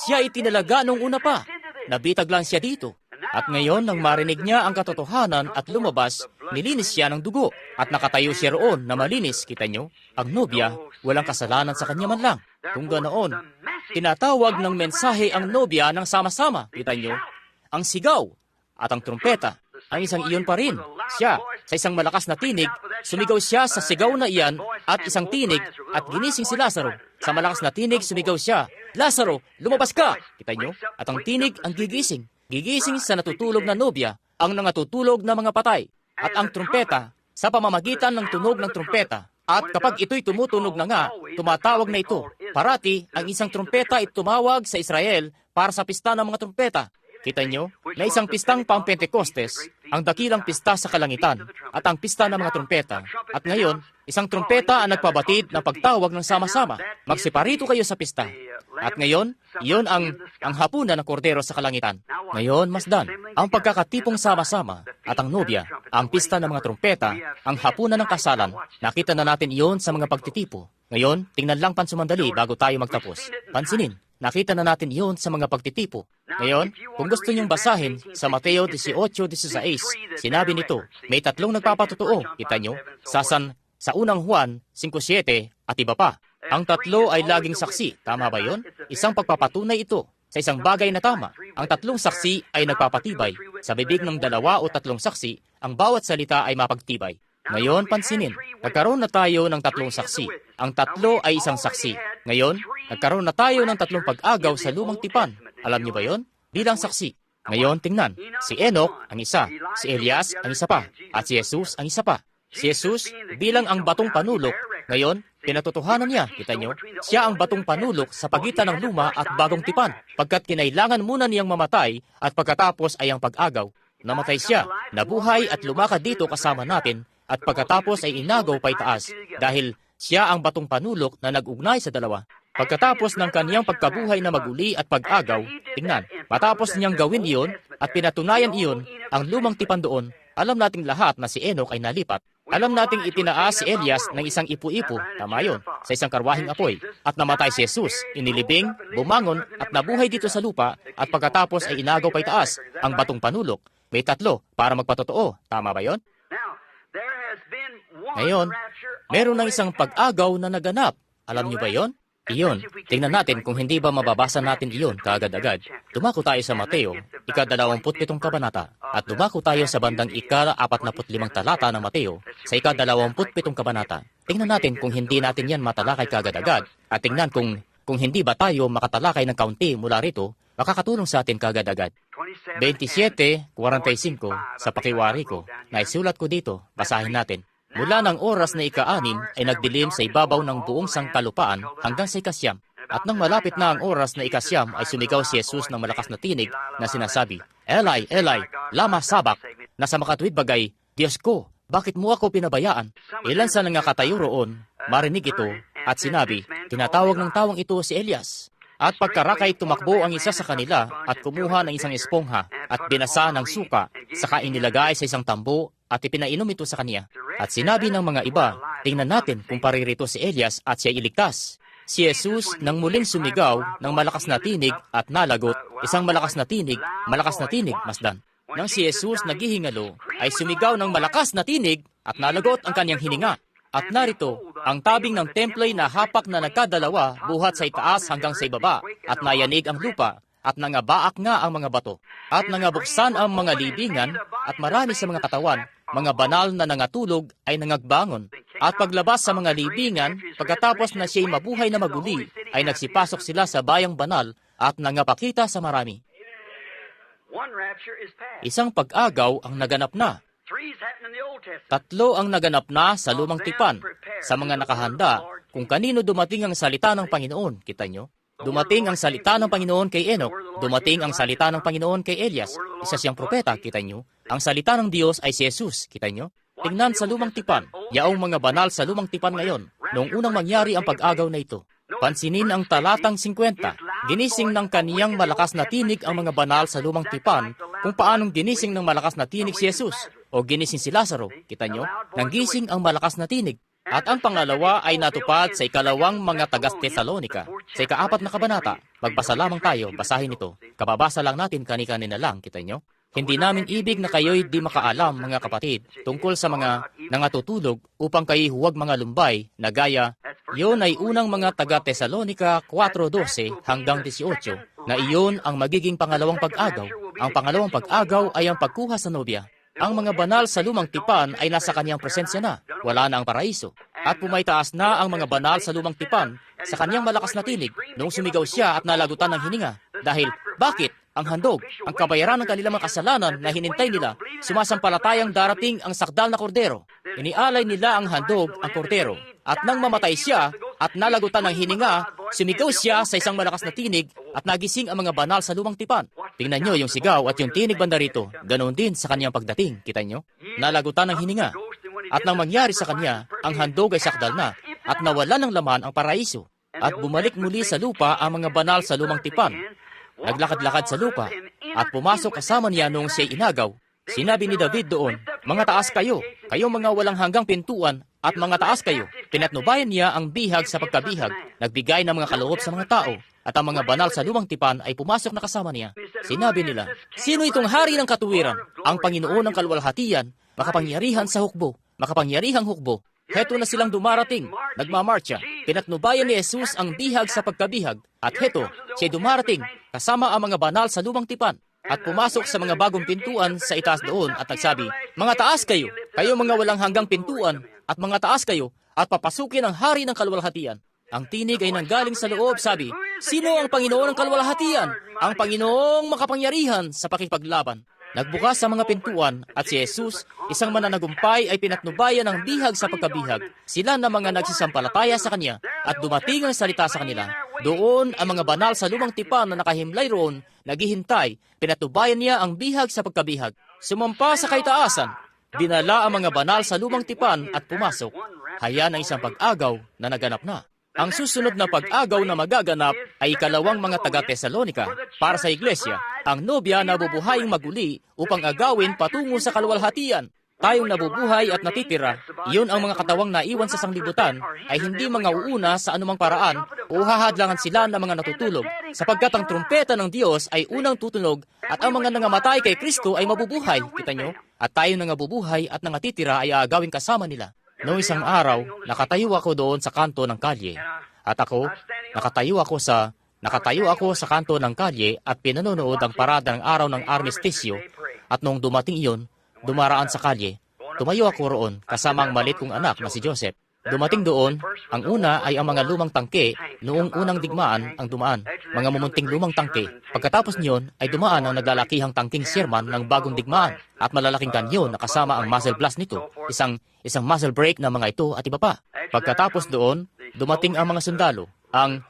Siya itinalaga nung una pa. Nabitag lang siya dito. At ngayon, nang marinig niya ang katotohanan at lumabas, nilinis siya ng dugo. At nakatayo siya roon na malinis, kita nyo? Ang nobya, walang kasalanan sa kanya man lang. Kung ganoon, tinatawag ng mensahe ang nobya ng sama-sama, kita nyo? Ang sigaw at ang trumpeta. Ang isang iyon pa rin. Siya, sa isang malakas na tinig, sumigaw siya sa sigaw na iyan at isang tinig at ginising si Lazaro. Sa malakas na tinig, sumigaw siya, Lazaro, lumabas ka! Kita nyo? At ang tinig ang gigising. Gigising sa natutulog na nobya, ang nangatutulog na mga patay. At ang trumpeta, sa pamamagitan ng tunog ng trumpeta. At kapag ito'y tumutunog na nga, tumatawag na ito. Parati, ang isang trumpeta ay tumawag sa Israel para sa pista ng mga trumpeta. Kita nyo? Na isang pistang pang-Pentecostes, ang dakilang pista sa kalangitan, at ang pista ng mga trumpeta. At ngayon, isang trumpeta ang nagpabatid ng pagtawag ng sama-sama. Magseparito kayo sa pista. At ngayon, iyon ang hapunan ng kordero sa kalangitan. Ngayon, masdan, ang pagkakatipong sama-sama at ang nobya, ang pista ng mga trumpeta, ang hapunan ng kasalan. Nakita na natin iyon sa mga pagtitipo. Ngayon, tingnan lang pansumandali bago tayo magtapos. Pansinin. Nakita na natin iyon sa mga pagtitipo. Ngayon, kung gusto niyong basahin sa Mateo 18:16, sinabi nito, may 3 nagpapatotoo, kita nyo, sa sa unang Juan 5:7 at iba pa. Ang tatlo ay laging saksi, tama ba yon? Isang pagpapatunay ito sa isang bagay na tama. Ang tatlong saksi ay nagpapatibay. Sa bibig ng 2 o 3 saksi, ang bawat salita ay mapagtibay. Ngayon, pansinin, nagkaroon na tayo ng 3 saksi. Ang tatlo ay isang saksi. Ngayon, nagkaroon na tayo ng 3 pag-agaw sa lumang tipan. Alam niyo ba yon? Bilang saksi. Ngayon, tingnan, si Enoch ang isa, si Elias ang isa pa, at si Jesus ang isa pa. Si Jesus bilang ang batong panulok, ngayon, pinatotohanan niya, kita nyo, siya ang batong panulok sa pagitan ng luma at bagong tipan, pagkat kinailangan muna niyang mamatay at pagkatapos ay ang pag-agaw. Namatay siya, nabuhay at lumakad dito kasama natin, at pagkatapos ay inagaw pa itaas, dahil siya ang batong panulok na nag-ugnay sa dalawa. Pagkatapos ng kaniyang pagkabuhay na maguli at pag-agaw, tingnan, matapos niyang gawin iyon at pinatunayan iyon, ang lumang tipan doon, alam nating lahat na si Enoch ay nalipat. Alam nating itinaas si Elias ng isang ipu-ipo, tama yun, sa isang karwahing apoy, at namatay si Jesus, inilibing, bumangon, at nabuhay dito sa lupa, at pagkatapos ay inagaw pa itaas, ang batong panulok. May 3 para magpatotoo, tama ba yon? Ngayon, meron ng isang pag-agaw na naganap. Alam niyo ba yon? Iyon, tingnan natin kung hindi ba mababasa natin iyon kaagad-agad. Dumako tayo sa Mateo, ika-27 kabanata, at dumako tayo sa bandang ika-45 talata ng Mateo, sa ika-27 kabanata. Tingnan natin kung hindi natin yan matalakay kaagad-agad, at tingnan kung hindi ba tayo makatalakay ng kaunti mula rito, makakatulong sa atin kaagad-agad. 27:45 sa pakiwari ko, na isulat ko dito, basahin natin. Mula ng oras na ika-6 ay nagdilim sa ibabaw ng buong sangkalupaan hanggang sa ika-9. At nang malapit na ang oras na ika-9 ay sumigaw si Jesus ng malakas na tinig na sinasabi, Eli, Eli, lama sabak, na sa makatuwid bagay, Diyos ko, bakit mo ako pinabayaan? Ilan sa nangakatayo roon, marinig ito, at sinabi, tinatawag ng tawang ito si Elias. At pagkarakay tumakbo ang isa sa kanila at kumuha ng isang espongha at binasa ng suka, saka inilagay sa isang tambo at ipinainom ito sa kanya. At sinabi ng mga iba, tingnan natin kung paririto si Elias at siya iligtas. Si Jesus nang muling sumigaw ng malakas na tinig at nalagot, isang malakas na tinig, masdan. Nang si Jesus naghihingalo, ay sumigaw ng malakas na tinig at nalagot ang kanyang hininga. At narito, ang tabing ng templo'y nahapak na nagkadalawa buhat sa itaas hanggang sa ibaba, at nayanig ang lupa, at nangabaak nga ang mga bato, at nangabuksan ang mga libingan, at marami sa mga katawan, mga banal na nangatulog ay nangagbangon. At paglabas sa mga libingan, pagkatapos na siya'y mabuhay na maguli, ay nagsipasok sila sa bayang banal, at nangapakita sa marami. Isang pag-agaw ang naganap na. 3 ang naganap na sa lumang tipan, sa mga nakahanda, kung kanino dumating ang salita ng Panginoon, kita nyo? Dumating ang salita ng Panginoon kay Enoch, dumating ang salita ng Panginoon kay Elias, isa siyang propeta, kita nyo? Ang salita ng Diyos ay si Jesus, kita nyo? Tingnan sa lumang tipan, yaong mga banal sa lumang tipan ngayon, noong unang mangyari ang pag-agaw na ito. Pansinin ang talatang 50. Ginising ng kaniyang malakas na tinig ang mga banal sa lumang tipan, kung paanong ginising ng malakas na tinig si Jesus, o ginising si Lazaro, kita nyo? Nanggising ang malakas na tinig. At ang pangalawa ay natupad sa ikalawang mga taga-Tesalonika. Sa ika-4 na kabanata, magbasa lamang tayo, basahin ito. Kababasa lang natin kani-kanina lang, kita nyo? Hindi namin ibig na kayo'y di makaalam, mga kapatid, tungkol sa mga nangatutulog upang kayo huwag mga lumbay na gaya. Iyon ay unang mga taga-Tesalonika 4:12 hanggang 18, na iyon ang magiging pangalawang pag-agaw. Ang pangalawang pag-agaw ay ang pagkuha sa nobya. Ang mga banal sa lumang tipan ay nasa kaniyang presensya na, wala na ang paraiso. At pumaytaas na ang mga banal sa lumang tipan sa kaniyang malakas na tinig noong sumigaw siya at nalagutan ng hininga. Dahil, bakit? Ang handog, ang kabayaran ng kanilang mga kasalanan na hinintay nila, sumasampalatayang darating ang sakdal na kordero. Inialay nila ang handog, ang kordero. At nang mamatay siya at nalagutan ng hininga, sumigaw siya sa isang malakas na tinig at nagising ang mga banal sa lumang tipan. Tingnan nyo yung sigaw at yung tinig banda rito, ganoon din sa kanyang pagdating, kita nyo? Nalagutan ng hininga. At nang mangyari sa kanya, ang handog ay sakdal na at nawala ng laman ang paraiso. At bumalik muli sa lupa ang mga banal sa lumang tipan. Naglakad-lakad sa lupa at pumasok kasama niya noong siya'y inagaw. Sinabi ni David doon, mga taas kayo, kayong mga walang hanggang pintuan at mga taas kayo. Pinatnubayan niya ang bihag sa pagkabihag, nagbigay ng mga kaloob sa mga tao, at ang mga banal sa lumang tipan ay pumasok na kasama niya. Sinabi nila, sino itong hari ng katuwiran? Ang Panginoon ng kaluwalhatian, makapangyarihan sa hukbo, makapangyarihang hukbo. Heto na silang dumarating, nagmamarcha. Pinatnubayan ni Jesus ang bihag sa pagkabihag. At heto, siya dumarating kasama ang mga banal sa lumang tipan. At pumasok sa mga bagong pintuan sa itaas doon at nagsabi, "Mga taas kayo, kayo mga walang hanggang pintuan, at mga taas kayo, at papasukin ang hari ng kaluwalhatian." Ang tinig ay nanggaling sa loob, sabi, "Sino ang Panginoon ng kaluwalhatian? Ang Panginoong makapangyarihan sa pakipaglaban." Nagbukas sa mga pintuan at si Jesus, isang mananagumpay, ay pinatnubayan ng bihag sa pagkabihag. Sila na mga nagsisampalataya sa Kanya at dumating ang salita sa kanila. Doon ang mga banal sa lumang tipan na nakahimlay roon, naghihintay, pinatnubayan niya ang bihag sa pagkabihag. Sumampa sa kaitaasan, dinala ang mga banal sa lumang tipan at pumasok. Haya ng isang pag-agaw na naganap na. Ang susunod na pag-agaw na magaganap ay ikalawang mga taga-Tesalonika para sa iglesia. Ang nobya na bubuhaying maguli upang agawin patungo sa kaluwalhatian. Tayong nabubuhay at natitira, iyon ang mga katawang naiwan sa sanglibutan, ay hindi mga uuna sa anumang paraan o hahadlangan sila ng mga natutulog, sapagkat ang trumpeta ng Diyos ay unang tutunog at ang mga nangamatay kay Kristo ay mabubuhay. Kita nyo? At tayong nangabubuhay at nangatitira ay aagawin kasama nila. Noong isang araw, nakatayo ako doon sa kanto ng kalye. At ako, nakatayo ako sa kanto ng kalye at pinanonood ang parada ng araw ng armistisyo. At noong dumating iyon, dumaraan sa kalye, tumayo ako roon kasama ang maliit kong anak na si Joseph. Dumating doon, ang una ay ang mga lumang tangke, noong unang digmaan ang dumaan, mga mumunting lumang tangke. Pagkatapos niyon ay dumaan ang naglalakihang tangking Sherman ng bagong digmaan at malalaking kanyon na kasama ang muzzle blast nito, isang muzzle brake na mga ito at iba pa. Pagkatapos doon, dumating ang mga sundalo, ang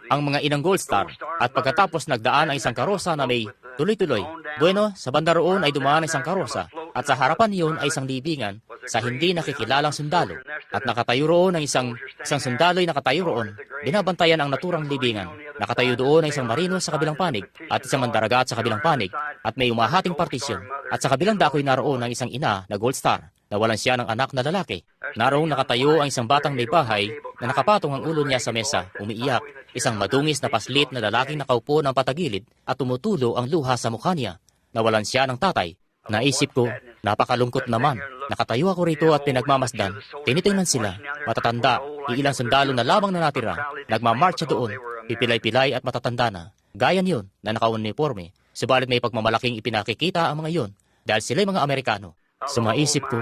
mga inang Gold Star, at pagkatapos nagdaan ang isang karosa na may tuloy-tuloy. Bueno, sa banda roon ay dumaan ang isang karosa, at sa harapan niyon ay isang libingan sa hindi nakikilalang sundalo. At nakatayo roon ang isang sundalo'y nakatayo roon. Binabantayan ang naturang libingan. Nakatayo doon ang isang marino sa kabilang panig at isang mandaragat sa kabilang panig at may umahating partisyon. At sa kabilang dakoy naroon ang isang ina na Gold Star. Nawalan siya ng anak na lalaki. Naroong nakatayo ang isang batang may bahay na nakapatong ang ulo niya sa mesa, umiiyak. Isang madungis na paslit na lalaking nakaupo ng patagilid at tumutulo ang luha sa mukha niya. Nawalan siya ng tatay. Naisip ko, napakalungkot naman. Nakatayo ako rito at pinagmamasdan. Tinitingnan sila, matatanda, iilang sundalo na lamang na natira. Nagmamarcha doon, pipilay-pilay at matatanda na. Gaya niyon na naka-uniforme. Subalit may pagmamalaking ipinakikita ang mga iyon dahil sila'y mga Amerikano. Sumaisip ko,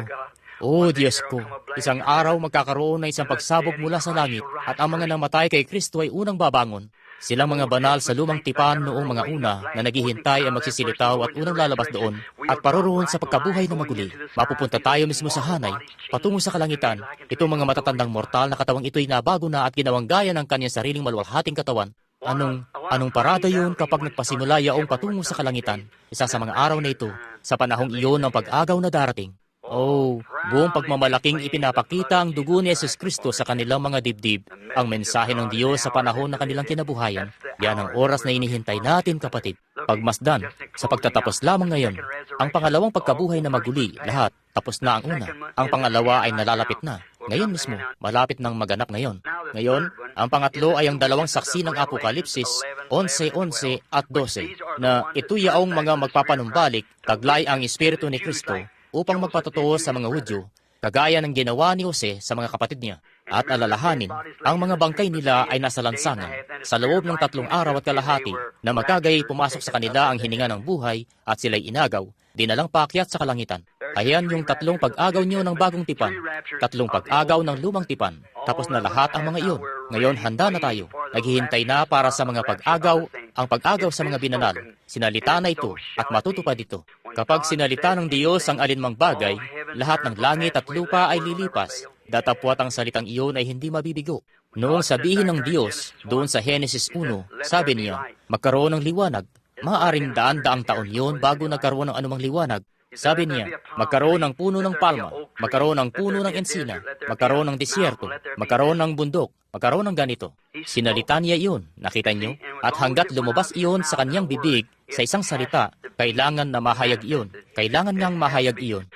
"Oh Diyos ko, isang araw magkakaroon ng isang pagsabog mula sa langit at ang mga namatay kay Kristo ay unang babangon. Silang mga banal sa lumang tipan noong mga una na naghihintay ay magsisilitaw at unang lalabas doon at paroroon sa pagkabuhay na maguli. Mapupunta tayo mismo sa hanay, patungo sa kalangitan. Itong mga matatandang mortal na katawang ito'y nabago na at ginawang gaya ng kanyang sariling maluwalhating katawan. Anong parada yun kapag nagpasimula yaong patungo sa kalangitan? Isa sa mga araw na ito, sa panahong iyon ng pag-agaw na darating. Oh, buong pagmamalaking ipinapakita ang dugo ni Jesus Kristo sa kanilang mga dibdib, ang mensahe ng Diyos sa panahon na kanilang kinabuhayan. Yan ang oras na inihintay natin, kapatid. Pagmasdan, sa pagtatapos lamang ngayon, ang pangalawang pagkabuhay na maguli, lahat, tapos na ang una. Ang pangalawa ay nalalapit na. Ngayon mismo, malapit nang maganap ngayon. Ngayon, ang pangatlo ay ang dalawang saksi ng Apokalipsis, 11:11 at 12, na ito yaong mga magpapanumbalik, taglay ang Espiritu ni Kristo, upang magpatotoo sa mga Hudyo, kagaya ng ginawa ni Jose sa mga kapatid niya. At alalahanin, ang mga bangkay nila ay nasa lansangan. Sa loob ng 3 araw at kalahati, na magkagay pumasok sa kanila ang hininga ng buhay at sila'y inagaw, dinalang paakyat sa kalangitan. Ayan yung 3 pag-agaw niyo ng bagong tipan, 3 pag-agaw ng lumang tipan. Tapos na lahat ang mga iyon. Ngayon handa na tayo. Naghihintay na para sa mga pag-agaw, ang pag-agaw sa mga binanal. Sinalita na ito at matutupad ito. Kapag sinalita ng Diyos ang alinmang bagay, lahat ng langit at lupa ay lilipas. Datapwat ang salitang iyon ay hindi mabibigo. Noong sabihin ng Diyos, doon sa Genesis 1, sabi niya, magkaroon ng liwanag. Maaaring daan-daang taon yun bago nagkaroon ng anumang liwanag. Sabi niya, magkaroon ng puno ng palma, magkaroon ng puno ng ensina, magkaroon ng disyerto, magkaroon ng bundok, magkaroon ng ganito. Sinalita niya iyon, nakita niyo? At hanggat lumabas iyon sa kanyang bibig sa isang salita, kailangan na mahayag iyon. Kailangan niyang mahayag iyon.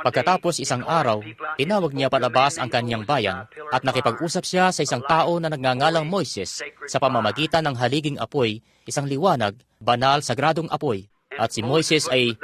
Pagkatapos isang araw, tinawag niya palabas ang kanyang bayan at nakipag-usap siya sa isang tao na nagngangalang Moises sa pamamagitan ng haliging apoy, isang liwanag, banal, sagradong apoy. At si Moises ay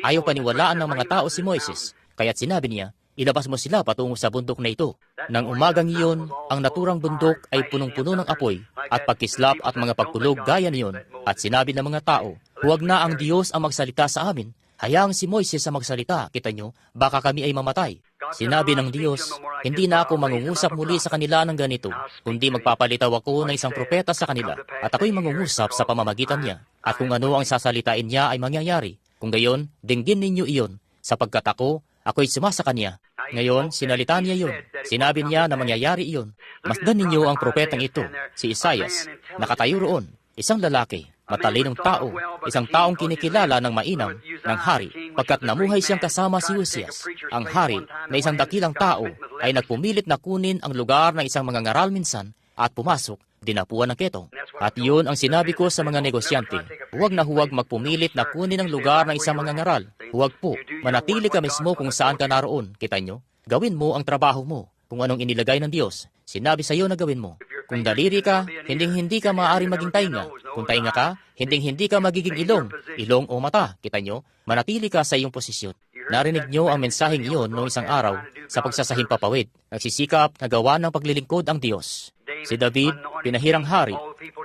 ayaw paniwalaan ng mga tao si Moises. Kaya't sinabi niya, ilabas mo sila patungo sa bundok na ito. Nang umagang iyon, ang naturang bundok ay punong-puno ng apoy at pagkislap at mga pagkulog gaya niyon. At sinabi ng mga tao, huwag na ang Diyos ang magsalita sa amin. Hayaang si Moises ang magsalita, kita nyo, baka kami ay mamatay. Sinabi ng Diyos, hindi na ako mangungusap muli sa kanila ng ganito, kundi magpapalitaw ako ng isang propeta sa kanila, at ako'y mangungusap sa pamamagitan niya. At kung ano ang sasalitain niya ay mangyayari. Kung gayon, dinggin ninyo iyon, sapagkat ako'y sumasa kanya. Ngayon, sinalita niya iyon. Sinabi niya na mangyayari iyon. Masdan ninyo ang propetang ito, si Isaias, nakatayo roon, isang lalaki, matalinong tao, isang taong kinikilala ng mainam, ng hari, pagkat namuhay siyang kasama si Uzias. Ang hari, na isang dakilang tao, ay nagpumilit na kunin ang lugar ng isang mga ngaral minsan at pumasok, dinapuan ng ketong. At yun ang sinabi ko sa mga negosyante, huwag na huwag magpumilit na kunin ang lugar ng isang mga ngaral. Huwag po, manatili ka mismo kung saan ka naroon, kita nyo? Gawin mo ang trabaho mo, kung anong inilagay ng Diyos. Sinabi sa iyo na gawin mo. Kung daliri ka, hindi ka maaaring maging tainga. Kung tainga ka, hindi ka magiging ilong o mata, kita nyo? Manatili ka sa iyong posisyon. Narinig nyo ang mensaheng iyon noong isang araw sa pagsasahing papawid. Nagsisikap na gawa ng paglilingkod ang Diyos. Si David, pinahirang hari.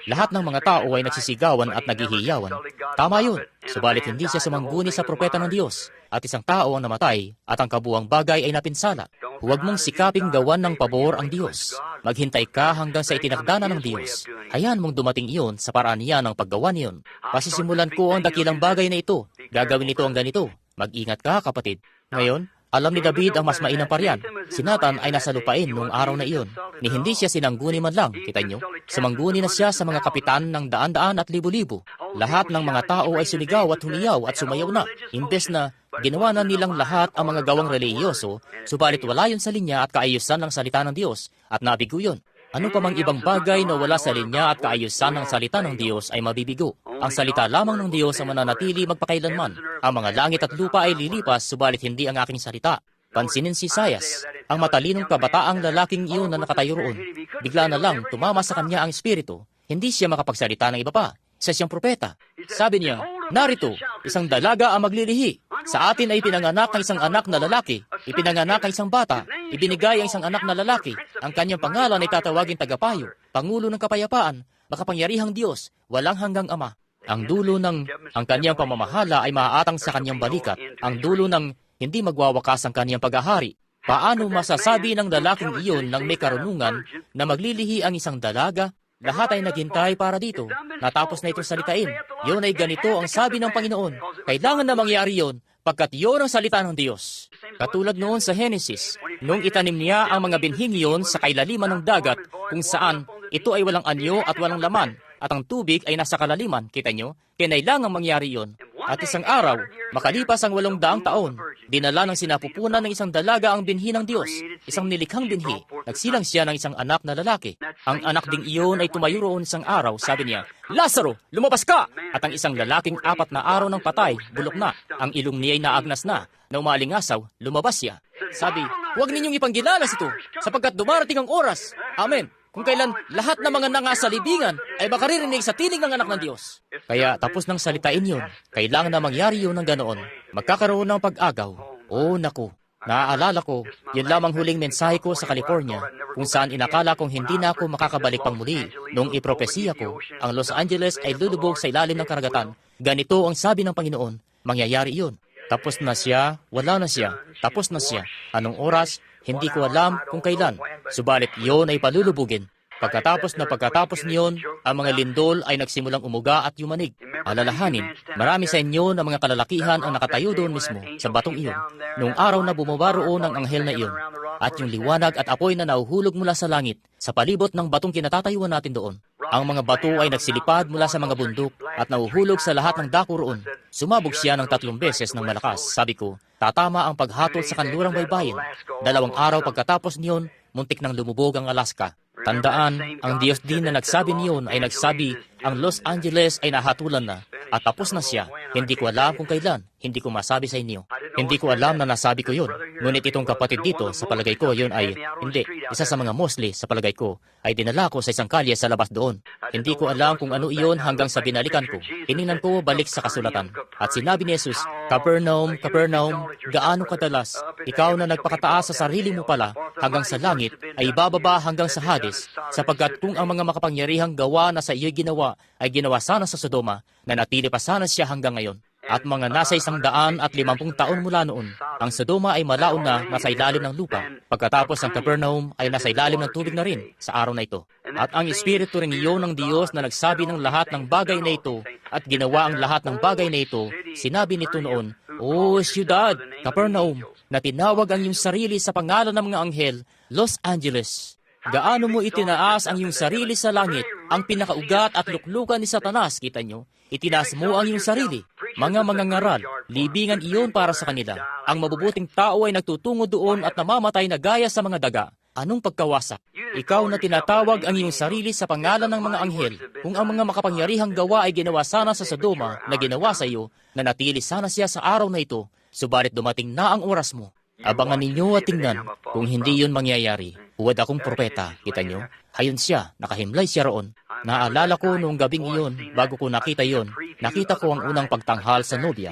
Lahat ng mga tao ay nagsisigawan at naghihiyawan. Tama yun, subalit hindi siya sumangguni sa propeta ng Diyos. At isang tao ang namatay at ang kabuang bagay ay napinsala. Huwag mong sikaping gawan ng pabor ang Diyos. Maghintay ka hanggang sa itinakdana ng Diyos. Hayaan mong dumating iyon sa paraan niya ng paggawa niyon. Pasisimulan ko ang dakilang bagay na ito. Gagawin ito ang ganito. Mag-ingat ka, kapatid. Ngayon, alam ni David ang mas mainam pariyan. Si Nathan ay nasa lupain noong araw na iyon. Ni hindi siya sinangguni man lang, kita nyo? Sumangguni na siya sa mga kapitan ng daan-daan at libo-libo. Lahat ng mga tao ay sumigaw at humiyaw at sumayaw na. Imbes na ginawa na nilang lahat ang mga gawang relihiyoso, subalit wala yun sa linya at kaayusan ng salita ng Diyos, at nabigo yun. Ano pa mang ibang bagay na wala sa linya at kaayusan ng salita ng Diyos ay mabibigo. Ang salita lamang ng Diyos ang mananatili magpakailanman. Ang mga langit at lupa ay lilipas, subalit hindi ang aking salita. Pansinin si Isaias, ang matalinong kabataang lalaking iyon na nakatayo roon. Bigla na lang tumama sa kanya ang espiritu. Hindi siya makapagsalita ng iba pa. Isa siyang propeta. Sabi niya, narito, isang dalaga ang maglilihi. Sa atin ay pinanganak ng isang anak na lalaki. Ipinanganak ang isang bata. Ibinigay ang isang anak na lalaki. Ang kanyang pangalan ay tatawagin tagapayo, Pangulo ng Kapayapaan, Makapangyarihang Diyos, Walang Hanggang Ama. Ang kanyang pamamahala ay maaatang sa kanyang balikat. Ang dulo ng hindi magwawakas ang kanyang paghahari. Paano masasabi ng lalaking iyon ng may karunungan na maglilihi ang isang dalaga? Lahat ay naghintay para dito. Natapos na itong salitain. Yun ay ganito ang sabi ng Panginoon. Kailangan na mangyari yun, pagkat yun ang salita ng Diyos. Katulad noon sa Genesis, nung itanim niya ang mga binhing iyon sa kailaliman ng dagat, kung saan ito ay walang anyo at walang laman, at ang tubig ay nasa kalaliman, kita nyo, kinailangang mangyari yun. At isang araw, makalipas ang 800 taon, dinala ng sinapupunan ng isang dalaga ang binhi ng Diyos, isang nilikhang binhi, nagsilang siya ng isang anak na lalaki. Ang anak ding iyon ay tumayo roon isang araw, sabi niya, Lazaro, lumabas ka! At ang isang lalaking 4 na araw ng patay, bulok na, ang ilong niya ay naagnas na umalingasaw, lumabas siya. Sabi, huwag ninyong ipanggilalas ito, sapagkat dumarating ang oras. Amen. Kung kailan lahat ng mga nangasalibingan ay makaririnig sa tinig ng anak ng Diyos. Kaya tapos ng salitain yun, kailangan na mangyari yun ng ganoon. Magkakaroon ng pag-agaw. Oh, naku. Naaalala ko, yun lamang huling mensahe ko sa California, kung saan inakala kong hindi na ako makakabalik pang muli. Noong ipropesiya ko, ang Los Angeles ay lulubog sa ilalim ng karagatan. Ganito ang sabi ng Panginoon, mangyayari yun. Tapos na siya, wala na siya. Tapos na siya. Anong oras? Hindi ko alam kung kailan. Subalit iyon ay palulubugin. Pagkatapos niyon, ang mga lindol ay nagsimulang umuga at yumanig. Alalahanin, marami sa inyo na mga kalalakihan ang nakatayo doon mismo sa batong iyon. Noong araw na bumaba roon ang anghel na iyon. At yung liwanag at apoy na nauhulog mula sa langit sa palibot ng batong kinatatayuan natin doon. Ang mga bato ay nagsilipad mula sa mga bundok at nauhulog sa lahat ng dako roon. Sumabog siya ng 3 beses ng malakas. Sabi ko, tatama ang paghatol sa kanlurang baybayin. 2 araw pagkatapos niyon, muntik nang lumubog ang Alaska. Tandaan, ang Diyos din na nagsabi niyon ay nagsabi ang Los Angeles ay nahatulan na at tapos na siya. Hindi ko alam kung kailan. hindi ko masabi sa inyo. Hindi ko alam na nasabi ko yun. Ngunit itong kapatid dito, sa palagay ko, yun ay, hindi, isa sa mga mostly, sa palagay ko, ay dinala ko sa isang kalye sa labas doon. Hindi ko alam kung ano iyon hanggang sa binalikan ko. Tiningnan ko balik sa kasulatan. At sinabi ni Jesus, Capernaum, Capernaum, gaano kadalas, ikaw na nagpakataas sa sarili mo pala hanggang sa langit, ay ibababa hanggang sa Hades, sapagkat kung ang mga makapangyarihang gawa na sa iyo'y ginawa, ay ginawa sana sa Sodoma, nanatili pa sana siya hanggang ngayon. At mga nasa 150 taon mula noon, ang Sodoma ay malaon na nasa ilalim ng lupa. Pagkatapos ng Capernaum ay nasa ilalim ng tubig na rin sa araw na ito. At ang Espiritu rin iyon ng Diyos na nagsabi ng lahat ng bagay na ito at ginawa ang lahat ng bagay na ito, sinabi nito noon, O siyudad, Capernaum, na tinawag ang iyong sarili sa pangalan ng mga anghel, Los Angeles. Gaano mo itinaas ang iyong sarili sa langit, ang pinakaugat at luklukan ni Satanas, kita nyo? Itinaas mo ang iyong sarili. Mga mangangaral, libingan iyon para sa kanila. Ang mabubuting tao ay nagtutungo doon at namamatay na gaya sa mga daga. Anong pagkawasak? Ikaw na tinatawag ang iyong sarili sa pangalan ng mga anghel, kung ang mga makapangyarihang gawa ay ginawa sana sa Sodoma na ginawa sa iyo, nanatili sana siya sa araw na ito, subalit dumating na ang oras mo. Abangan ninyo at tingnan kung hindi yun mangyayari. Huwad akong propeta, kita nyo? Hayon siya, nakahimlay siya roon. Naalala ko noong gabing iyon, bago ko nakita iyon, nakita ko ang unang pagtanghal sa nobya.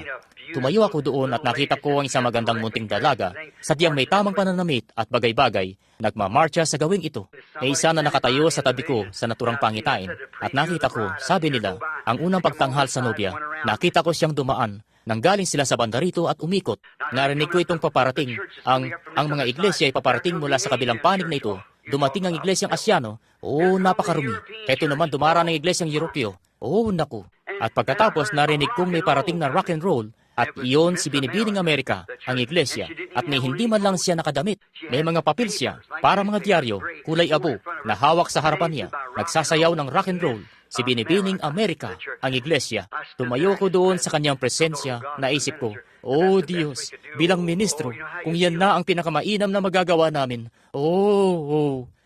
Tumayo ako doon at nakita ko ang isang magandang munting dalaga, sadyang may tamang pananamit at bagay-bagay, nagmamarcha sa gawing ito. May isa na nakatayo sa tabi ko sa naturang pangitain, at nakita ko, sabi nila, ang unang pagtanghal sa nobya, nakita ko siyang dumaan. Nanggaling sila sa banda rito at umikot. Narinig ko itong paparating. Ang mga iglesia ay paparating mula sa kabilang panig na ito. Dumating ang iglesyang Asyano. Oo, napakarumi. Ito naman dumara ng iglesyang Europeo. Oo, naku. At pagkatapos narinig kong may parating na rock and roll. At iyon si Binibining Amerika, ang iglesia. At may hindi man lang siya nakadamit. May mga papel siya, para mga dyaryo, kulay abo, na hawak sa harapan niya. Nagsasayaw ng rock and roll. Si Binibining Amerika, ang iglesia. Tumayo ko doon sa kanyang presensya, naisip ko, Oh Diyos, bilang ministro, kung yan na ang pinakamainam na magagawa namin,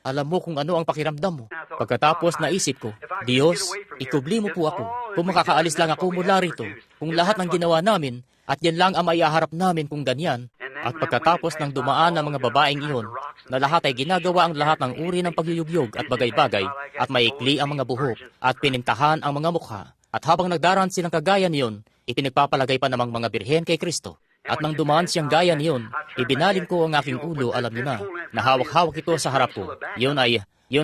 alam mo kung ano ang pakiramdam mo. Pagkatapos naisip ko, Diyos, ikubli mo po ako. Kung makakaalis lang ako mula rito, kung lahat ng ginawa namin, at yan lang ang maiaharap namin kung ganyan. At pagkatapos ng dumaan ng mga babaeng iyon, na lahat ay ginagawa ang lahat ng uri ng pagyuyugyog at bagay-bagay, at maikli ang mga buhok, at pinintahan ang mga mukha. At habang nagdaraan silang kagaya niyon, ipinagpapalagay pa namang mga birhen kay Kristo. At nang dumaan siyang gaya niyon, ibinaling ko ang aking ulo, alam niyo na hawak-hawak ito sa harap ko. Yun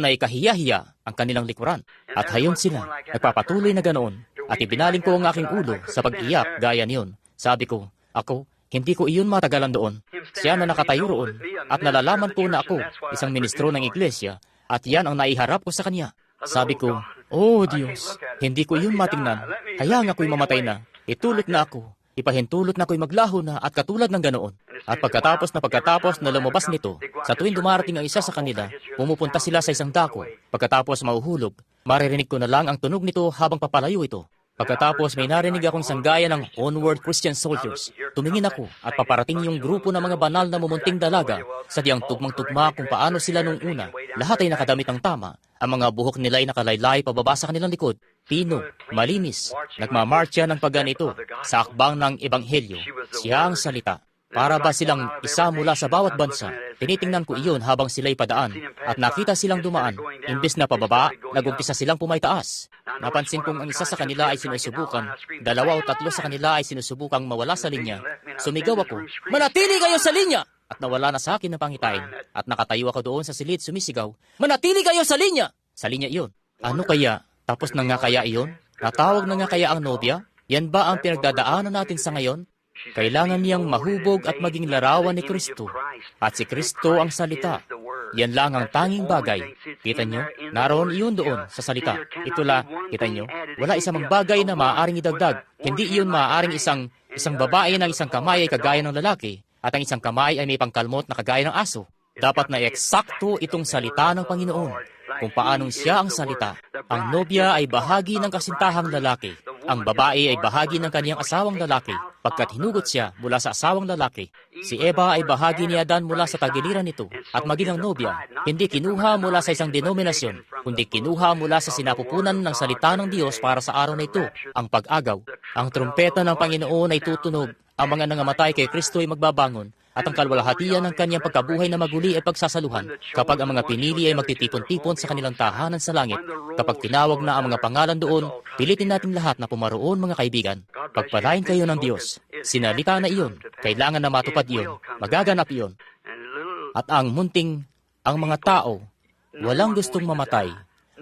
ay kahiya-hiya ang kanilang likuran. At hayon sila, nagpapatuloy na ganoon. At ibinaling ko ang aking ulo sa pag-iyak gaya niyon. Sabi ko, ako, hindi ko iyon matagalan doon. Siya na nakatayo roon, at nalalaman ko na ako, isang ministro ng iglesia, at yan ang naiharap ko sa kanya. Sabi ko, Oh Diyos, hindi ko iyon matingnan. Kaya nga ako'y mamatay na. Itulot na ako. Ipahintulot na ako'y maglaho na at katulad ng ganoon. At pagkatapos na lumabas nito, sa tuwing dumarating ang isa sa kanila, pumupunta sila sa isang dako. Pagkatapos mauhulog, maririnig ko na lang ang tunog nito habang papalayo ito. Pagkatapos may narinig akong sanggaya ng Onward Christian Soldiers. Tumingin ako at paparating yung grupo ng mga banal na mumunting dalaga. Sadyang tugmang-tugma kung paano sila nung una. Lahat ay nakadamit ng tama. Ang mga buhok nila ay nakalaylay pababa sa kanilang likod. Pino, malinis. Nagmamarcha ng paganito sa akbang ng Ebanghelyo. Siya ang salita. Para ba silang isa mula sa bawat bansa? Tinitingnan ko iyon habang sila'y padaan at nakita silang dumaan. Imbes na pababa, nagumpisa silang pumaytaas. Napansin kong ang isa sa kanila ay sinusubukan, 2 o 3 sa kanila ay sinusubukang mawala sa linya. Sumigaw ako, Manatili kayo sa linya! At nawala na sa akin ng pangitain. At nakatayo ako doon sa silid sumisigaw, Manatili kayo sa linya! Sa linya iyon. Ano kaya? Tapos na nga kaya iyon? Natawag na nga kaya ang nobya? Yan ba ang pinagdadaanan natin sa ngayon? Kailangan niyang mahubog at maging larawan ni Kristo. At si Kristo ang salita. Yan lang ang tanging bagay. Kita nyo? Naroon iyon doon sa salita. Kita nyo? Wala isang bagay na maaaring idagdag. Hindi iyon maaaring isang babae ng isang kamay ay kagaya ng lalaki, at ang isang kamay ay may pangkalmot na kagaya ng aso. Dapat na eksakto itong salita ng Panginoon. Kung paanong siya ang salita. Ang nobya ay bahagi ng kasintahang lalaki. Ang babae ay bahagi ng kaniyang asawang lalaki, pagkat hinugot siya mula sa asawang lalaki. Si Eva ay bahagi ni Adan mula sa tagiliran nito, at maging ang nobya, hindi kinuha mula sa isang denominasyon, kundi kinuha mula sa sinapupunan ng salita ng Diyos para sa araw na ito, ang pag-agaw. Ang trumpeta ng Panginoon ay tutunog, Ang mga nangamatay kay Kristo ay magbabangon at ang kalwalhatian ng kanyang pagkabuhay na maguli ay pagsasaluhan kapag ang mga pinili ay magtitipon-tipon sa kanilang tahanan sa langit. Kapag tinawag na ang mga pangalan doon, pilitin natin lahat na pumaroon, mga kaibigan. Pagpalain kayo ng Diyos. Sinalita na iyon. Kailangan na matupad iyon. Magaganap iyon. At ang mga tao, walang gustong mamatay.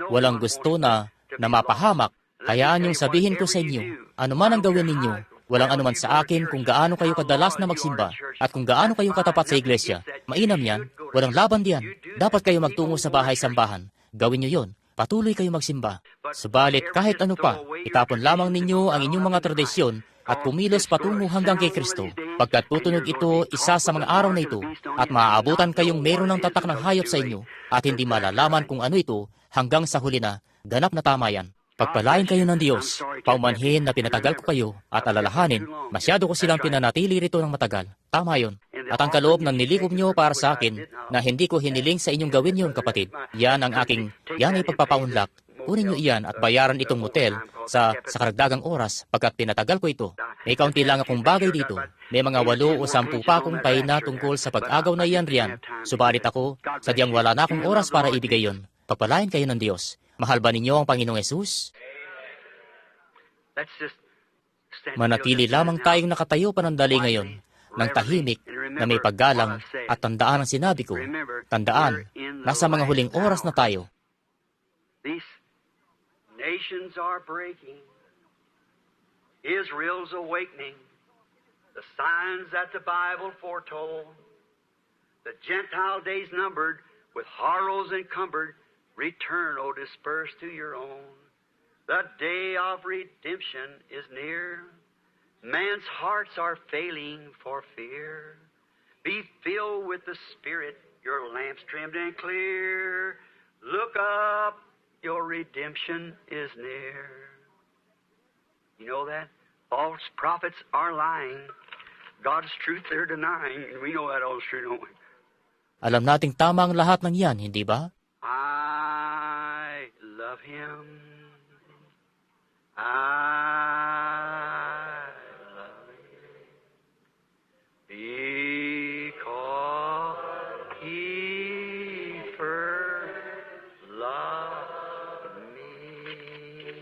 Walang gusto na mapahamak. Hayaan niyong sabihin ko sa inyo, ano man ang gawin ninyo, walang anuman sa akin kung gaano kayo kadalas na magsimba at kung gaano kayo katapat sa iglesia. Mainam yan. Walang laban diyan. Dapat kayo magtungo sa bahay-sambahan. Gawin niyo yon. Patuloy kayo magsimba. Subalit kahit ano pa, itapon lamang ninyo ang inyong mga tradisyon at pumilos patungo hanggang kay Kristo. Pagkat tutunog ito isa sa mga araw na ito at maaabutan kayong meron ng tatak ng hayop sa inyo at hindi malalaman kung ano ito hanggang sa huli na ganap na tama yan. Pagpalain kayo ng Diyos. Paumanhin na pinatagal ko kayo at alalahanin, masyado ko silang pinanatili rito ng matagal. Tama yon. At ang kaloob ng nilikob nyo para sa akin na hindi ko hiniling sa inyong gawin yon, kapatid. Yan ay pagpapaunlak. Kunin nyo iyan at bayaran itong motel sa karagdagang oras pagkat pinatagal ko ito. May kaunti lang akong bagay dito. May mga 8 o 10 pa akong pahina tungkol sa pag-agaw na iyan riyan. Subalit ako, sadyang wala na akong oras para ibigay yon. Pagpalain kayo ng Diyos. Mahal ba ninyo ang Panginoong Hesus? Manatili lamang tayong nakatayo panandali ngayon, ng tahimik na may paggalang at tandaan ang sinabi ko. Tandaan, nasa mga huling oras na tayo. These nations are breaking. Israel's awakening. The signs that the Bible foretold. The Gentile days numbered, with horrors encumbered. Return, O dispersed to your own. The day of redemption is near. Man's hearts are failing for fear. Be filled with the Spirit, your lamps trimmed and clear. Look up, your redemption is near. You know that? False prophets are lying. God's truth they're denying. And we know that all is true, don't we? Alam nating tama ang lahat ng yan, hindi ba? I love Him. I love Him. Because He first loved me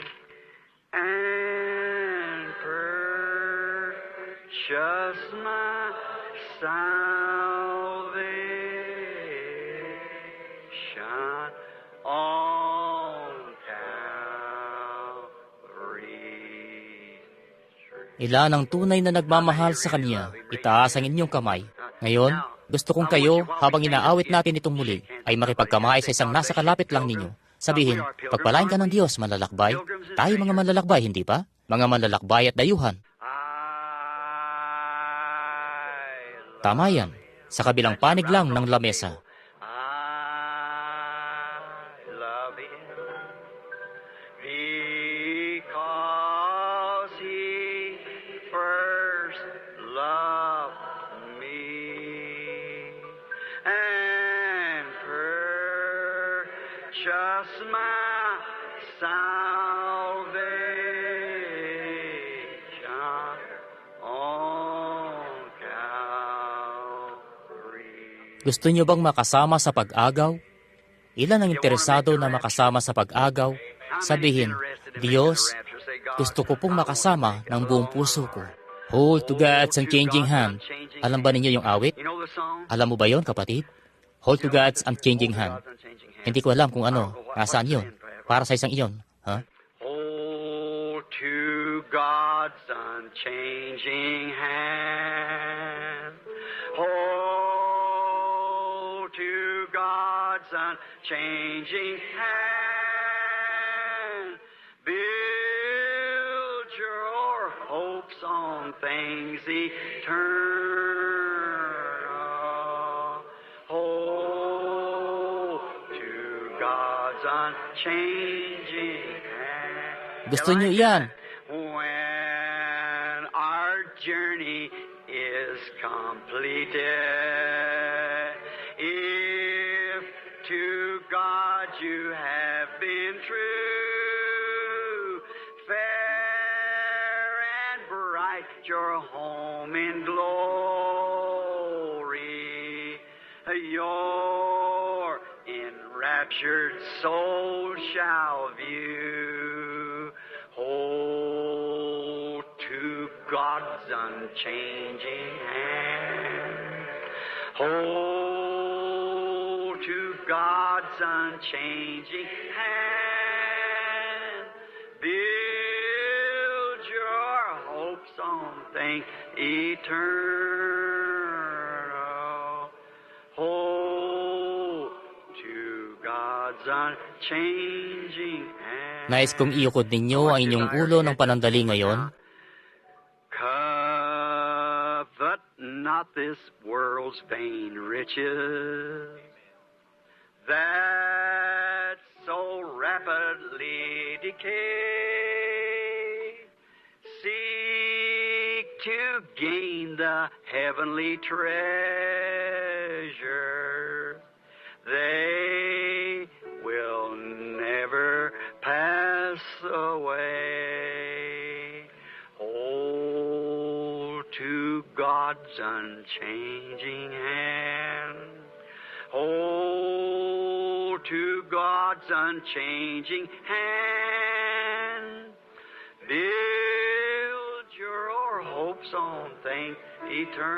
and purchased my salvation on Calvary's tree. Ilan ang tunay na nagmamahal sa Kanya, itaas ang inyong kamay. Ngayon, gusto kong kayo, habang inaawit natin itong muli, ay makipagkamay sa isang nasa kalapit lang ninyo. Sabihin, pagpalain ka ng Diyos, malalakbay. Tayo mga malalakbay, hindi ba? Mga malalakbay at dayuhan. Tama yan. Sa kabilang panig lang ng lamesa. I love Him because He first loved me and purchased my salvation on Calvary. Gusto niyo bang makasama sa pag-agaw? Ilan ang interesado na makasama sa pag-agaw? Sabihin, Diyos, gusto ko pong makasama ng buong puso ko. Hold to God's unchanging hand. Alam ba ninyo yung awit? Alam mo ba yon, kapatid? Hold to God's unchanging hand. Hindi ko alam kung ano, nasaan yon. Para sa isang iyon. Ha? Hold to God's unchanging hand. Hold to God's unchanging hand. Build your hopes on things eternal. Hold to God's unchanging hand. Gusto niyo iyan? When our journey is completed, if to God you have been true, fair and bright your home in glory. Your enraptured soul shall view. Hold to God's unchanging hand. Hold to God's unchanging hand. Build your hopes on things eternal. Hold to God's unchanging hand. Nais kong iukod ninyo ang inyong ulo ng panandali ngayon. Covet not this world's vain riches, that so rapidly decay. Seek to gain the heavenly treasure. They will never pass away. Hold to God's unchanging hand. Hold to God's unchanging hand. Build your hopes on things eternal.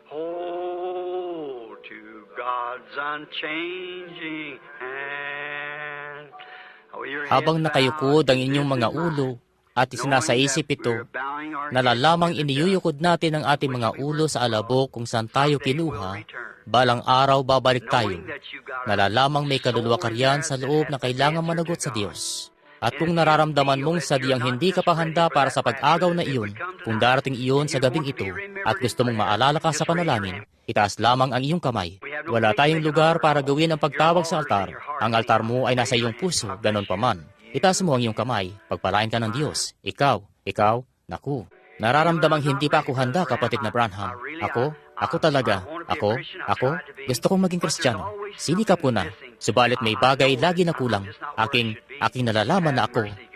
Hold to God's unchanging hand. Habang nakayukod ang inyong mga ulo at isinasaisip ito, nalalamang iniyuyukod natin ang ating mga ulo sa alabok kung saan tayo kinuha, balang araw babalik tayo. Nalalamang may kaluluwa ka riyan sa loob na kailangan managot sa Diyos. At kung nararamdaman mong sadyang hindi ka pa handa para sa pag-agaw na iyon, kung darating iyon sa gabing ito at gusto mong maalala ka sa panalangin, itaas lamang ang iyong kamay. Wala tayong lugar para gawin ang pagtawag sa altar. Ang altar mo ay nasa iyong puso, ganon pa man. Itaas mo ang iyong kamay, pagpalain ka ng Diyos. Ikaw, naku. Nararamdamang hindi pa ako handa, kapatid na Branham. Ako talaga, gusto kong maging Kristiyano. Sinikap ko na, subalit may bagay lagi na kulang. Aking nalalaman na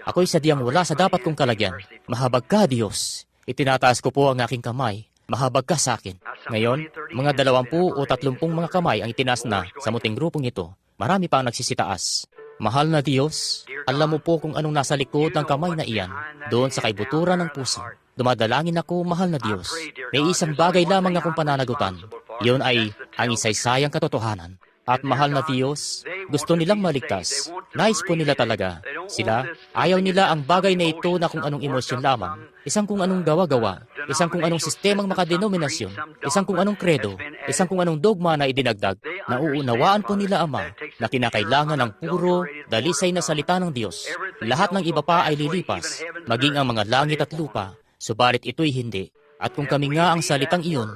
ako'y sadyang wala sa dapat kong kalagyan. Mahabag ka, Diyos. Itinataas ko po ang aking kamay. Mahabag ka sa akin. Ngayon, mga 20 o 30 mga kamay ang itinaas na sa muting grupong ito. Marami pa ang nagsisitaas. Mahal na Diyos, alam mo po kung anong nasa likod ng kamay na iyan, doon sa kaibuturan ng puso. Dumadalangin ako, mahal na Diyos. May isang bagay lamang akong pananagutan. Iyon ay ang isaysayang katotohanan. At mahal na Diyos, gusto nilang maligtas. Nais po nila talaga. Sila, ayaw nila ang bagay na ito na kung anong emosyon lamang, isang kung anong gawa-gawa, isang kung anong sistemang makadenominasyon, isang kung anong kredo, isang kung anong dogma na idinagdag. Nauunawaan po nila, Ama, na kinakailangan ng puro, dalisay na salita ng Diyos. Lahat ng iba pa ay lilipas, maging ang mga langit at lupa, subalit ito'y hindi. At kung kami nga ang salitang iyon,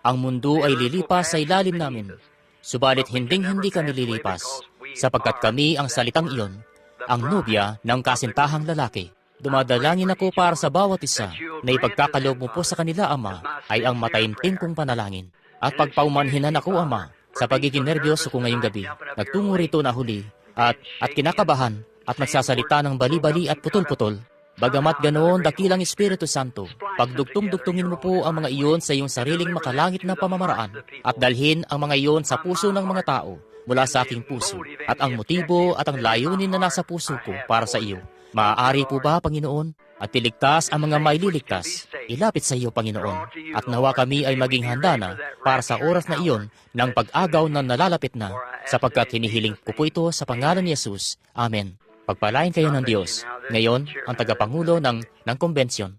ang mundo ay lilipas sa ilalim namin. Subalit hinding-hindi kami lilipas, sapagkat kami ang salitang iyon, ang nobya ng kasintahang lalaki. Dumadalangin ako para sa bawat isa na ipagkakaloob mo po sa kanila, Ama, ay ang mataimtim kong panalangin. At pagpaumanhinan ako, Ama, sa pagiging nervyoso ko ngayong gabi, nagtungo rito na huli, at kinakabahan, at nagsasalita ng bali-bali at putol-putol. Bagamat ganoon, dakilang Espiritu Santo, pagdugtong-dugtungin mo po ang mga iyon sa iyong sariling makalangit na pamamaraan at dalhin ang mga iyon sa puso ng mga tao mula sa aking puso at ang motibo at ang layunin na nasa puso ko para sa iyo. Maaari po ba, Panginoon? At iligtas ang mga maililigtas. Ilapit sa iyo, Panginoon. At nawa kami ay maging handa na para sa oras na iyon ng pag-agaw na nalalapit na, sapagkat hinihiling ko po ito sa pangalan ni Jesus. Amen. Pagpalain kayo ng Diyos. Ngayon, ang tagapangulo ng konbensyon.